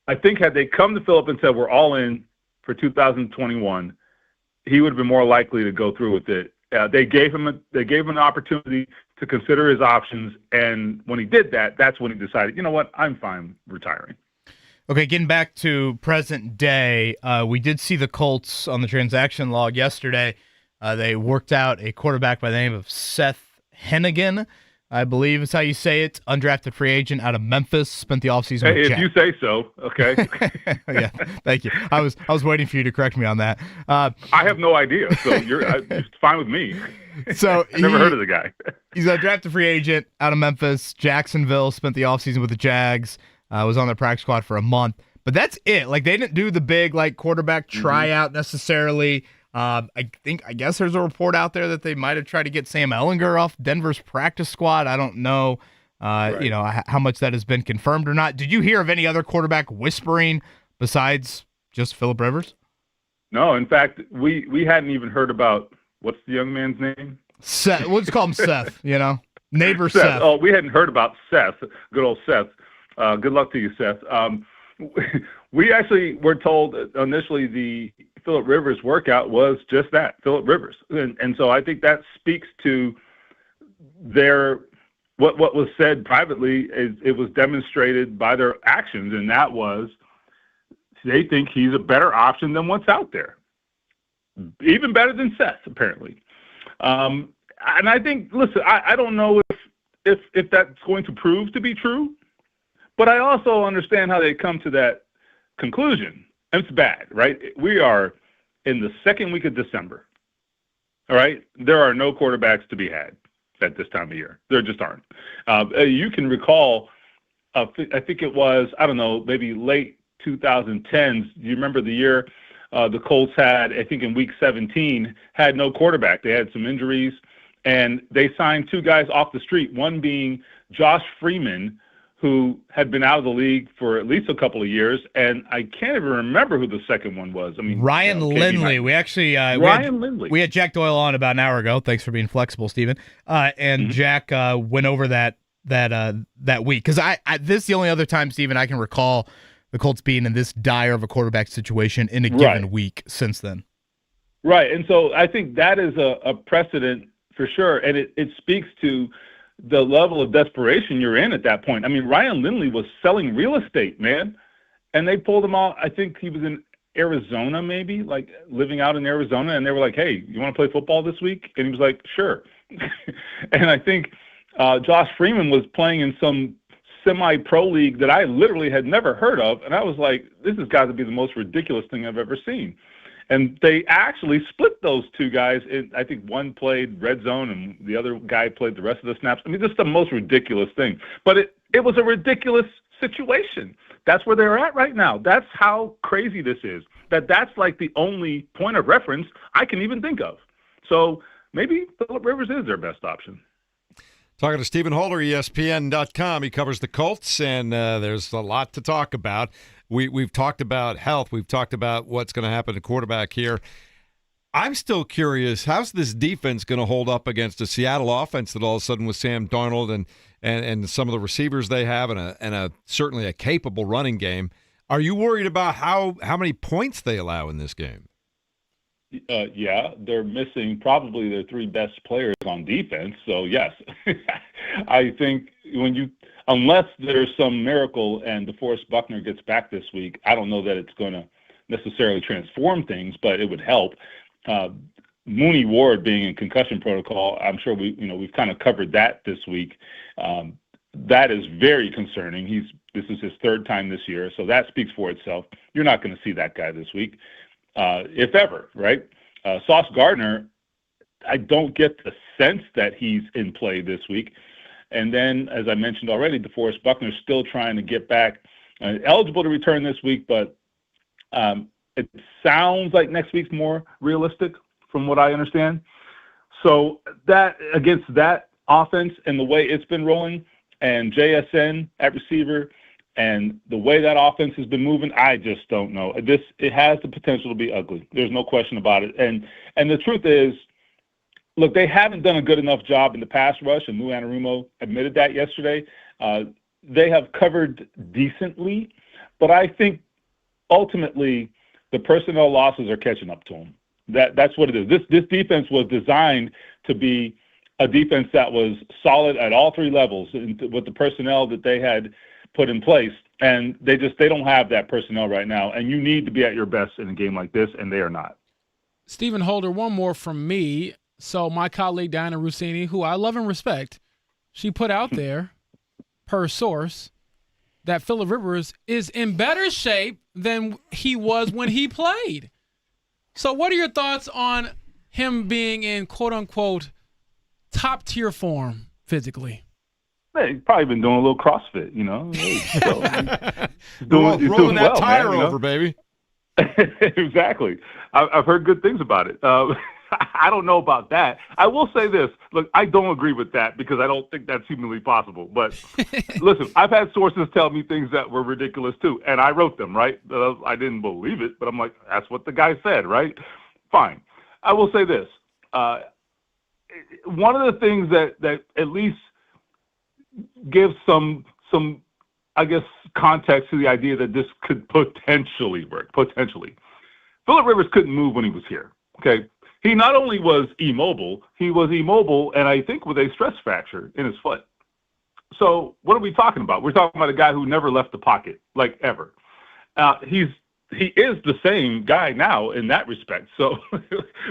I think had they come to Phillip and said, we're all in for 2021, he would have been more likely to go through with it. They gave him an opportunity to consider his options, and when he did that, that's when he decided, you know what, I'm fine retiring. Okay, getting back to present day, we did see the Colts on the transaction log yesterday. They worked out a quarterback by the name of Seth Hennigan, I believe is how you say it, undrafted free agent out of Memphis, spent the offseason with Jack. If you say so, okay. Yeah, thank you. I was waiting for you to correct me on that. I have no idea, so it's fine with me. So I've never heard of the guy. He's a drafted free agent out of Memphis, Jacksonville, spent the offseason with the Jags, was on their practice squad for a month. But that's it. Like, they didn't do the big quarterback tryout necessarily. I guess there's a report out there that they might have tried to get Sam Ehlinger off Denver's practice squad. I don't know, how much that has been confirmed or not. Did you hear of any other quarterback whispering besides just Phillip Rivers? No, in fact, we hadn't even heard about what's the young man's name? Seth. We'll just call him Seth. Neighbor Seth. Oh, we hadn't heard about Seth. Good old Seth. Good luck to you, Seth. We actually were told initially the Phillip Rivers workout was just that, Phillip Rivers. And so I think that speaks to what was said privately is it was demonstrated by their actions, and that was they think he's a better option than what's out there. Even better than Seth, apparently. And I think, listen, I don't know if that's going to prove to be true, but I also understand how they come to that conclusion. And it's bad, right? We are in the second week of December, all right? There are no quarterbacks to be had at this time of year. There just aren't. You can recall, I think it was, I don't know, maybe late 2010s. Do you remember the year the Colts had, I think in week 17, had no quarterback. They had some injuries, and they signed two guys off the street, one being Josh Freeman, who had been out of the league for at least a couple of years, and I can't even remember who the second one was. I mean, Ryan Lindley. We actually Lindley. We had Jack Doyle on about an hour ago. Thanks for being flexible, Stephen. And Jack went over that week because this is the only other time, Stephen, I can recall the Colts being in this dire of a quarterback situation in a given week since then. Right, and so I think that is a precedent for sure, and it speaks to the level of desperation you're in at that point. I mean, Ryan Lindley was selling real estate, man, and they pulled him out. I think he was in Arizona, maybe, like living out in Arizona, and they were like, hey, you want to play football this week? And he was like, sure. And I think Josh Freeman was playing in some semi-pro league that I literally had never heard of, and I was like, this has got to be the most ridiculous thing I've ever seen. And they actually split those two guys. I think one played red zone and the other guy played the rest of the snaps. I mean, just the most ridiculous thing. But it was a ridiculous situation. That's where they're at right now. That's how crazy this is. That's like the only point of reference I can even think of. So maybe Phillip Rivers is their best option. Talking to Stephen Holder, ESPN.com. He covers the Colts, and there's a lot to talk about. We've talked about health. We've talked about what's going to happen to quarterback here. I'm still curious, how's this defense going to hold up against a Seattle offense that all of a sudden with Sam Darnold and some of the receivers they have and a certainly a capable running game? Are you worried about how many points they allow in this game? Yeah, they're missing probably their three best players on defense. So, yes, I think unless there's some miracle and DeForest Buckner gets back this week, I don't know that it's going to necessarily transform things, but it would help. Mooney Ward being in concussion protocol, I'm sure we've kind of covered that this week. That is very concerning. This is his third time this year, so that speaks for itself. You're not going to see that guy this week. If ever, right? Sauce Gardner, I don't get the sense that he's in play this week. And then, as I mentioned already, DeForest Buckner's still trying to get back, eligible to return this week, but it sounds like next week's more realistic from what I understand. So that against that offense and the way it's been rolling and JSN at receiver, and the way that offense has been moving, I just don't know. It has the potential to be ugly. There's no question about it. And the truth is, look, they haven't done a good enough job in the pass rush, and Lou Anarumo admitted that yesterday. They have covered decently, but I think ultimately the personnel losses are catching up to them. That's what it is. This defense was designed to be a defense that was solid at all three levels with the personnel that they had put in place, and they don't have that personnel right now, and you need to be at your best in a game like this, and they are not. Stephen Holder, one more from me. So my colleague Diana Rossini, who I love and respect, she put out there, per source, that Phillip Rivers is in better shape than he was when he played. So what are your thoughts on him being in quote-unquote top-tier form physically? He's probably been doing a little CrossFit, rolling that well, tire man, over, baby. Exactly. I've heard good things about it. I don't know about that. I will say this. Look, I don't agree with that because I don't think that's humanly possible. But listen, I've had sources tell me things that were ridiculous too, and I wrote them, right? I didn't believe it, but I'm like, that's what the guy said, right? Fine. I will say this. One of the things that at least gives some I guess context to the idea that this could potentially work. Potentially, Phillip Rivers couldn't move when he was here. Okay, he not only was immobile, and I think with a stress fracture in his foot. So what are we talking about? We're talking about a guy who never left the pocket, like ever. He is the same guy now in that respect. So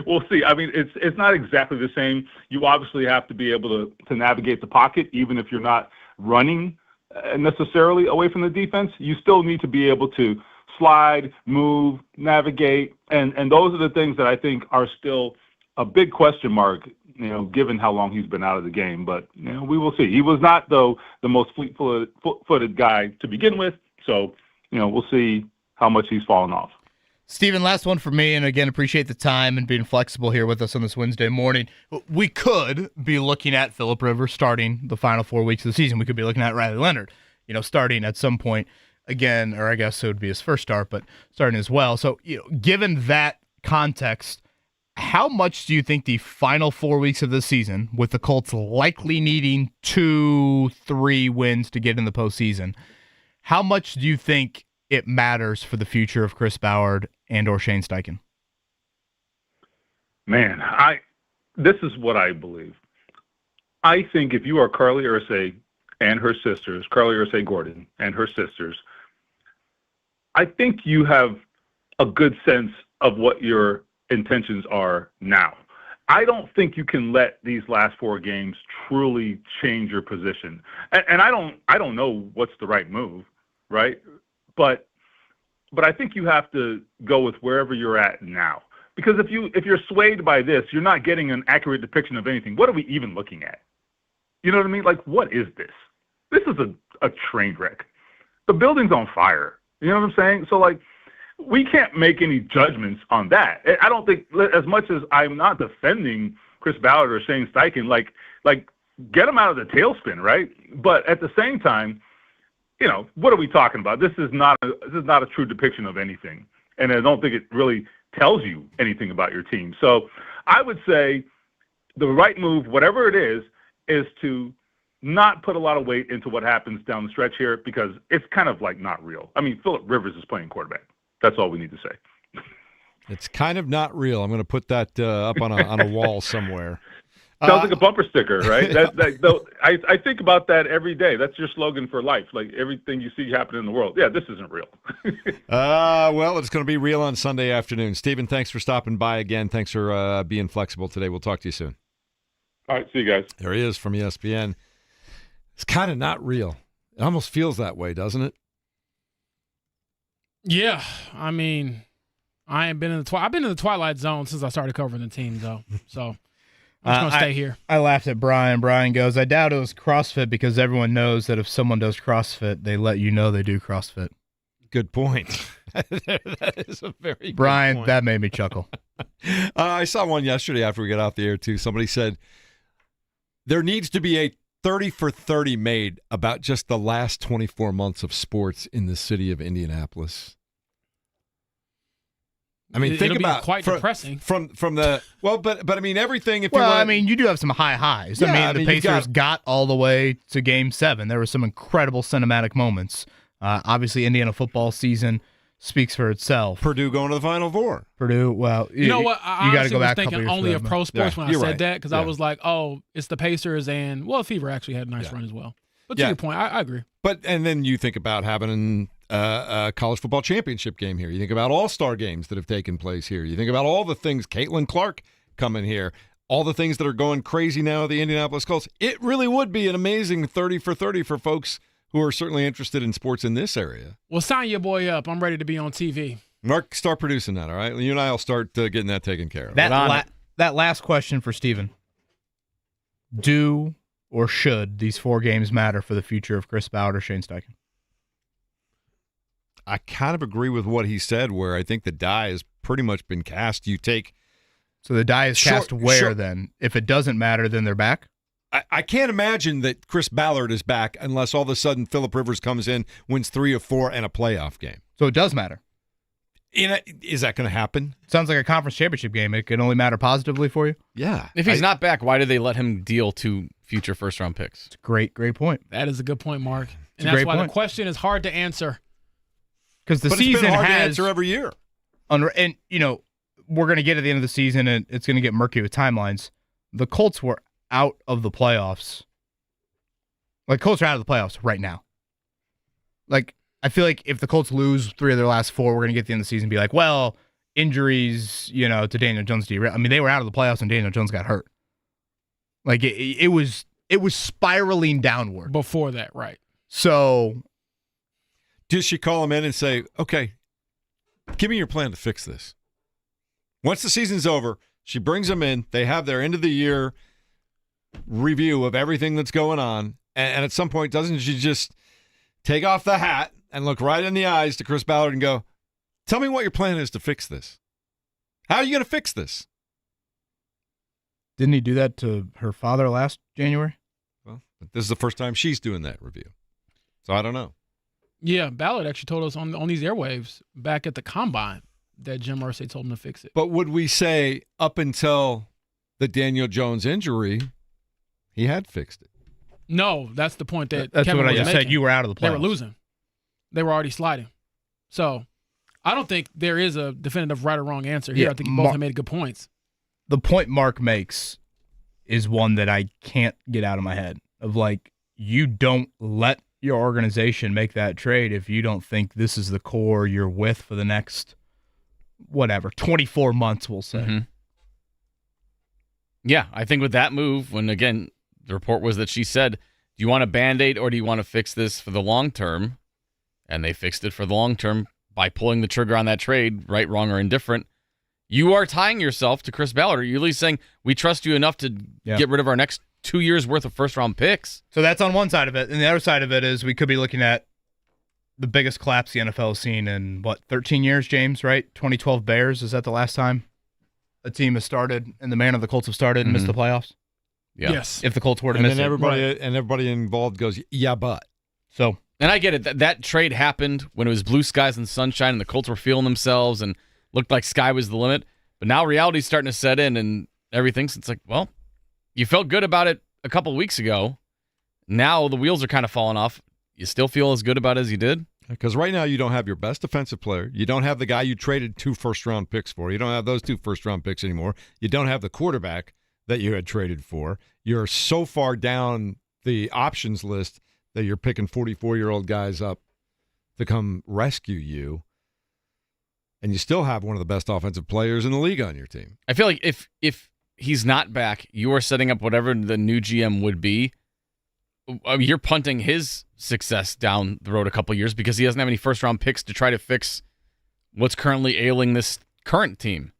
we'll see. I mean, it's not exactly the same. You obviously have to be able to navigate the pocket, even if you're not running necessarily away from the defense. You still need to be able to slide, move, navigate, and those are the things that I think are still a big question mark, given how long he's been out of the game. But we will see. He was not, though, the most fleet-footed guy to begin with. So we'll see how much he's fallen off. Steven, last one for me, and again, appreciate the time and being flexible here with us on this Wednesday morning. We could be looking at Phillip Rivers starting the final 4 weeks of the season. We could be looking at Riley Leonard, starting at some point again, or I guess it would be his first start, but starting as well. So, given that context, how much do you think the final 4 weeks of the season, with the Colts likely needing 2-3 wins to get in the postseason, how much do you think it matters for the future of Chris Ballard and or Shane Steichen? Man, this is what I believe. I think if you are Carly Ursay and her sisters, Carly Ursay Gordon and her sisters, I think you have a good sense of what your intentions are now. I don't think you can let these last 4 games truly change your position. And I don't know what's the right move, right? But I think you have to go with wherever you're at now. Because if you're swayed by this, you're not getting an accurate depiction of anything. What are we even looking at? You know what I mean? Like, what is this? This is a train wreck. The building's on fire. You know what I'm saying? So, like, we can't make any judgments on that. I don't think, as much as I'm not defending Chris Ballard or Shane Steichen, like get them out of the tailspin, right? But at the same time, you know, what are we talking about? This is not a true depiction of anything, and I don't think it really tells you anything about your team. So I would say the right move, whatever it is to not put a lot of weight into what happens down the stretch here, because it's kind of like not real. I mean, Phillip Rivers is playing quarterback. That's all we need to say. It's kind of not real. I'm going to put that up on a wall somewhere. Sounds like a bumper sticker, right? I think about that every day. That's your slogan for life. Like, everything you see happening in the world. Yeah, this isn't real. Well, it's going to be real on Sunday afternoon. Stephen, thanks for stopping by again. Thanks for being flexible today. We'll talk to you soon. All right, see you guys. There he is from ESPN. It's kind of not real. It almost feels that way, doesn't it? Yeah, I mean, I've been in the twilight zone since I started covering the team, though. So I'm just gonna stay here. I laughed at Brian. Brian goes, "I doubt it was CrossFit because everyone knows that if someone does CrossFit, they let you know they do CrossFit." Good point. That is a very Brian, good point. that made me chuckle. I saw one yesterday after we got off the air too. Somebody said there needs to be a 30 for 30 made about just the last 24 months of sports in the city of Indianapolis. I mean, think about quite depressing from the but I mean everything. I mean, you do have some high highs. Yeah, I mean, the Pacers got all the way to Game 7. There were some incredible cinematic moments. Obviously, Indiana football season speaks for itself. Purdue going to the Final Four. Purdue, well, you know what? I got to go was back. Thinking only of pro sports when I said that, because Yeah. I was like, oh, it's the Pacers and Fever actually had a nice run as well. But to your point, I agree. But and then you think about having a college football championship game here. You think about all-star games that have taken place here. You think about all the things, Caitlin Clark coming here, all the things that are going crazy now at the Indianapolis Colts. It really would be an amazing 30 for 30 for folks who are certainly interested in sports in this area. Well, sign your boy up. I'm ready to be on TV. Mark, start producing that, all right? You and I will start getting that taken care of. That last question for Steven. Do or should these 4 games matter for the future of Chris Ballard or Shane Steichen? I kind of agree with what he said, where I think the die has pretty much been cast. So the die is cast where then? If it doesn't matter, then they're back? I can't imagine that Chris Ballard is back unless all of a sudden Phillip Rivers comes in, wins 3 of 4, and a playoff game. So it does matter. Is that going to happen? Sounds like a conference championship game. It can only matter positively for you? Yeah. If he's not back, why did they let him deal 2 future first-round picks? It's a great point. That is a good point, Mark. And a that's great why point. the question is hard to answer. Because the But season it's been hard to has answer every year. And, you know, we're going to get at the end of the season, and it's going to get murky with timelines. The Colts were out of the playoffs. Like, Colts are out of the playoffs right now. Like, I feel like if the Colts lose 3 of their last 4, we're going to get to the end of the season and be like, well, injuries, you know, to Daniel Jones. I mean, they were out of the playoffs and Daniel Jones got hurt. Like, it was spiraling downward. Before that, right. So Does she call him in and say, okay, give me your plan to fix this? Once the season's over, she brings him in. They have their end-of-the-year review of everything that's going on. And at some point, doesn't she just take off the hat and look right in the eyes to Chris Ballard and go, tell me what your plan is to fix this. How are you going to fix this? didn't he do that to her father last January? Well, this is the first time she's doing that review. So I don't know. Yeah, Ballard actually told us on these airwaves back at the Combine that Jim Irsay told him to fix it. But would we say up until the Daniel Jones injury, he had fixed it? No, that's the point that That's Kevin what I was just making. said. You were out of the playoffs. They were losing. They were already sliding. So I don't think there is a definitive right or wrong answer here. Yeah, I think you both have made good points. The point Mark makes is one that I can't get out of my head of like, you don't let your organization make that trade if you don't think this is the core you're with for the next whatever, 24 months, we'll say. Mm-hmm. Yeah, I think with that move, when, again, the report was that she said, do you want a Band-Aid or do you want to fix this for the long term? And they fixed it for the long term by pulling the trigger on that trade, right, wrong, or indifferent. You are tying yourself to Chris Ballard. Are you really saying, we trust you enough to get rid of our next 2 years' worth of first-round picks? So that's on one side of it. And the other side of it is we could be looking at the biggest collapse the NFL has seen in, 13 years, James, right? 2012 Bears, is that the last time a team has started and the man of the Colts have started and missed the playoffs? Yeah. Yes. If the Colts were to miss it. And everybody involved goes, yeah, but. So. And I get it. That trade happened when it was blue skies and sunshine and the Colts were feeling themselves and looked like sky was the limit. But now reality's starting to set in and everything. So it's like, well, you felt good about it a couple weeks ago. Now the wheels are kind of falling off. You still feel as good about it as you did? Because right now you don't have your best defensive player. You don't have the guy you traded 2 first-round picks for. You don't have those 2 first-round picks anymore. You don't have the quarterback that you had traded for. You're so far down the options list that you're picking 44-year-old guys up to come rescue you. And you still have one of the best offensive players in the league on your team. I feel like if he's not back, you are setting up whatever the new GM would be. You're punting his success down the road a couple years because he doesn't have any first-round picks to try to fix what's currently ailing this current team.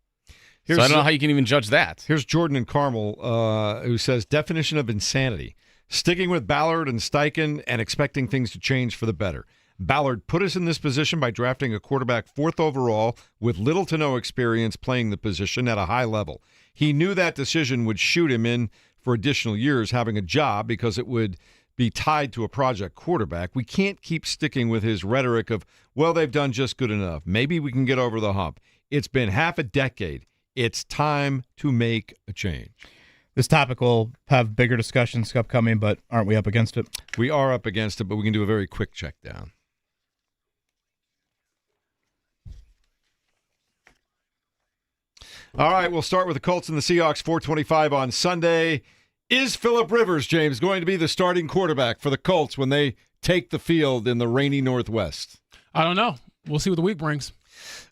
So I don't know how you can even judge that. Here's Jordan in Carmel who says, definition of insanity, sticking with Ballard and Steichen and expecting things to change for the better. Ballard put us in this position by drafting a quarterback 4th overall with little to no experience playing the position at a high level. He knew that decision would shoot him in for additional years having a job because it would be tied to a project quarterback. We can't keep sticking with his rhetoric of, well, they've done just good enough. Maybe we can get over the hump. It's been half a decade. It's time to make a change. This topic will have bigger discussions upcoming, but aren't we up against it? We are up against it, but we can do a very quick check down. All right, we'll start with the Colts and the Seahawks, 4:25 on Sunday. Is Phillip Rivers, James, going to be the starting quarterback for the Colts when they take the field in the rainy Northwest? I don't know. We'll see what the week brings.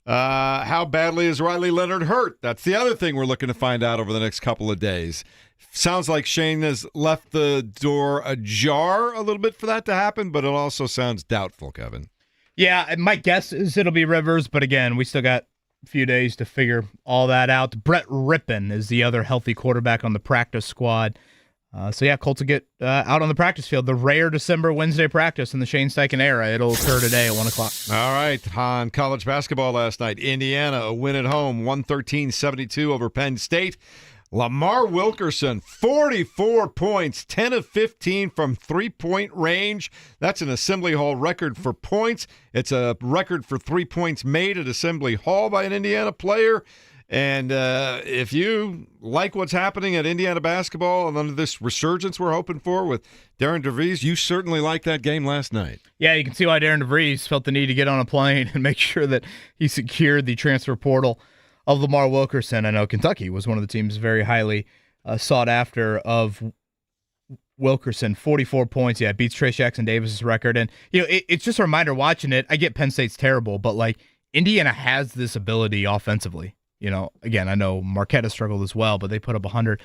How badly is Riley Leonard hurt? That's the other thing we're looking to find out over the next couple of days. Sounds like Shane has left the door ajar a little bit for that to happen, but it also sounds doubtful, Kevin. Yeah, my guess is it'll be Rivers, but again, we still got few days to figure all that out. Brett Rippon is the other healthy quarterback on the practice squad. Colts will get out on the practice field. The rare December Wednesday practice in the Shane Steichen era. It'll occur today at 1 o'clock. All right. On college basketball last night, Indiana, a win at home, 113-72 over Penn State. Lamar Wilkerson, 44 points, 10 of 15 from three-point range. That's an Assembly Hall record for points. It's a record for 3 points made at Assembly Hall by an Indiana player. And if you like what's happening at Indiana basketball and under this resurgence we're hoping for with Darren DeVries, you certainly liked that game last night. Yeah, you can see why Darren DeVries felt the need to get on a plane and make sure that he secured the transfer portal of Lamar Wilkerson. I know Kentucky was one of the teams very highly sought after of Wilkerson. 44 points, beats Trace Jackson Davis's record. And it's just a reminder watching it. I get Penn State's terrible, but Indiana has this ability offensively. Again, I know Marquette has struggled as well, but they put up 100.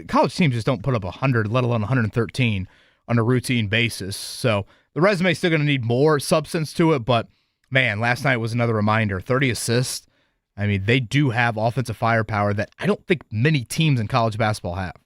College teams just don't put up 100, let alone 113 on a routine basis. So the resume is still going to need more substance to it, but man, last night was another reminder. 30 assists. I mean, they do have offensive firepower that I don't think many teams in college basketball have.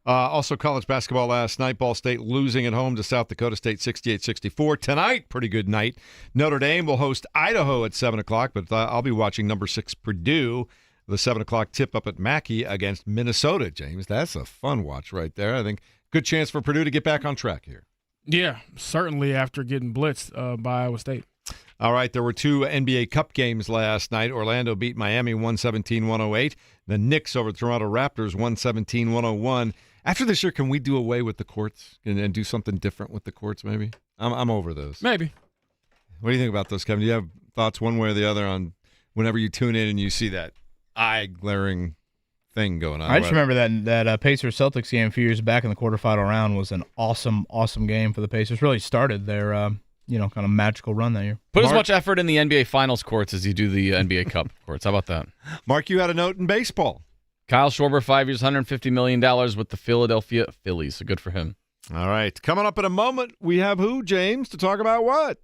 Also, college basketball last night, Ball State losing at home to South Dakota State 68-64. Tonight, pretty good night. Notre Dame will host Idaho at 7 o'clock, but I'll be watching number 6 Purdue, the 7 o'clock tip up at Mackey against Minnesota, James. That's a fun watch right there. I think good chance for Purdue to get back on track here. Yeah, certainly after getting blitzed by Iowa State. All right, there were 2 NBA Cup games last night. Orlando beat Miami 117-108. The Knicks over the Toronto Raptors 117-101. After this year, can we do away with the courts and do something different with the courts maybe? I'm over those. Maybe. What do you think about those, Kevin? Do you have thoughts one way or the other on whenever you tune in and you see that eye-glaring thing going on? I just remember that Pacers-Celtics game a few years back in the quarterfinal round was an awesome, awesome game for the Pacers. Really started their kind of magical run that year. Put as much effort in the NBA Finals courts as you do the NBA Cup courts. How about that? Mark, you had a note in baseball. Kyle Schwarber, 5 years, $150 million with the Philadelphia Phillies. So good for him. All right. Coming up in a moment, we have who, James, to talk about what?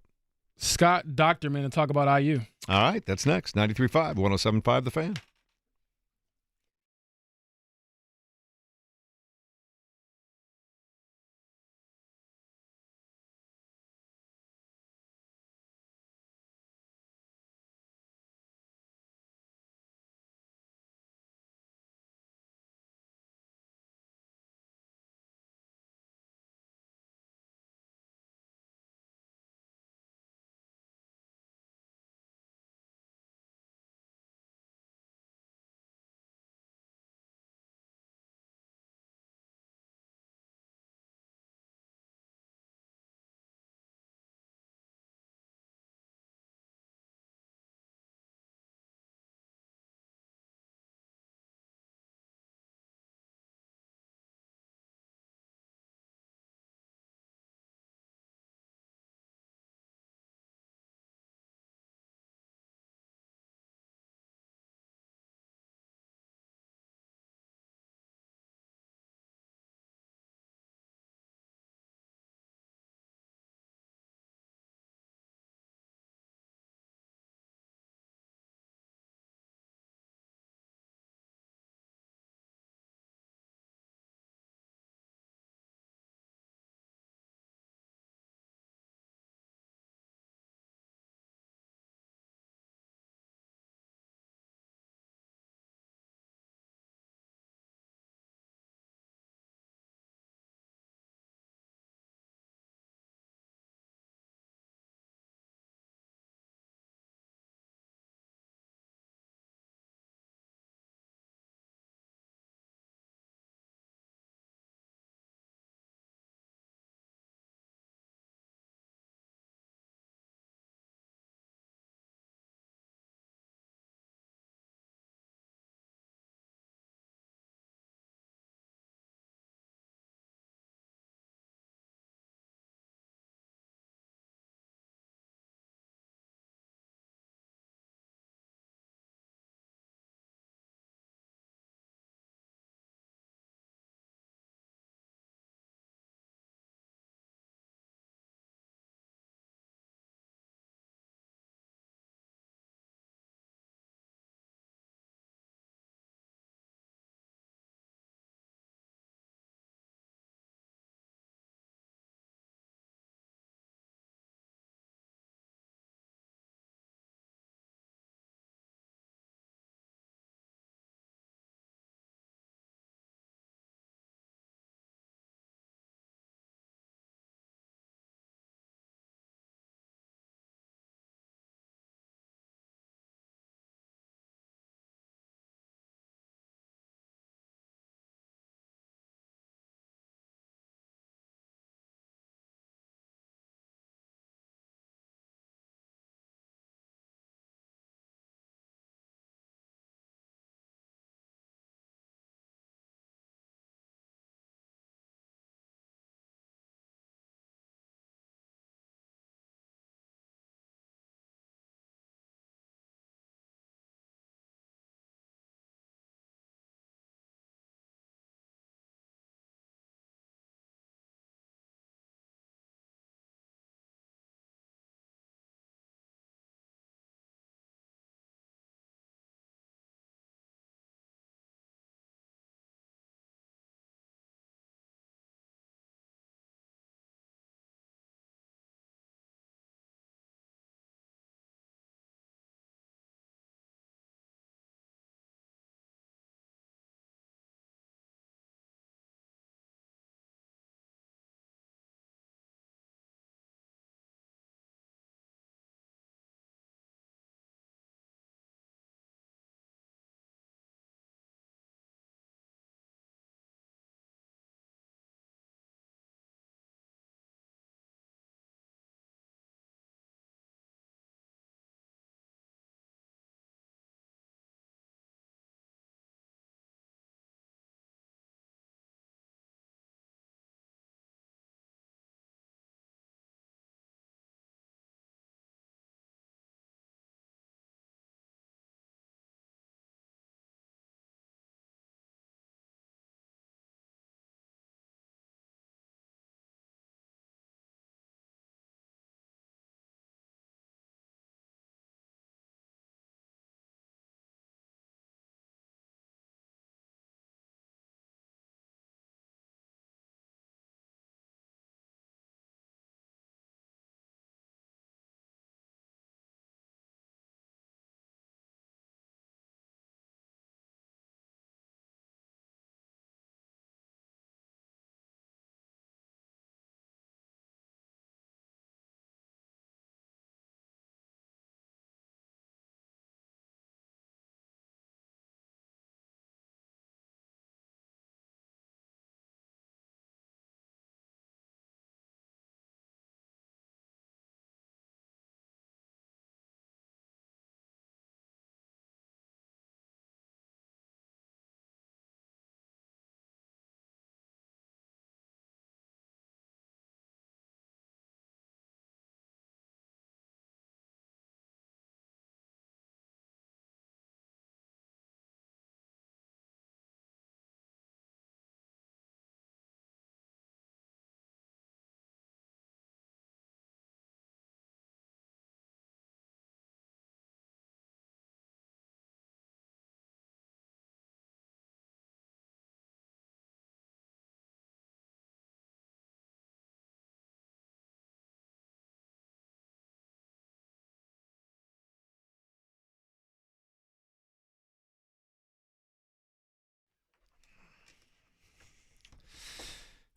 Scott Doctorman to talk about IU. All right. That's next. 93.5, 107.5 The Fan.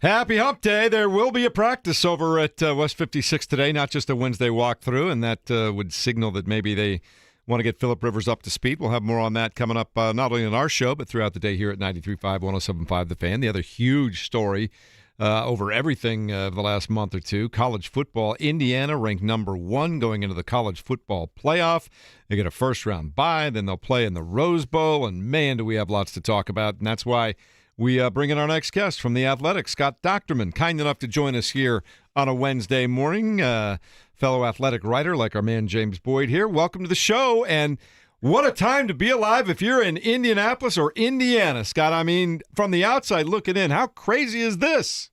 Happy Hump Day. There will be a practice over at West 56 today, not just a Wednesday walkthrough, and that would signal that maybe they want to get Philip Rivers up to speed. We'll have more on that coming up not only on our show, but throughout the day here at 93.5, 107.5 The Fan. The other huge story over everything the last month or two, college football. Indiana ranked number 1 going into the college football playoff. They get a first-round bye, then they'll play in the Rose Bowl, and man, do we have lots to talk about, and that's why we bring in our next guest from The Athletic, Scott Docterman, kind enough to join us here on a Wednesday morning. Fellow athletic writer like our man James Boyd here. Welcome to the show, and what a time to be alive if you're in Indianapolis or Indiana, Scott. I mean, from the outside looking in, how crazy is this?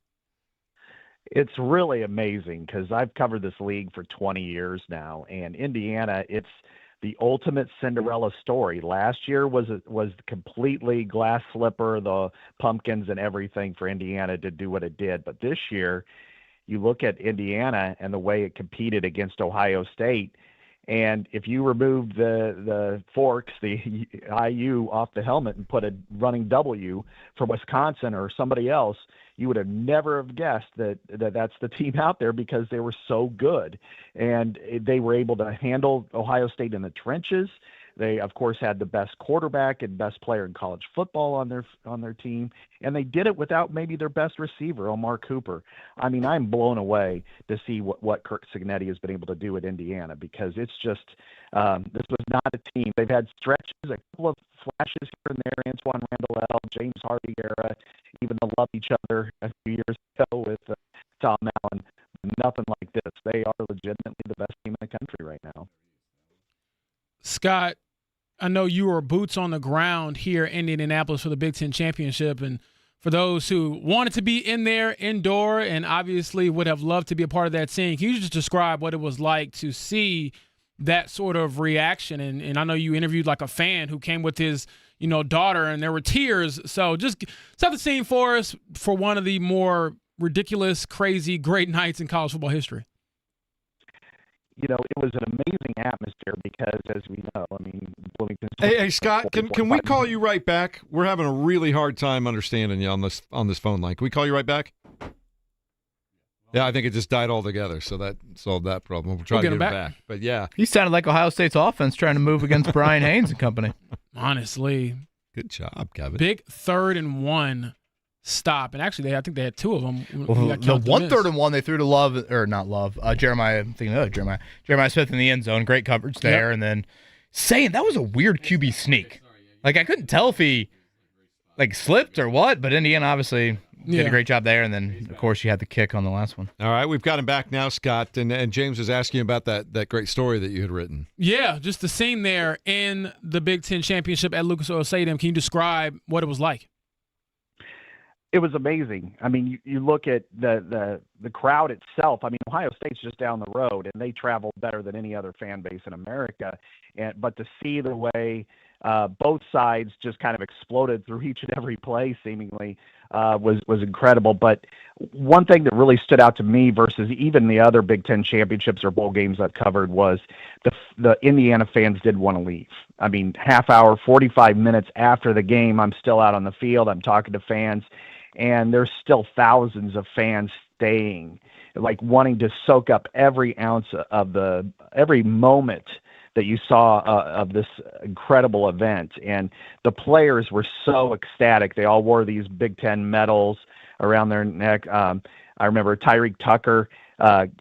It's really amazing because I've covered this league for 20 years now, and Indiana, it's the ultimate Cinderella story. Last year was completely glass slipper, the pumpkins and everything for Indiana to do what it did. But this year, you look at Indiana and the way it competed against Ohio State, and if you removed the forks, the IU off the helmet and put a running W for Wisconsin or somebody else, you would have never have guessed that's the team out there because they were so good. And they were able to handle Ohio State in the trenches. They, of course, had the best quarterback and best player in college football on their team, and they did it without maybe their best receiver, Omar Cooper. I mean, I'm blown away to see what Kirk Cignetti has been able to do at Indiana because it's just this was not a team. They've had stretches, a couple of flashes here and there, Antoine Randall, James Hardy era, even to love each other a few years ago with Tom Allen. Nothing like this. They are legitimately the best team in the country right now. Scott, I know you were boots on the ground here in Indianapolis for the Big Ten Championship, and for those who wanted to be in there indoor and obviously would have loved to be a part of that scene, can you just describe what it was like to see that sort of reaction? And I know you interviewed like a fan who came with his, daughter, and there were tears. So just set the scene for us for one of the more ridiculous, crazy, great nights in college football history. It was an amazing atmosphere because, as we know, Bloomington. Hey, Scott, can we call you right back? We're having a really hard time understanding you on this phone line. Can we call you right back? Yeah, I think it just died altogether, so that solved that problem. We'll try to get him back. But yeah, he sounded like Ohio State's offense trying to move against Brian Haynes and company. Honestly, good job, Kevin. Big 3rd and 1. Stop. And actually, I think they had 2 of them. Well, the 3rd and 1 they threw to Jeremiah Smith in the end zone. Great coverage there. Yep. And then saying that was a weird QB sneak. Like, I couldn't tell if he slipped or what, but Indiana obviously did a great job there. And then, of course, you had the kick on the last one. All right, we've got him back now, Scott. And James was asking about that great story that you had written. Yeah, just the scene there in the Big Ten Championship at Lucas Oil Stadium. Can you describe what it was like? It was amazing. I mean, you look at the crowd itself. I mean, Ohio State's just down the road, and they travel better than any other fan base in America. But to see the way both sides just kind of exploded through each and every play, seemingly, was incredible. But one thing that really stood out to me versus even the other Big Ten championships or bowl games I've covered was the Indiana fans did want to leave. I mean, half hour, 45 minutes after the game, I'm still out on the field. I'm talking to fans. And there's still thousands of fans staying, like wanting to soak up every ounce of every moment that you saw of this incredible event. And the players were so ecstatic. They all wore these Big Ten medals around their neck. I remember Tyreek Tucker,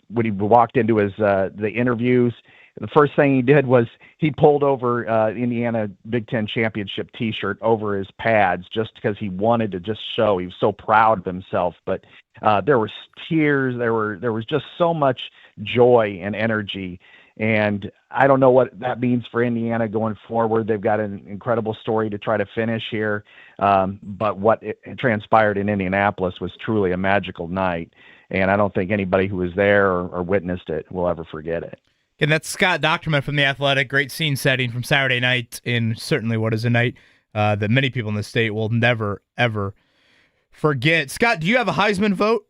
when he walked into the interviews, the first thing he did was he pulled over Indiana Big Ten Championship T-shirt over his pads just because he wanted to just show he was so proud of himself. But there was tears. There was just so much joy and energy. And I don't know what that means for Indiana going forward. They've got an incredible story to try to finish here. But what it transpired in Indianapolis was truly a magical night. And I don't think anybody who was there or witnessed it will ever forget it. And that's Scott Docterman from The Athletic. Great scene setting from Saturday night in certainly what is a night that many people in the state will never, ever forget. Scott, do you have a Heisman vote?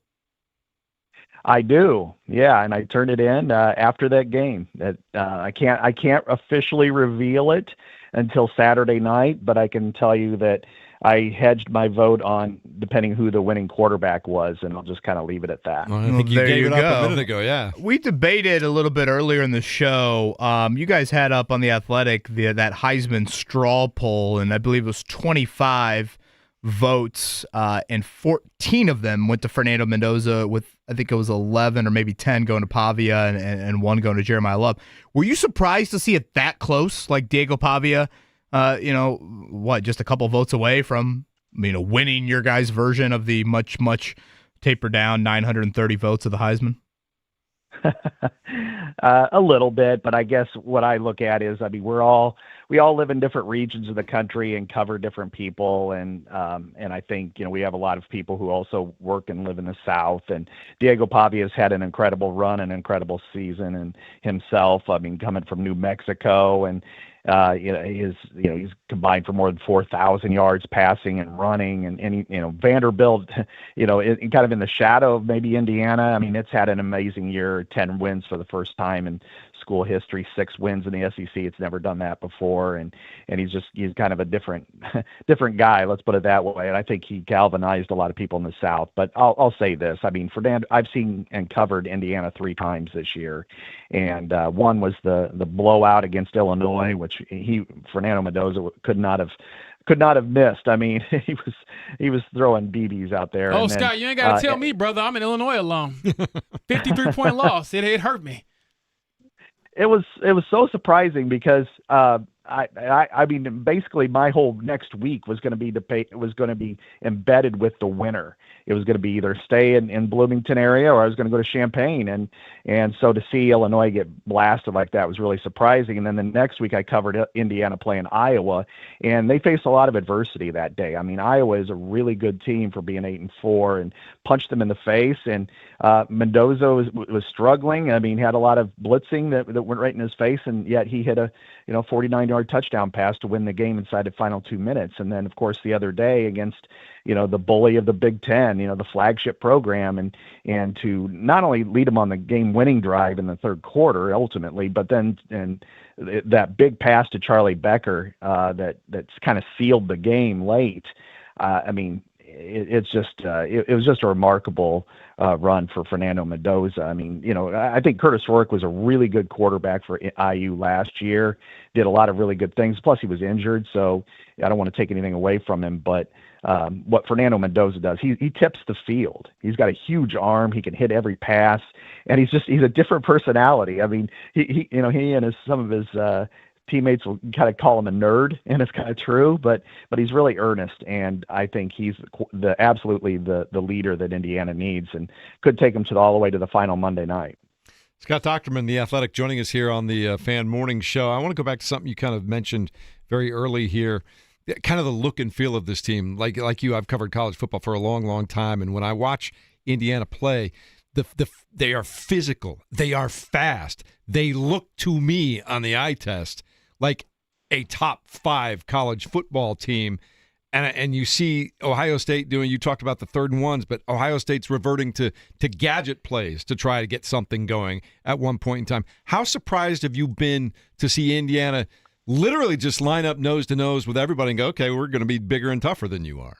I do, yeah, and I turned it in after that game. I can't officially reveal it until Saturday night, but I can tell you that I hedged my vote on depending who the winning quarterback was, and I'll just kind of leave it at that. Well, I think you there gave you it up go. a minute ago, yeah. We debated a little bit earlier in the show. You guys had up on The Athletic that Heisman straw poll, and I believe it was 25 votes, and 14 of them went to Fernando Mendoza, with I think it was 11 or maybe 10 going to Pavia and 1 going to Jeremiah Love. Were you surprised to see it that close, like Diego Pavia, just a couple votes away from winning your guys' version of the much, much tapered down 930 votes of the Heisman? A little bit, but I guess what I look at is, we all live in different regions of the country and cover different people, and I think we have a lot of people who also work and live in the South. And Diego Pavia's had an incredible run, an incredible season, and himself. Coming from New Mexico, and he's combined for more than 4,000 yards passing and running, and Vanderbilt, kind of in the shadow of maybe Indiana. It's had an amazing year, 10 wins for the first time in school history, 6 wins in the SEC. It's never done that before, and he's kind of a different guy, let's put it that way. And I think he galvanized a lot of people in the South. But I'll say this: Fernando, I've seen and covered Indiana 3 times this year, and one was the blowout against Illinois, which Fernando Mendoza could not have missed. He was throwing BBs out there. Oh, Scott, you ain't got to tell me, brother. I'm an Illinois alum. 53-point loss. It hurt me. It was so surprising because basically my whole next week was going to be embedded with the winner. It was going to be either stay in Bloomington area, or I was going to go to Champaign, and so to see Illinois get blasted like that was really surprising. And then the next week I covered Indiana playing Iowa, and they faced a lot of adversity that day. Iowa is a really good team for being 8-4, and punched them in the face. And Mendoza was struggling. He had a lot of blitzing that went right in his face, and yet he hit a 49-yard touchdown pass to win the game inside the final 2 minutes. And then, of course, the other day against the bully of the Big Ten, the flagship program, and to not only lead them on the game-winning drive in the third quarter ultimately, but then that big pass to Charlie Becker that's kind of sealed the game late. It was just a remarkable run for Fernando Mendoza. I think Curtis Rourke was a really good quarterback for IU last year. Did a lot of really good things. Plus, he was injured, so I don't want to take anything away from him. But what Fernando Mendoza does, he tips the field. He's got a huge arm. He can hit every pass, and he's a different personality. He and some of his teammates will kind of call him a nerd, and it's kind of true, but he's really earnest, and I think he's absolutely the leader that Indiana needs, and could take them all the way to the final Monday night. Scott Docterman, The Athletic, joining us here on the Fan Morning Show. I want to go back to something you kind of mentioned very early here, kind of the look and feel of this team. Like you, I've covered college football for a long, long time, and when I watch Indiana play, they are physical, they are fast, they look to me on the eye test like a top 5 college football team. And you see Ohio State doing, you talked about the 3rd and 1s, but Ohio State's reverting to gadget plays to try to get something going at one point in time. How surprised have you been to see Indiana literally just line up nose to nose with everybody and go, okay, we're going to be bigger and tougher than you are?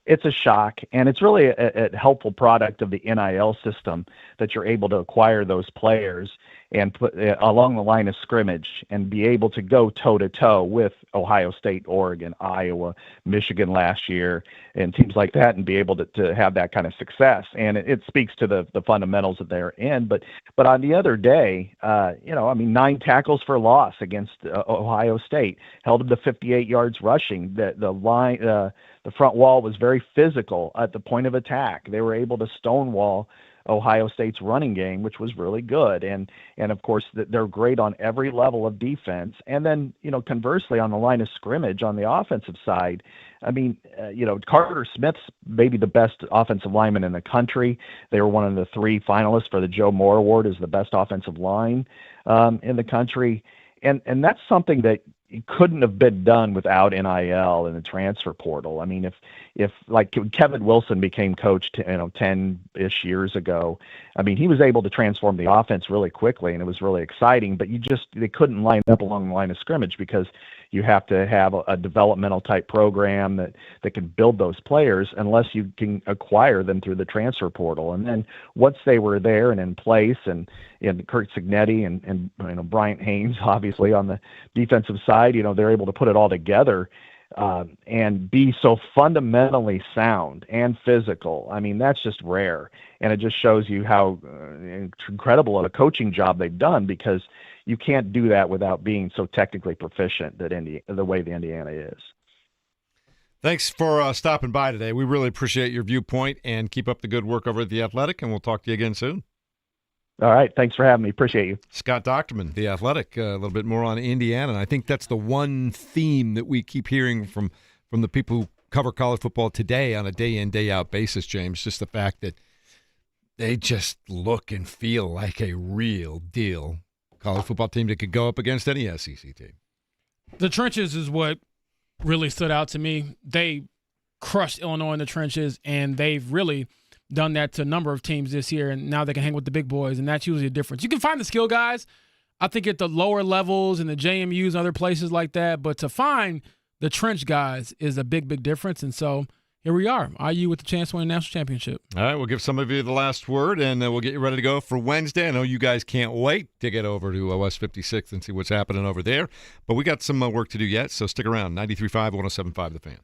It's a shock, and it's really a helpful product of the NIL system that you're able to acquire those players and put along the line of scrimmage and be able to go toe-to-toe with Ohio State, Oregon, Iowa, Michigan last year, and teams like that, and be able to have that kind of success. And it speaks to the fundamentals that they're in. But on the other day, 9 tackles for loss against Ohio State, held them to 58 yards rushing. The front wall was very physical at the point of attack. They were able to stonewall Ohio State's running game, which was really good. And of course, they're great on every level of defense. And then, conversely, on the line of scrimmage on the offensive side, Carter Smith's maybe the best offensive lineman in the country. They were one of the 3 finalists for the Joe Moore Award as the best offensive line in the country. And that's something that it couldn't have been done without NIL and the transfer portal. I mean, if like Kevin Wilson became coach, 10-ish years ago, I mean, he was able to transform the offense really quickly, and it was really exciting. But they couldn't line up along the line of scrimmage because you have to have a developmental type program that can build those players unless you can acquire them through the transfer portal. And then once they were there and in place, and Kurt Signetti and Bryant Haynes, obviously on the defensive side, they're able to put it all together and be so fundamentally sound and physical. I mean, that's just rare. And it just shows you how incredible of a coaching job they've done, because you can't do that without being so technically proficient the way the Indiana is. Thanks for stopping by today. We really appreciate your viewpoint, and keep up the good work over at The Athletic, and we'll talk to you again soon. All right. Thanks for having me. Appreciate you. Scott Docterman, The Athletic, a little bit more on Indiana. And I think that's the one theme that we keep hearing from the people who cover college football today on a day-in, day-out basis, James, just the fact that they just look and feel like a real deal college football team that could go up against any SEC team. The trenches is what really stood out to me. They crushed Illinois in the trenches, and they've really done that to a number of teams this year, and now they can hang with the big boys, and that's usually a difference. You can find the skill guys, I think, at the lower levels and the JMUs and other places like that, but to find the trench guys is a big, big difference, and so here we are, IU with the chance to win a national championship. All right, we'll give some of you the last word, and we'll get you ready to go for Wednesday. I know you guys can't wait to get over to West 56th and see what's happening over there, but we got some work to do yet, so stick around. 93.5, 107.5 The Fan.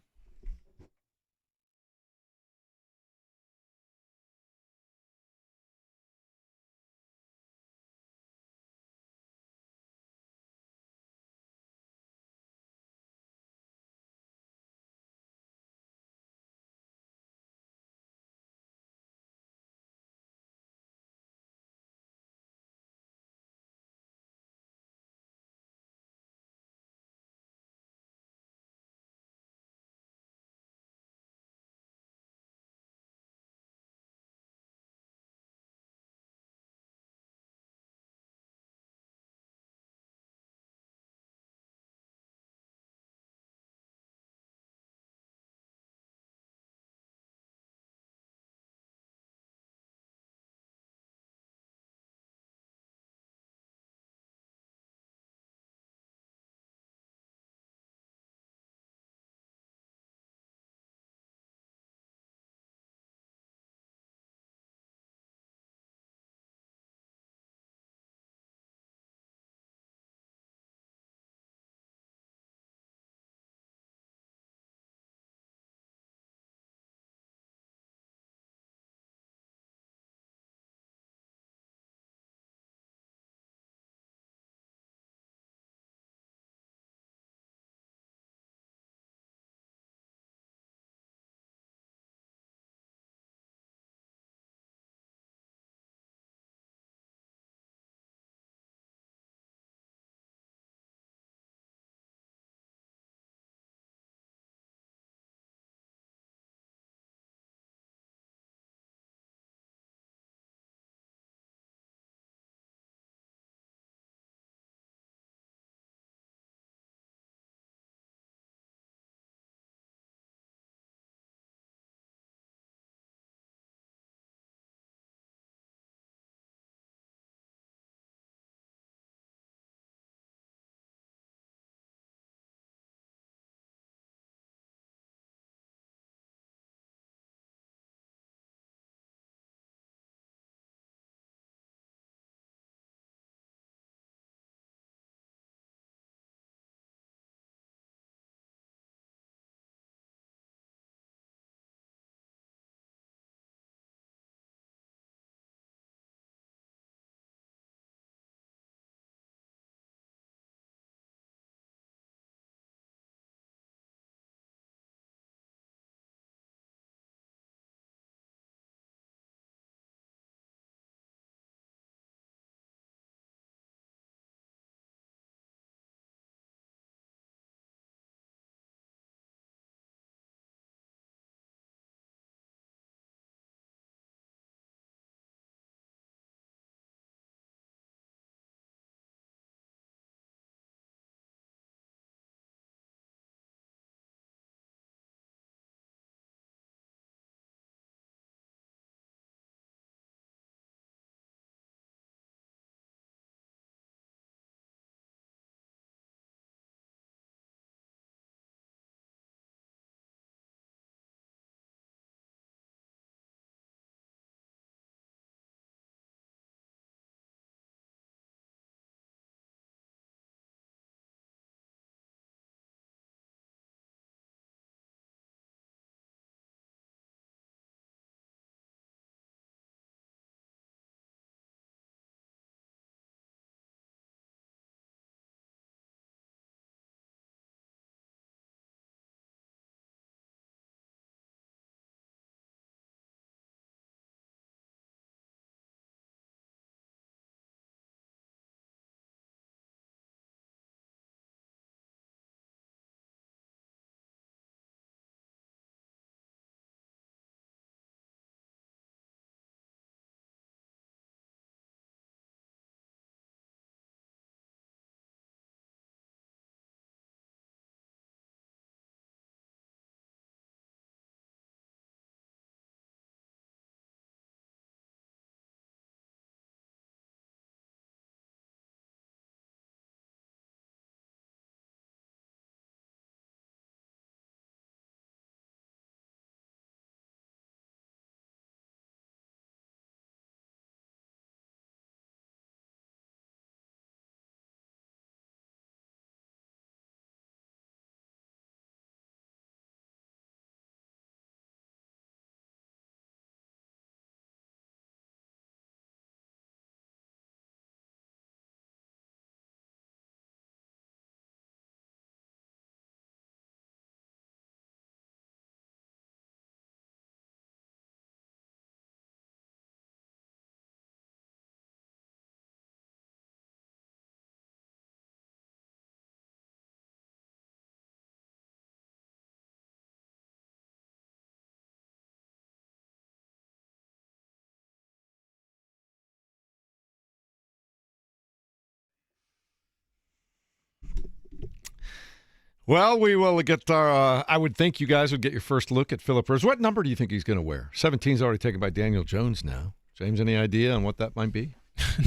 Well, we will get our. I would think you guys would get your first look at Philip Rivers. What number do you think he's going to wear? 17's already taken by Daniel Jones now. James, any idea on what that might be?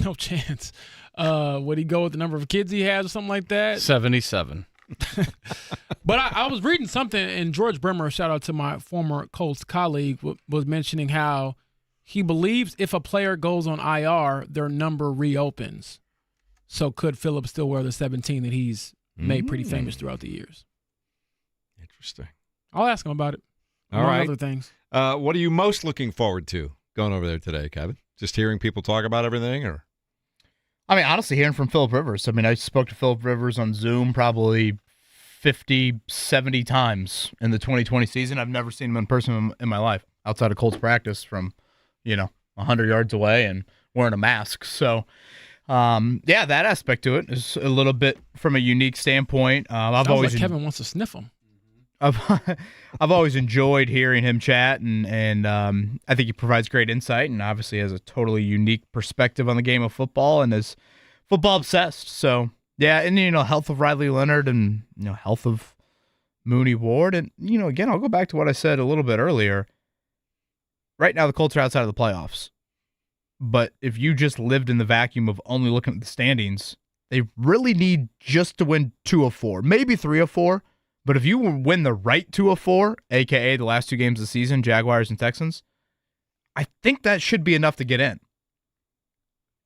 No chance. Would he go with the number of kids he has or something like that? 77. But I was reading something, and George Bremer, shout out to my former Colts colleague, was mentioning how he believes if a player goes on IR, their number reopens. So could Philip still wear the 17 that he's made pretty famous throughout the years? Interesting. I'll ask him about it. All right. Other things. What are you most looking forward to going over there today, Kevin? Just hearing people talk about everything, or? I mean, honestly, hearing from Philip Rivers. I mean, I spoke to Philip Rivers on Zoom probably 50, 70 times in the 2020 season. I've never seen him in person in my life outside of Colts practice from, 100 yards away and wearing a mask. So, that aspect to it is a little bit from a unique standpoint. Sounds like Kevin wants to sniff him. I've always enjoyed hearing him chat, and I think he provides great insight, and obviously has a totally unique perspective on the game of football, and is football obsessed. So yeah, and health of Riley Leonard, and health of Mooney Ward, and again, I'll go back to what I said a little bit earlier. Right now, the Colts are outside of the playoffs, but if you just lived in the vacuum of only looking at the standings, they really need just to win 2 of 4, maybe 3 of 4. But if you win the right 2 of 4, a.k.a. the last 2 games of the season, Jaguars and Texans, I think that should be enough to get in.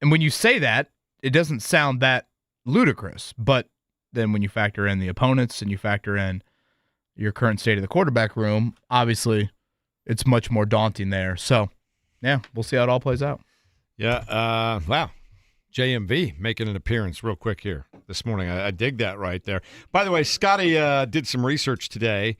And when you say that, it doesn't sound that ludicrous. But then when you factor in the opponents and you factor in your current state of the quarterback room, obviously it's much more daunting there. So, yeah, we'll see how it all plays out. Yeah, wow. JMV making an appearance real quick here this morning. I dig that right there. By the way, Scotty did some research today,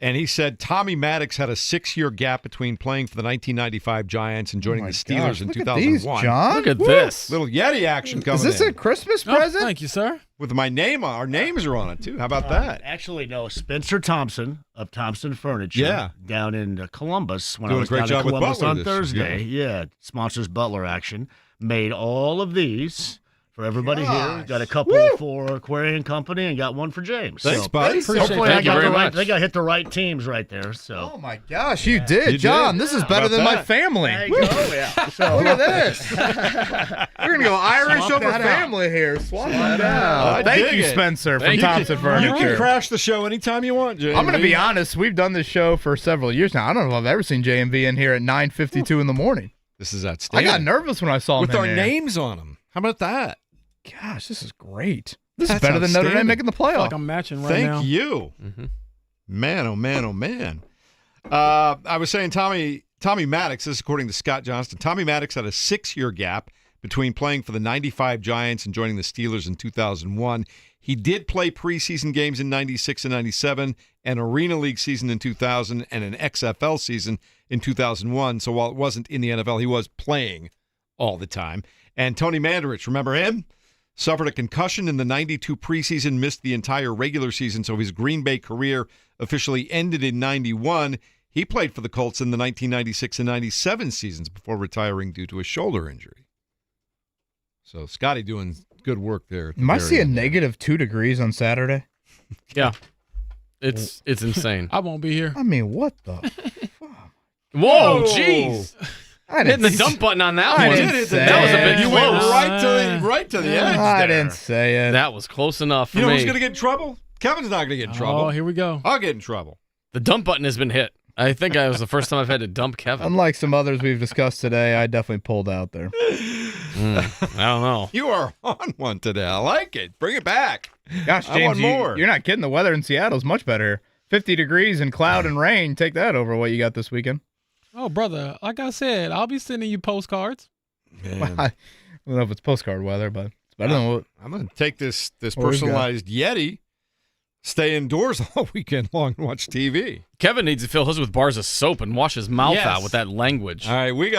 and he said Tommy Maddox had a 6-year gap between playing for the 1995 Giants and joining the Steelers in 2001. These, John. Look at this. Little Yeti action coming in. Is this a Christmas present? Thank you, sir. With my name on. Our names are on it, too. How about that? Actually, no. Spencer Thompson of Thompson Furniture down in Columbus when Doing I was a great down job in with Columbus Butler on Thursday. yeah, sponsors Butler Action. Made all of these for everybody here. Got a couple for Aquarian Company and got one for James. Thanks, buddy. Hopefully Thank you very much. I think I hit the right teams right there. So. Oh, my gosh, you did. John, this is better than my family. There you go, yeah. So, look at this. We're going to go Irish over family here. Swap that out. Thank you, Spencer, from Thompson Furniture. You can crash the show anytime you want, JMV. I'm going to be honest. We've done this show for several years now. I don't know if I've ever seen JMV in here at 9:52 in the morning. This is outstanding. I got nervous when I saw him with our in names on them. How about that? Gosh, this is great. This is better than Notre Dame making the playoff. Like I'm matching right now. Thank you. Mm-hmm. Man, oh, man, oh, man. I was saying Tommy Maddox, this is according to Scott Johnston, Tommy Maddox had a 6-year gap between playing for the 95 Giants and joining the Steelers in 2001. He did play preseason games in 96 and 97, an Arena League season in 2000, and an XFL season in 2001. So while it wasn't in the NFL, he was playing all the time. And Tony Mandarich, remember him? Suffered a concussion in the 92 preseason, missed the entire regular season, so his Green Bay career officially ended in 91. He played for the Colts in the 1996 and 97 seasons before retiring due to a shoulder injury. So Scotty doing good work there. Am I seeing negative 2 degrees on Saturday? Yeah. It's insane. I won't be here. I mean, what the fuck? Whoa, jeez. Hitting the say- dump button on that I one. didn't say That was a bit You close. went right to the edge I there. didn't say it. That was close enough for You know me. who's going to get in trouble? Kevin's not going to get in trouble. Oh, here we go. I'll get in trouble. The dump button has been hit. I think that was the first time I've had to dump Kevin. Unlike some others we've discussed today, I definitely pulled out there. I don't know. You are on one today. I like it. Bring it back. Gosh, I James, want more. you're not kidding. The weather in Seattle is much better here. 50 degrees and cloud and rain. Take that over what you got this weekend. Oh, brother, like I said, I'll be sending you postcards. Man. I don't know if it's postcard weather, but it's better than what. I'm going to take this What we got? personalized Yeti, stay indoors all weekend long and watch TV. Kevin needs to fill his with bars of soap and wash his mouth Yes. out with that language. All right, we got